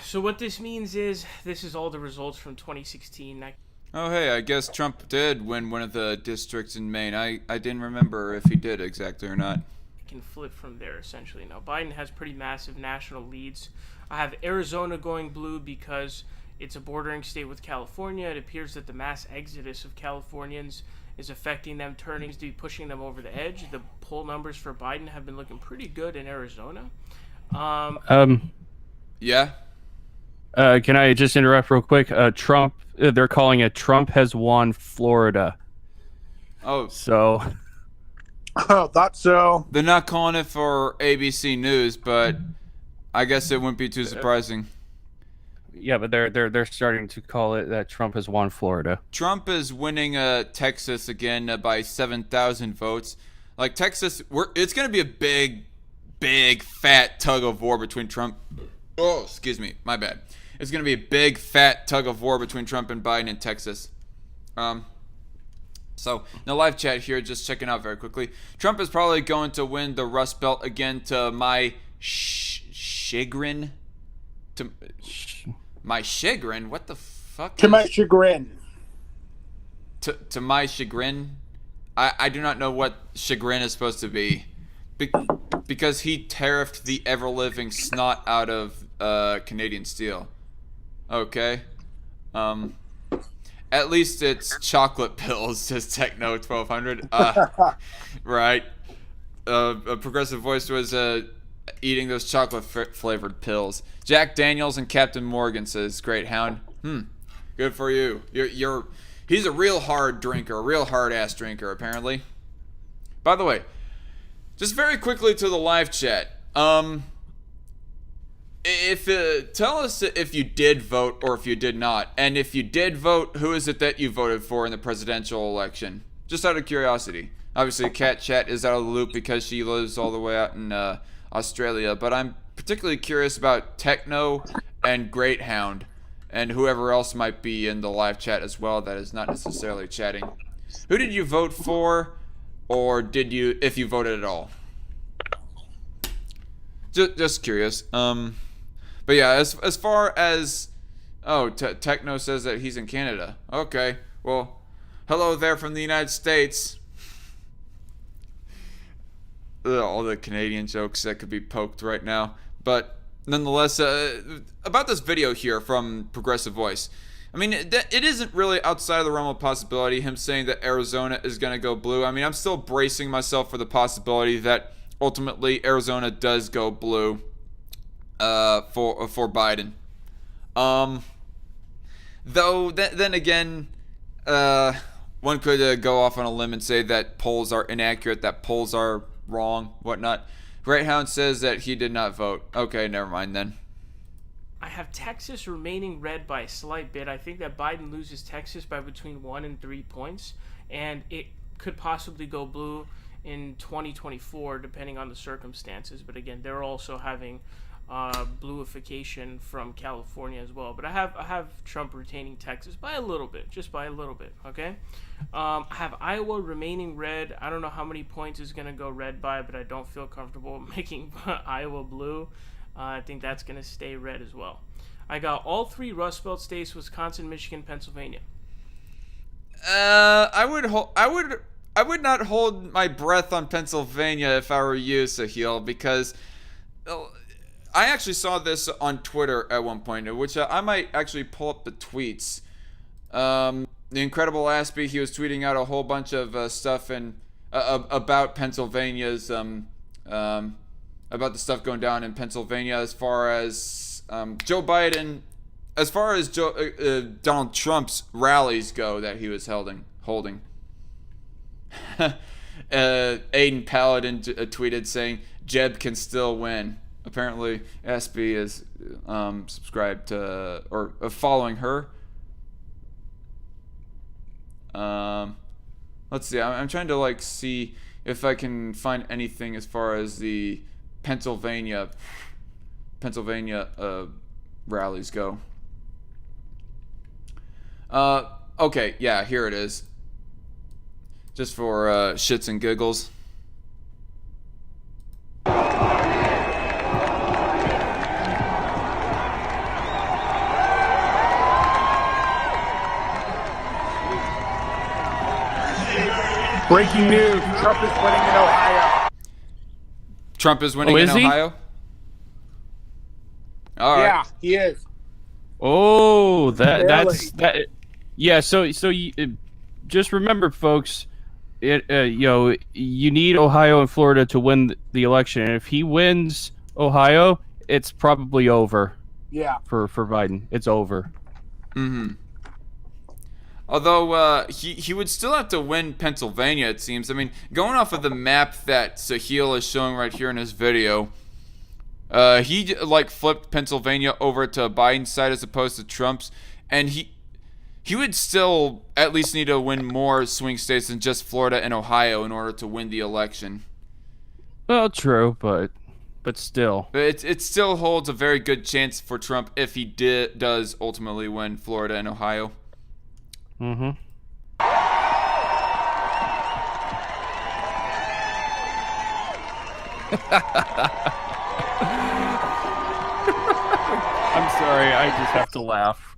So what this means is this is all the results from 2016. Oh hey, I guess Trump did win one of the districts in Maine. I didn't remember if he did exactly or not. Can flip from there essentially. Now Biden has pretty massive national leads. I have Arizona going blue because it's a bordering state with California. It appears that the mass exodus of Californians is affecting them, turning to be pushing them over the edge. The poll numbers for Biden have been looking pretty good in Arizona. Yeah. Can I just interrupt real quick? Trump, they're calling it Trump has won Florida. Oh, So, Oh, thought so. they're not calling it for ABC News, but I guess it wouldn't be too surprising. yeah, but they're starting to call it that Trump has won Florida. Trump is winning Texas again by 7,000 votes. Like Texas, it's going to be a big, fat tug of war between Trump. Oh, excuse me, my bad. It's going to be a big, fat tug of war between Trump and Biden in Texas. So, the live chat here, just checking out very quickly. Trump is probably going to win the Rust Belt again to my chagrin. To my chagrin? What the fuck? To my chagrin. To my chagrin? I do not know what chagrin is supposed to be. Because he tariffed the ever-living snot out of Canadian steel. Okay. At least it's chocolate pills, says Techno 1200. Right. A progressive voice was eating those chocolate flavored pills. Jack Daniels and Captain Morgan, says Great Hound. Good for you. He's a real hard drinker, a real hard ass drinker, apparently. By the way, just very quickly to the live chat. Tell us if you did vote or if you did not, and if you did vote, who is it that you voted for in the presidential election? Just out of curiosity. Obviously, Cat Chat is out of the loop because she lives all the way out in Australia, but I'm particularly curious about Techno and Great Hound, and whoever else might be in the live chat as well that is not necessarily chatting. Who did you vote for, or did you, if you voted at all? Just curious. But yeah, as far as Techno says that he's in Canada. Okay, well, hello there from the United States. All the Canadian jokes that could be poked right now, but nonetheless, about this video here from Progressive Voice. I mean, it isn't really outside of the realm of possibility, him saying that Arizona is going to go blue. I mean, I'm still bracing myself for the possibility that ultimately Arizona does go blue for Biden. Though, then again, one could go off on a limb and say that polls are inaccurate, that polls are wrong, whatnot. Greyhound says that he did not vote. Okay, never mind then. I have Texas remaining red by a slight bit. I think that Biden loses Texas by between 1 and 3 points, and it could possibly go blue in 2024 depending on the circumstances. But again, they're also having bluification from California as well. But I have Trump retaining Texas by a little bit, just by a little bit. Okay, I have Iowa remaining red. I don't know how many points is gonna go red by, but I don't feel comfortable making Iowa blue. I think that's gonna stay red as well. I got all 3 Rust Belt states: Wisconsin, Michigan, Pennsylvania. I would not hold my breath on Pennsylvania if I were you, Sahil, because I actually saw this on Twitter at one point, which I might actually pull up the tweets. The Incredible Aspie, he was tweeting out a whole bunch of stuff about Pennsylvania's about the stuff going down in Pennsylvania as far as Joe Biden, as far as Donald Trump's rallies go that he was holding. Aiden Paladin tweeted saying Jeb can still win. Apparently Aspie is subscribed to or following her. Let's see, I'm trying to see if I can find anything as far as the Pennsylvania rallies go. Okay, yeah, here it is. Just for shits and giggles. Breaking news: Trump is winning in Ohio. Trump is winning in Ohio? All right. Yeah, he is. Oh, Barely. that. Yeah. So you, just remember, folks. You need Ohio and Florida to win the election, and if he wins Ohio, it's probably over. Yeah. For Biden, it's over. Mm-hmm. Although he would still have to win Pennsylvania, it seems. I mean, going off of the map that Sahil is showing right here in his video, he flipped Pennsylvania over to Biden's side as opposed to Trump's, and he would still at least need to win more swing states than just Florida and Ohio in order to win the election. Well, true, but still, it still holds a very good chance for Trump if he does ultimately win Florida and Ohio. Mm-hmm. I'm sorry, I just have to laugh.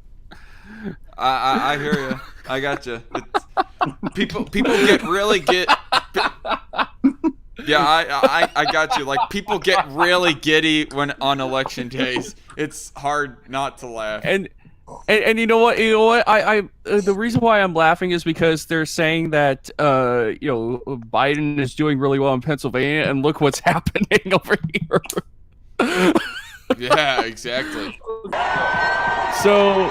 I hear you. I got you. People I got you. People get really giddy when on election days. It's hard not to laugh. And you know what? I the reason why I'm laughing is because they're saying that Biden is doing really well in Pennsylvania, and look what's happening over here. Yeah, exactly. So.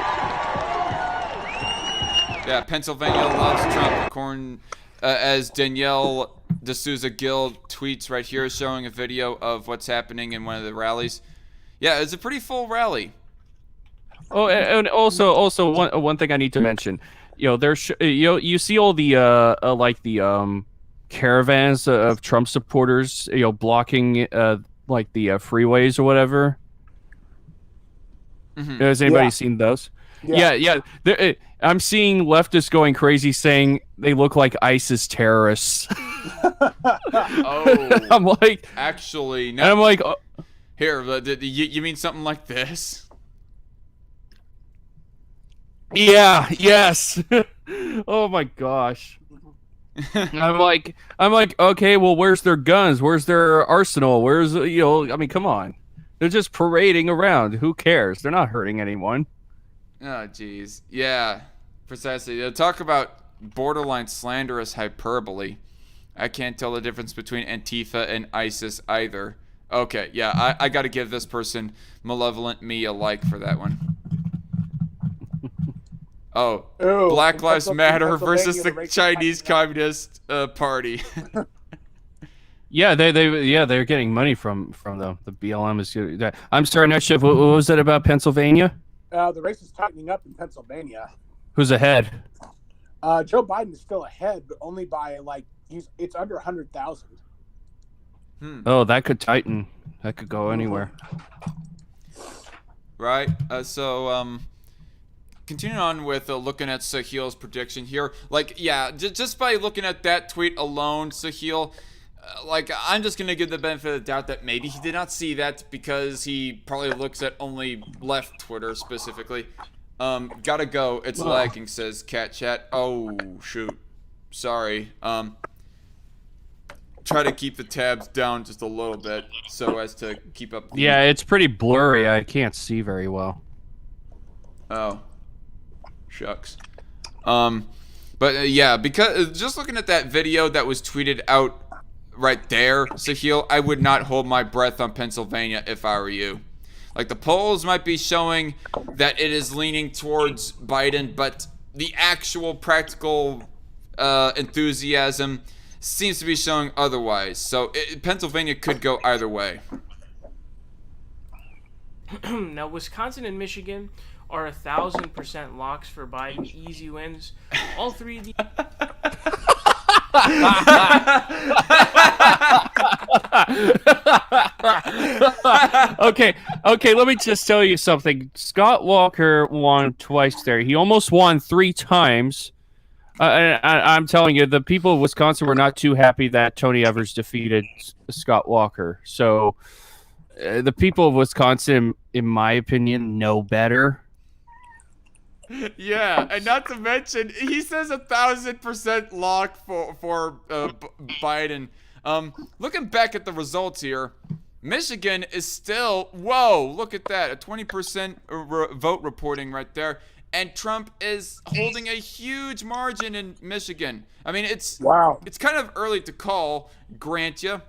Yeah, Pennsylvania loves Trump, according as Danielle D'Souza Gill tweets right here, showing a video of what's happening in one of the rallies. Yeah, it's a pretty full rally. Oh, and also one thing I need to mention, there's you see all the caravans of Trump supporters, blocking the freeways or whatever. Mm-hmm. Has anybody seen those? Yeah. I'm seeing leftists going crazy, saying they look like ISIS terrorists. Oh, I'm like, actually, no. And I'm like, here, you mean something like this? Yeah. Yes. Oh my gosh. I'm like, okay, well, where's their guns? Where's their arsenal? Where's I mean, come on. They're just parading around. Who cares? They're not hurting anyone. Oh, geez. Yeah, precisely. They'll talk about borderline slanderous hyperbole. I can't tell the difference between Antifa and ISIS either. Okay, yeah, I got to give this person malevolent me a like for that one. Oh, Ooh, Black Lives Matter Pennsylvania, versus the Chinese Communist Party. Yeah, they're getting money from them. The BLM is that. I'm sorry, not sure. What was that about Pennsylvania? The race is tightening up in Pennsylvania. Who's ahead? Joe Biden is still ahead, but only by it's under 100,000. Oh, that could tighten. That could go anywhere. right? Continuing on with looking at Sahil's prediction here, like, yeah, just by looking at that tweet alone, Sahil, like, I'm just gonna give the benefit of the doubt that maybe he did not see that because he probably looks at only left Twitter specifically. Gotta go. It's lagging, says Cat Chat. Oh shoot, sorry. Try to keep the tabs down just a little bit so as to keep up. Yeah, it's pretty blurry. I can't see very well. Oh. Shucks. Yeah, because just looking at that video that was tweeted out right there, Sahil, I would not hold my breath on Pennsylvania if I were you. Like, the polls might be showing that it is leaning towards Biden, but the actual practical enthusiasm seems to be showing otherwise. So Pennsylvania could go either way. Now, Wisconsin and Michigan are 1,000% locks for Biden. Easy wins. All three of these. Okay, let me just tell you something. Scott Walker won twice there. He almost won 3 times. I'm telling you, the people of Wisconsin were not too happy that Tony Evers defeated Scott Walker. So the people of Wisconsin, in my opinion, know better. Yeah, and not to mention, he says 1,000% lock for Biden. Looking back at the results here, Michigan is still, whoa, look at that, a 20% vote reporting right there, and Trump is holding a huge margin in Michigan. I mean, it's kind of early to call, grant you,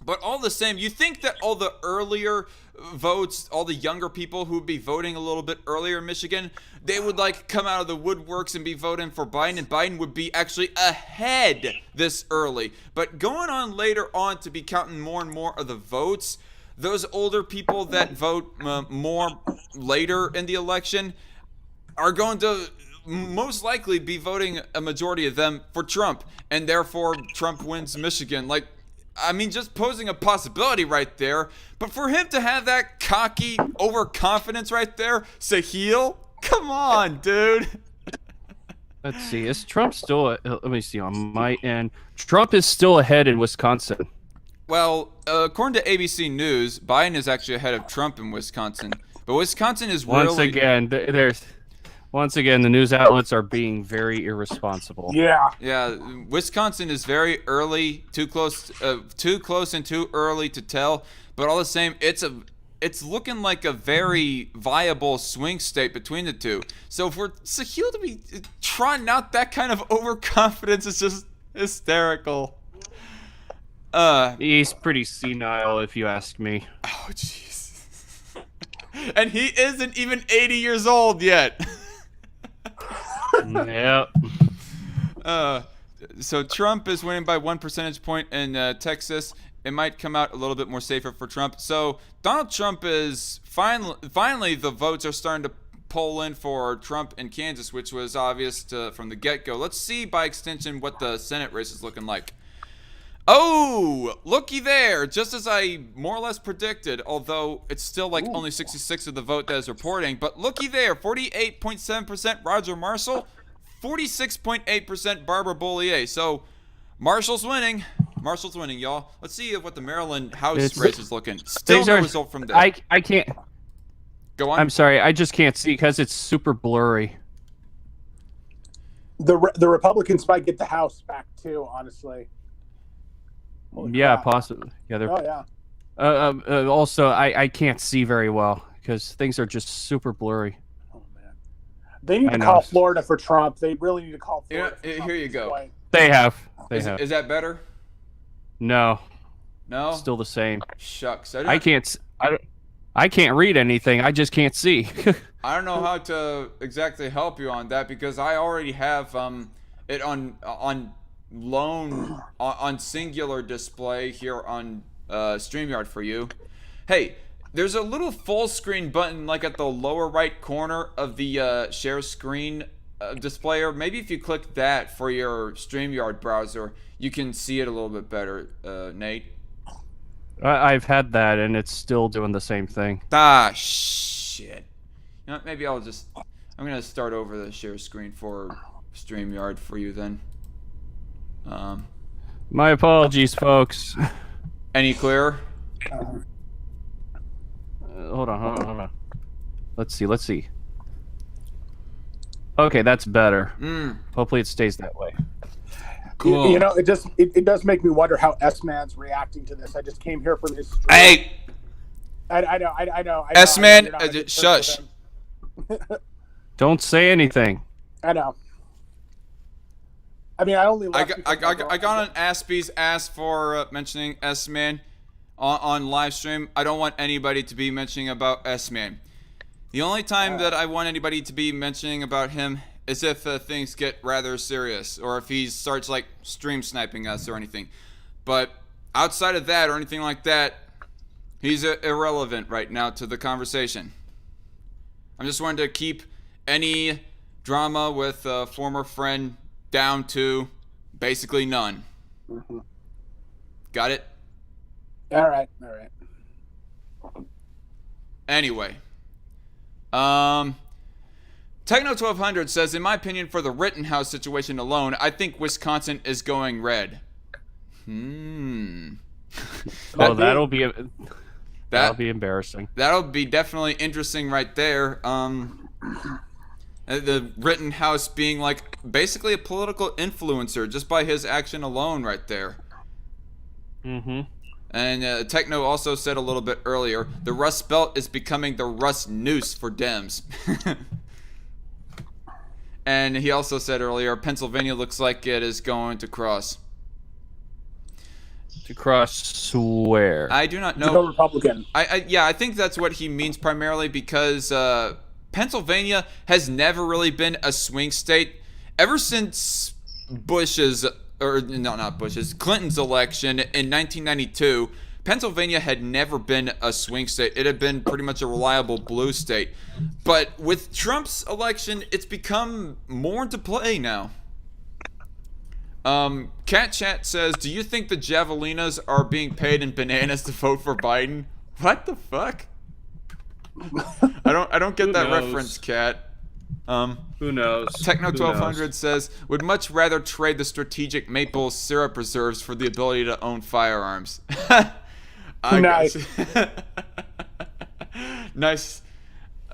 but all the same, you think that all the earlier votes, all the younger people who would be voting a little bit earlier in Michigan, they would like come out of the woodworks and be voting for Biden, and Biden would be actually ahead this early. But going on later on to be counting more and more of the votes, those older people that vote more later in the election are going to most likely be voting, a majority of them, for Trump, and therefore Trump wins Michigan. Like, I mean, just posing a possibility right there. But for him to have that cocky overconfidence right there, Sahil, come on, dude. Let's see. Is Trump still? Let me see on my end. Trump is still ahead in Wisconsin. Well, according to ABC News, Biden is actually ahead of Trump in Wisconsin. But Wisconsin is really... Once again, the news outlets are being very irresponsible. Yeah, Wisconsin is very early, too close and too early to tell. But all the same, it's looking like a very viable swing state between the two. So for Sahil to be trotting out that kind of overconfidence is just hysterical. He's pretty senile, if you ask me. Oh, jeez. And he isn't even 80 years old yet. Yep. So Trump is winning by 1 percentage point in Texas. It might come out a little bit more safer for Trump. So Donald Trump is finally the votes are starting to poll in for Trump in Kansas, which was obvious from the get-go. Let's see by extension what the Senate race is looking like. Oh, looky there, just as I more or less predicted, although it's still like only 66 of the vote that is reporting, but looky there, 48.7% Roger Marshall, 46.8% Barbara Bollier. So Marshall's winning, y'all. Let's see what the Maryland House race is looking. Still no result from there. I can't. Go on. I'm sorry, I just can't see because it's super blurry. The Republicans might get the House back too, honestly. Holy crap. Possibly. Yeah, they're. Oh yeah. Also, I can't see very well because things are just super blurry. Oh man, they need to call Florida for Trump. They really need to call Florida. Yeah, here you go. Point. They have. Is that better? No. No. Still the same. Shucks. I can't read anything. I just can't see. I don't know how to exactly help you on that because I already have it on singular display here on StreamYard for you. Hey, there's a little full screen button like at the lower right corner of the share screen displayer. Maybe if you click that for your StreamYard browser, you can see it a little bit better, Nate. I've had that and it's still doing the same thing. Ah, shit. shit. You know what, maybe I'm gonna start over the share screen for StreamYard for you then. My apologies, folks. Any clearer? Hold on. Let's see. Okay, that's better. Hopefully it stays that way. Cool. You know, it does make me wonder how S-Man's reacting to this. I just came here from his stream. Hey! I know. S-Man, you're not a good shush. person with him. Don't say anything. I know. I mean, I only I left got on Aspie's ass for mentioning S-Man on live stream. I don't want anybody to be mentioning about S-Man. The only time that I want anybody to be mentioning about him is if things get rather serious, or if he starts like stream sniping us or anything. But outside of that or anything like that, he's irrelevant right now to the conversation. I'm just wanting to keep any drama with a former friend down to basically none. Got it? All right. Anyway. Techno 1200 says, in my opinion, for the Rittenhouse situation alone, I think Wisconsin is going red. Oh, that'll be embarrassing. That'll be definitely interesting right there. The Rittenhouse being like basically a political influencer just by his action alone right there. And Techno also said a little bit earlier, the Rust Belt is becoming the Rust Noose for Dems. And he also said earlier, Pennsylvania looks like it is going to cross. To cross where? I do not know. To go Republican. I think that's what he means primarily because Pennsylvania has never really been a swing state ever since Clinton's election in 1992. Pennsylvania had never been a swing state. It had been pretty much a reliable blue state. But with Trump's election, it's become more into play now. Cat Chat says, do you think the Javelinas are being paid in bananas to vote for Biden? What the fuck? I don't get that reference, Cat. Who knows? Techno 1200 says, would much rather trade the strategic maple syrup reserves for the ability to own firearms. Nice. Nice.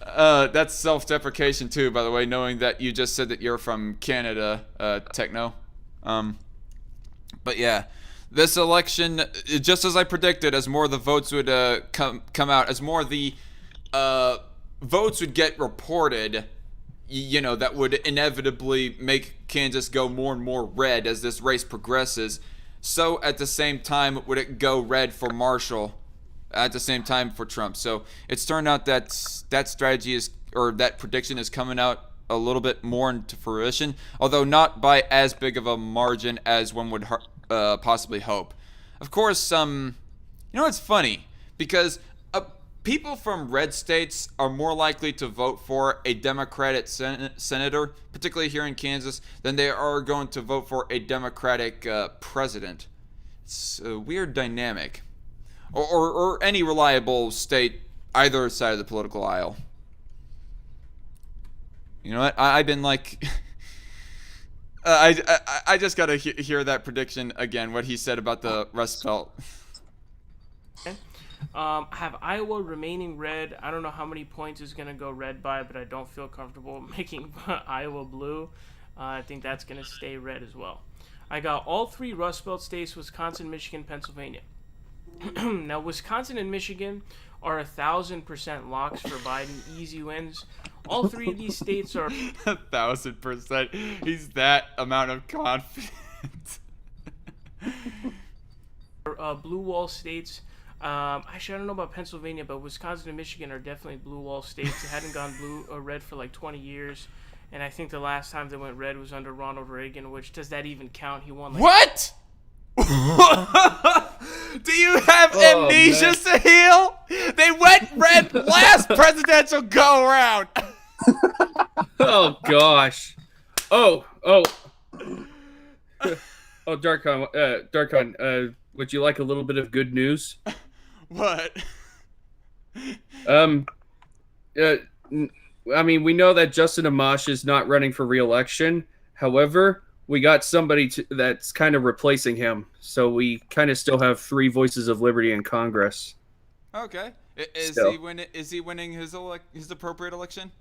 That's self-deprecation too, by the way, knowing that you just said that you're from Canada, Techno. But yeah, this election, just as I predicted, as more of the votes would come out, as more of the votes would get reported, you know, that would inevitably make Kansas go more and more red as this race progresses. So at the same time, would it go red for Marshall at the same time for Trump? So it's turned out that that strategy is, or that prediction is coming out a little bit more into fruition, although not by as big of a margin as one would possibly hope. Of course, you know, it's funny because people from red states are more likely to vote for a Democratic senator, particularly here in Kansas, than they are going to vote for a Democratic president. It's a weird dynamic. Or any reliable state, either side of the political aisle. You know what? I've been like... I just gotta hear that prediction again, what he said about the Rust Belt. Have Iowa remaining red. I don't know how many points is going to go red by, but I don't feel comfortable making Iowa blue. I think that's going to stay red as well. I got all three Rust Belt states, Wisconsin, Michigan, Pennsylvania. Now, Wisconsin and Michigan are 1,000% locks for Biden. Easy wins. All three of these states are 1,000%. He's that amount of confident. blue wall states. Actually, I don't know about Pennsylvania, but Wisconsin and Michigan are definitely blue wall states. They hadn't gone blue or red for like 20 years. And I think the last time they went red was under Ronald Reagan, which, does that even count? He won like... What? Do you have amnesia, Sahil? They went red last presidential go around. Oh gosh. Oh, DarkCon, would you like a little bit of good news? What? I mean, we know that Justin Amash is not running for re-election. However, we got somebody that's kind of replacing him. So we kind of still have 3 voices of liberty in Congress. Okay. Is he winning his appropriate election?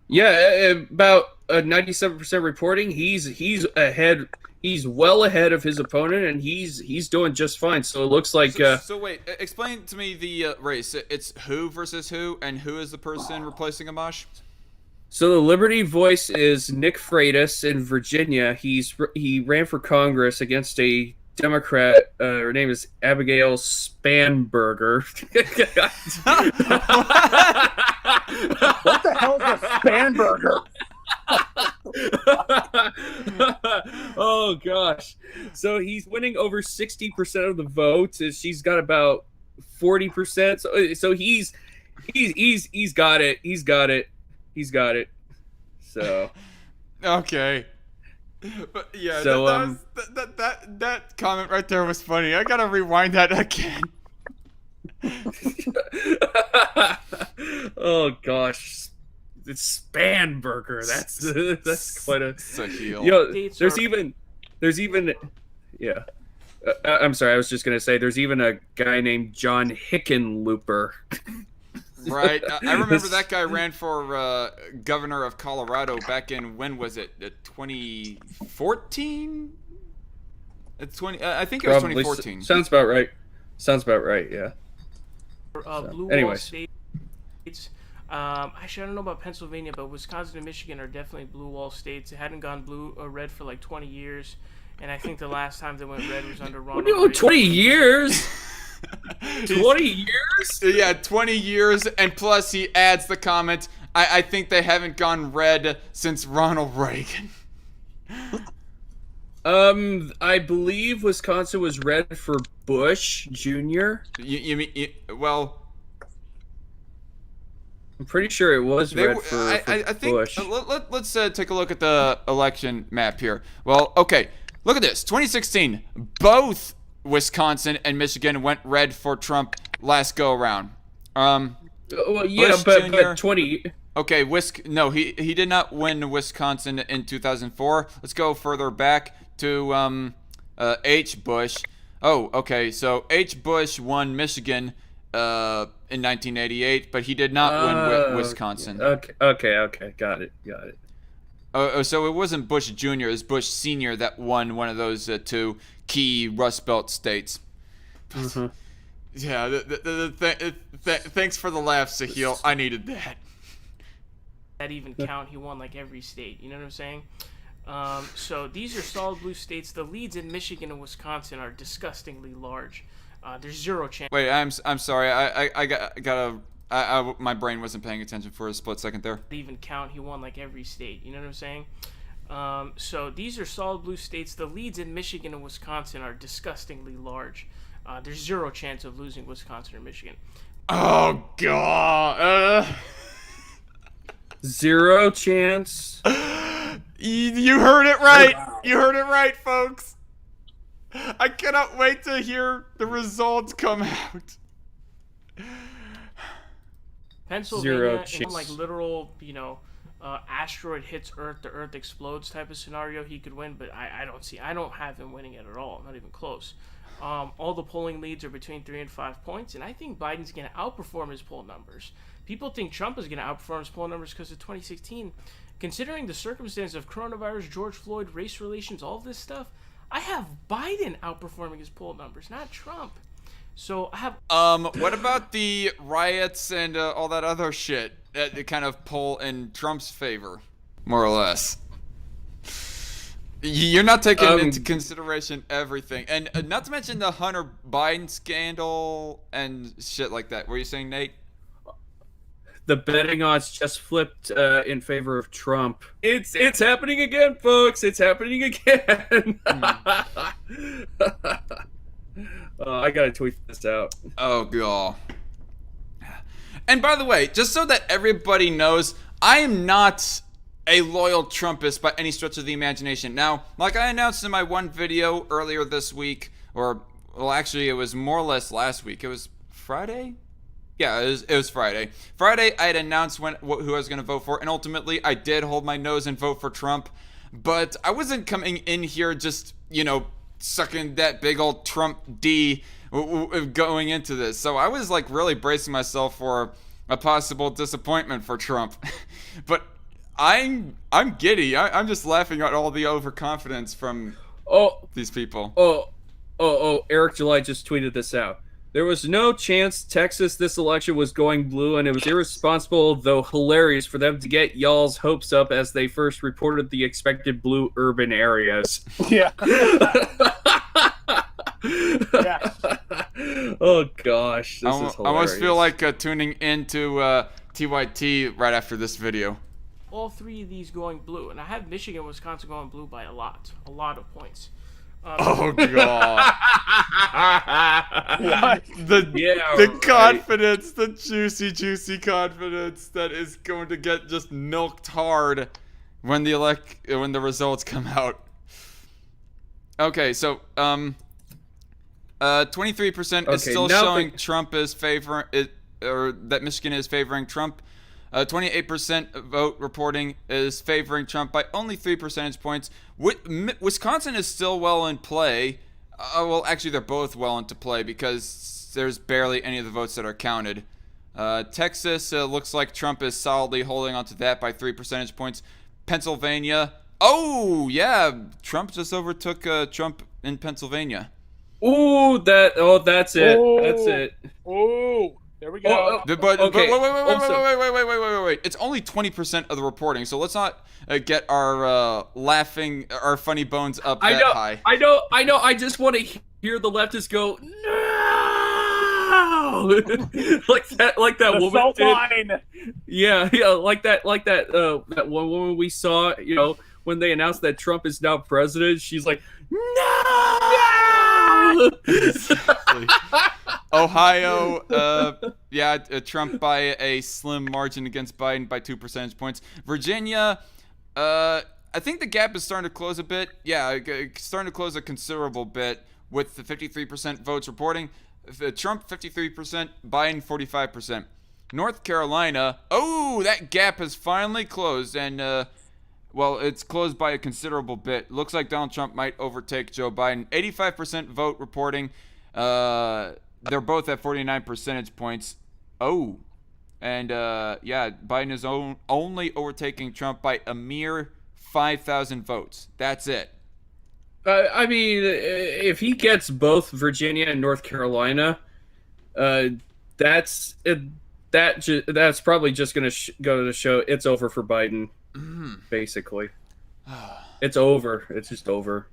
Yeah, about 97% reporting. He's ahead. He's well ahead of his opponent, and he's doing just fine. So it looks like. So wait, explain to me the race. It's who versus who, and who is the person replacing Amash? So the Liberty voice is Nick Freitas in Virginia. He ran for Congress against a Democrat. Her name is Abigail Spanberger. What the hell is a Spanberger? Oh gosh! So he's winning over 60% of the votes. She's got about 40%. So he's got it. He's got it. So okay. But yeah, so that comment right there was funny. I gotta rewind that again. Oh gosh, it's Spanberger. That's quite a heel. There's even yeah. I'm sorry. I was just gonna say there's even a guy named John Hickenlooper. Right. I remember that guy ran for governor of Colorado back in, when was it? 2014? I think it was 2014. Sounds about right. Yeah. Blue wall states. Actually, I don't know about Pennsylvania, but Wisconsin and Michigan are definitely blue wall states. It hadn't gone blue or red for like 20 years, and I think the last time they went red was under Ronald Reagan. 20 years? 20 years? Yeah, 20 years, and plus he adds the comment, I think they haven't gone red since Ronald Reagan. I believe Wisconsin was red for Bush Jr. You mean, well... I'm pretty sure it was red for I think, Bush. Let's take a look at the election map here. Well, okay, look at this. 2016, both Wisconsin and Michigan went red for Trump last go around. Well, yeah, Bush but Jr. 20. Okay, no, he did not win Wisconsin in 2004. Let's go further back to H. Bush. Oh, okay, so H. Bush won Michigan in 1988, but he did not win Wisconsin. Okay, got it. Oh, so it wasn't Bush Jr., it was Bush Sr. that won one of those 2 key Rust Belt states. Mm-hmm. Yeah, thanks for the laugh, Sahil. I needed that. That even count? He won like every state. You know what I'm saying? So these are solid blue states. The leads in Michigan and Wisconsin are disgustingly large. There's 0 chance. Wait, I'm sorry. My brain wasn't paying attention for a split second there. Even count? He won like every state. You know what I'm saying? So these are solid blue states. The leads in Michigan and Wisconsin are disgustingly large. There's 0 chance of losing Wisconsin or Michigan. Oh God! 0 chance. You heard it right. Oh, wow. You heard it right, folks. I cannot wait to hear the results come out. Pennsylvania, 0 in like literal, asteroid hits Earth, the Earth explodes type of scenario, he could win. But I don't have him winning it at all. Not even close. All the polling leads are between 3 and 5 points, and I think Biden's going to outperform his poll numbers. People think Trump is going to outperform his poll numbers because of 2016. Considering the circumstance of coronavirus, George Floyd, race relations, all of this stuff, I have Biden outperforming his poll numbers, not Trump. So I have. What about the riots and all that other shit that kind of pull in Trump's favor, more or less? You're not taking into consideration everything, and not to mention the Hunter Biden scandal and shit like that. What were you saying, Nate? The betting odds just flipped in favor of Trump. It's happening again, folks. It's happening again. I gotta tweet this out. Oh god. And by the way, just so that everybody knows, I am not a loyal Trumpist by any stretch of the imagination. Now, like I announced in my one video earlier this week, or well, actually, it was more or less last week. It was Friday. Yeah, it was Friday. Friday, I had announced who I was going to vote for, and ultimately, I did hold my nose and vote for Trump. But I wasn't coming in here just, sucking that big old Trump D going into this. So I was like really bracing myself for a possible disappointment for Trump. But I'm giddy. I'm just laughing at all the overconfidence from these people. Eric July just tweeted this out. There was no chance Texas this election was going blue, and it was irresponsible, though hilarious, for them to get y'all's hopes up as they first reported the expected blue urban areas. Yeah. Yeah. Oh, gosh. This is hilarious. I almost feel like tuning into TYT right after this video. All three of these going blue, and I have Michigan and Wisconsin going blue by a lot of points. Oh god! the right. confidence, the juicy confidence that is going to get just milked hard when the results come out. Okay, so 23% is still showing Trump is or that Michigan is favoring Trump. 28% vote reporting is favoring Trump by only 3 percentage points. Wisconsin is still well in play. Well, actually, they're both well into play because there's barely any of the votes that are counted. Texas looks like Trump is solidly holding on to that by 3 percentage points. Pennsylvania. Oh, yeah. Trump just overtook Trump in Pennsylvania. Ooh, that's it. Ooh. That's it. Ooh. There we go. But okay. wait. It's only 20% of the reporting, so let's not get our our funny bones up that high. I know. I just want to hear the leftists go, no! like that The woman salt did. line. Yeah, like that that one woman we saw, when they announced that Trump is now president, she's like, no! Ohio, Trump by a slim margin against Biden by 2 percentage points. Virginia, I think the gap is starting to close a bit. Yeah, starting to close a considerable bit with the 53% votes reporting. Trump 53%, Biden 45%. North Carolina, that gap has finally closed, and it's closed by a considerable bit. Looks like Donald Trump might overtake Joe Biden. 85% vote reporting. They're both at 49 percentage points. Biden is only overtaking Trump by a mere 5,000 votes. That's it. I mean, if he gets both Virginia and North Carolina, that's probably just going to go to show it's over for Biden. Basically, it's over. It's just over.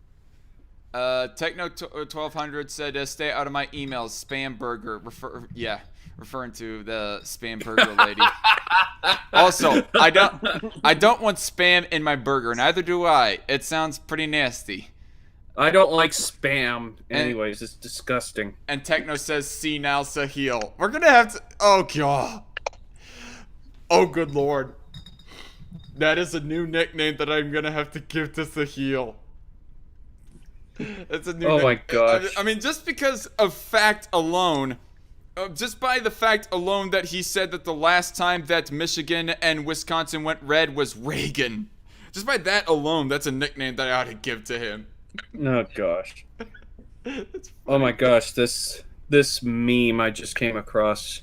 Techno 1200 said, "Stay out of my emails, spam burger." Referring to the spam burger lady. Also, I don't want spam in my burger. Neither do I. It sounds pretty nasty. I don't like spam. Anyways, it's disgusting. And Techno says, "See now, Sahil." We're gonna have to. Oh god. Oh good lord. That is a new nickname that I'm gonna have to give to Sahil. It's a new. Oh my gosh! I mean, just because of fact alone, just by the fact alone that he said that the last time that Michigan and Wisconsin went red was Reagan. Just by that alone, that's a nickname that I ought to give to him. Oh gosh! Oh my gosh! This meme I just came across.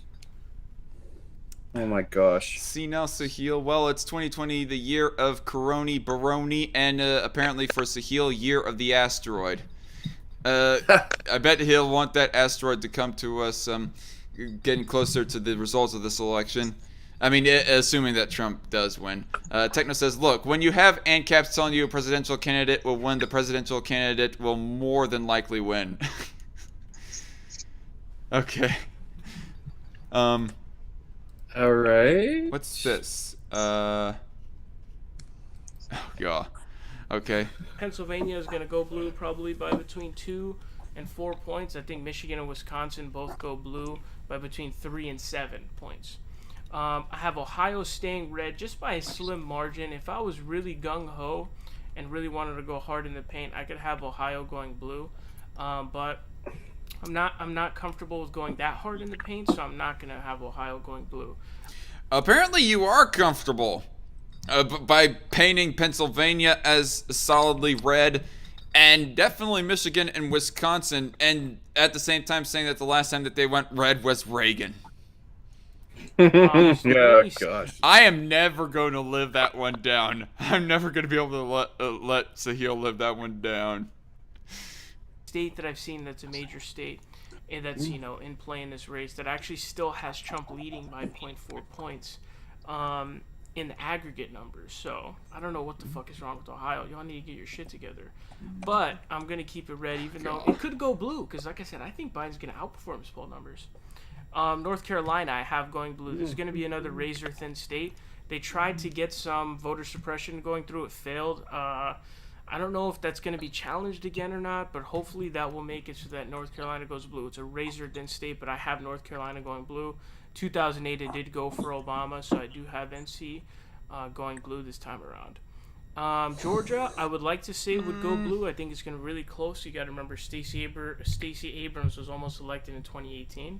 Oh my gosh. See now, Sahil. Well, it's 2020, the year of Coroni Baroni, and apparently for Sahil, year of the asteroid. I bet he'll want that asteroid to come to us, getting closer to the results of this election. I mean, assuming that Trump does win. Techno says, look, when you have ANCAPs telling you a presidential candidate will win, the presidential candidate will more than likely win. Okay. All right. What's this? Oh, yeah. Okay. Pennsylvania is going to go blue probably by between 2 and 4 points. I think Michigan and Wisconsin both go blue by between 3 and 7 points. I have Ohio staying red just by a slim margin. If I was really gung-ho and really wanted to go hard in the paint, I could have Ohio going blue. But I'm not comfortable with going that hard in the paint, so I'm not gonna have Ohio going blue. Apparently, you are comfortable by painting Pennsylvania as solidly red, and definitely Michigan and Wisconsin, and at the same time saying that the last time that they went red was Reagan. Yeah, gosh. I am never going to live that one down. I'm never going to be able to let Sahil live that one down. State that I've seen that's a major state, and that's in play in this race that actually still has Trump leading by 0.4 points in the aggregate numbers. So I don't know what the fuck is wrong with Ohio. Y'all need to get your shit together. But I'm gonna keep it red, even though it could go blue, because like I said, I think Biden's gonna outperform his poll numbers. North Carolina, I have going blue. This is going to be another razor-thin state. They tried to get some voter suppression going through. It failed. I don't know if that's going to be challenged again or not, but hopefully that will make it so that North Carolina goes blue. It's a razor-thin state, but I have North Carolina going blue. 2008, it did go for Obama, so I do have NC going blue this time around. Georgia, I would like to say would go blue. I think it's going to be really close. You got to remember Stacey Abrams was almost elected in 2018.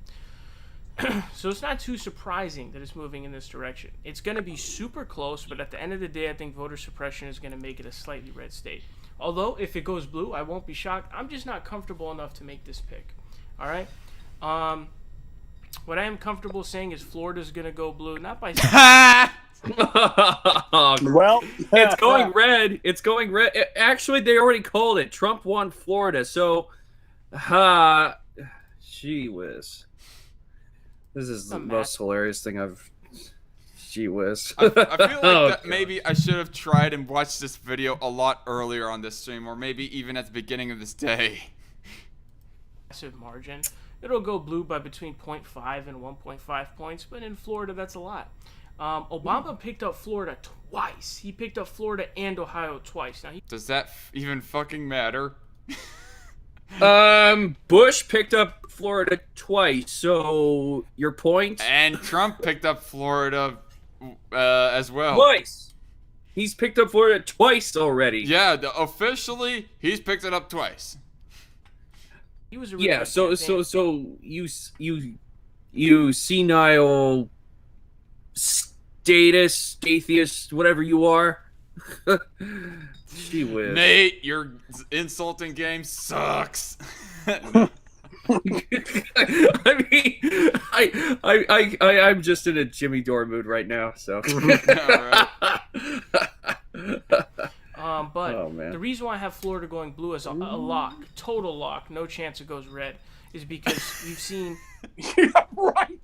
So it's not too surprising that it's moving in this direction. It's going to be super close, but at the end of the day, I think voter suppression is going to make it a slightly red state. Although, if it goes blue, I won't be shocked. I'm just not comfortable enough to make this pick. All right? What I am comfortable saying is Florida's going to go blue, not by... Well, it's going red. It's going red. Actually, they already called it. Trump won Florida, so... Gee whiz. This is the most hilarious thing I've... Gee whiz. I feel like that maybe I should have tried and watched this video a lot earlier on this stream, or maybe even at the beginning of this day. Massive margin. It'll go blue by between 0.5 and 1.5 points, but in Florida, that's a lot. Obama picked up Florida twice. He picked up Florida and Ohio twice. Now, Does that even fucking matter? Bush picked up Florida twice, so your point? And Trump picked up Florida as well. Twice! He's picked up Florida twice already. Yeah, officially, he's picked it up twice. he was a really Yeah, good so campaign. you senile status atheist, whatever you are. Gee whiz. Nate, your insulting game sucks. I mean, I'm just in a Jimmy Dore mood right now, so. But Oh, man. the reason why I have Florida going blue as a lock, total lock, no chance it goes red, is because we've seen... yeah, right.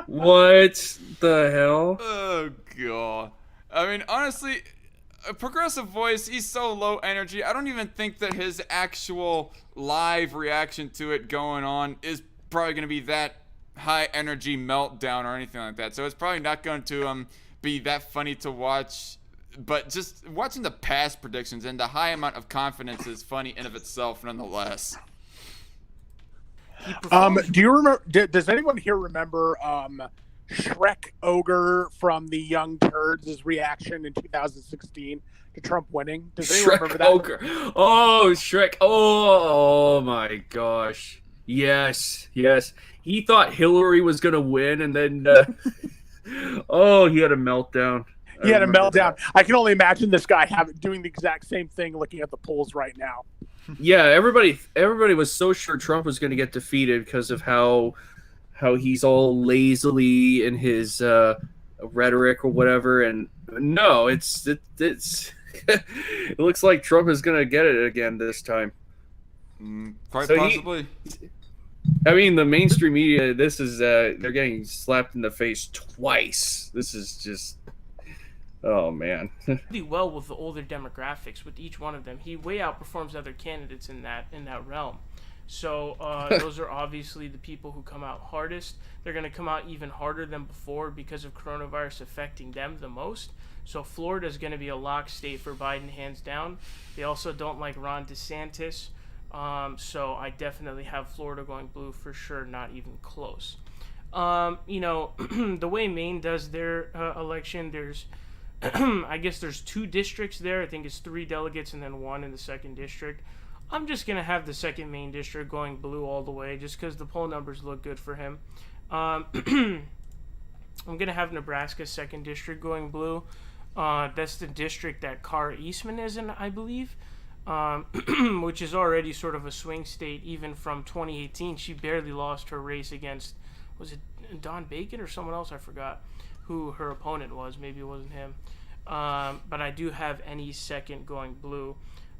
What the hell? Oh, God. I mean, honestly, a Progressive Voice, he's so low energy. I don't even think that his actual live reaction to it going on is probably going to be that high energy meltdown or anything like that. So it's probably not going to be that funny to watch. But just watching the past predictions and the high amount of confidence is funny in of itself, nonetheless. Do you remember? Does anyone here remember Shrek Ogre from the Young Turds' reaction in 2016 to Trump winning? Does anyone remember that? Ogre. Oh, Shrek. Oh my gosh. Yes. He thought Hillary was gonna win, and then he had a meltdown. He had a meltdown. I can only imagine this guy doing the exact same thing, looking at the polls right now. Yeah, everybody was so sure Trump was going to get defeated because of how he's all lazily in his rhetoric or whatever, and no, it's it looks like Trump is going to get it again this time. Quite So possibly. I mean, the mainstream media, this is they're getting slapped in the face twice. This is just, oh man. pretty well with the older demographics with each one of them. He way outperforms other candidates in that realm. So those are obviously the people who come out hardest. They're going to come out even harder than before because of coronavirus affecting them the most. So Florida is going to be a lock state for Biden, hands down. They also don't like Ron DeSantis. So I definitely have Florida going blue for sure, not even close. The way Maine does their election, there's I guess there's 2 districts there. I think it's 3 delegates and then 1 in the 2nd district. I'm just going to have the 2nd Maine district going blue all the way just because the poll numbers look good for him. I'm going to have Nebraska's 2nd district going blue. That's the district that Cara Eastman is in, I believe, which is already sort of a swing state even from 2018. She barely lost her race against, was it Don Bacon or someone else? I forgot who her opponent was. Maybe it wasn't him. But I do have any 2nd going blue.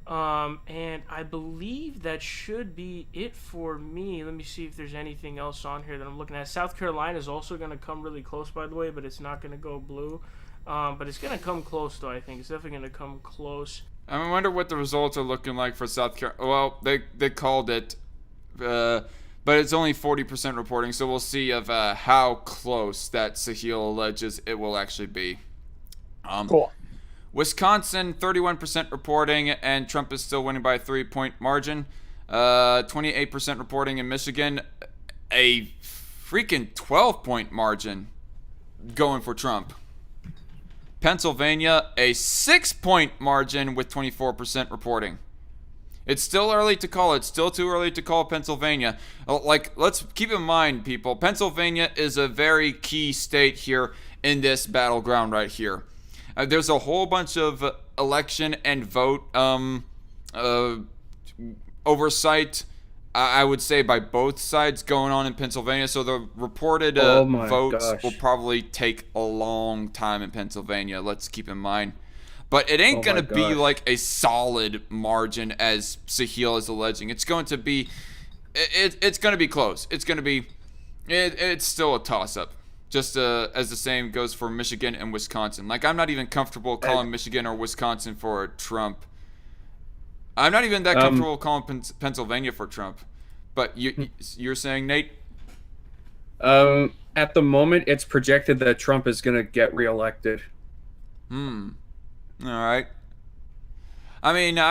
And I believe that should be it for me. Let me see if there's anything else on here that I'm looking at. South Carolina is also going to come really close, by the way, but it's not going to go blue. But it's going to come close, though, I think. It's definitely going to come close. I wonder what the results are looking like for South Carolina. Well, they called it, but it's only 40% reporting, so we'll see of how close that Sahil alleges it will actually be. Cool. Wisconsin, 31% reporting, and Trump is still winning by a 3-point margin. 28% reporting in Michigan, a freaking 12-point margin going for Trump. Pennsylvania, a 6-point margin with 24% reporting. It's still early to call. It's still too early to call Pennsylvania. Let's keep in mind, people, Pennsylvania is a very key state here in this battleground right here. There's a whole bunch of election and vote oversight, I would say, by both sides going on in Pennsylvania. So the reported votes will probably take a long time in Pennsylvania. Let's keep in mind. But it ain't going to be like a solid margin as Sahil is alleging. It's going to be, it's going to be close. It's going to be, it's still a toss-up. Just as the same goes for Michigan and Wisconsin. Like, I'm not even comfortable calling Michigan or Wisconsin for Trump. I'm not even that comfortable calling Pennsylvania for Trump. But you're saying, Nate? At the moment, it's projected that Trump is going to get reelected. All right. I mean,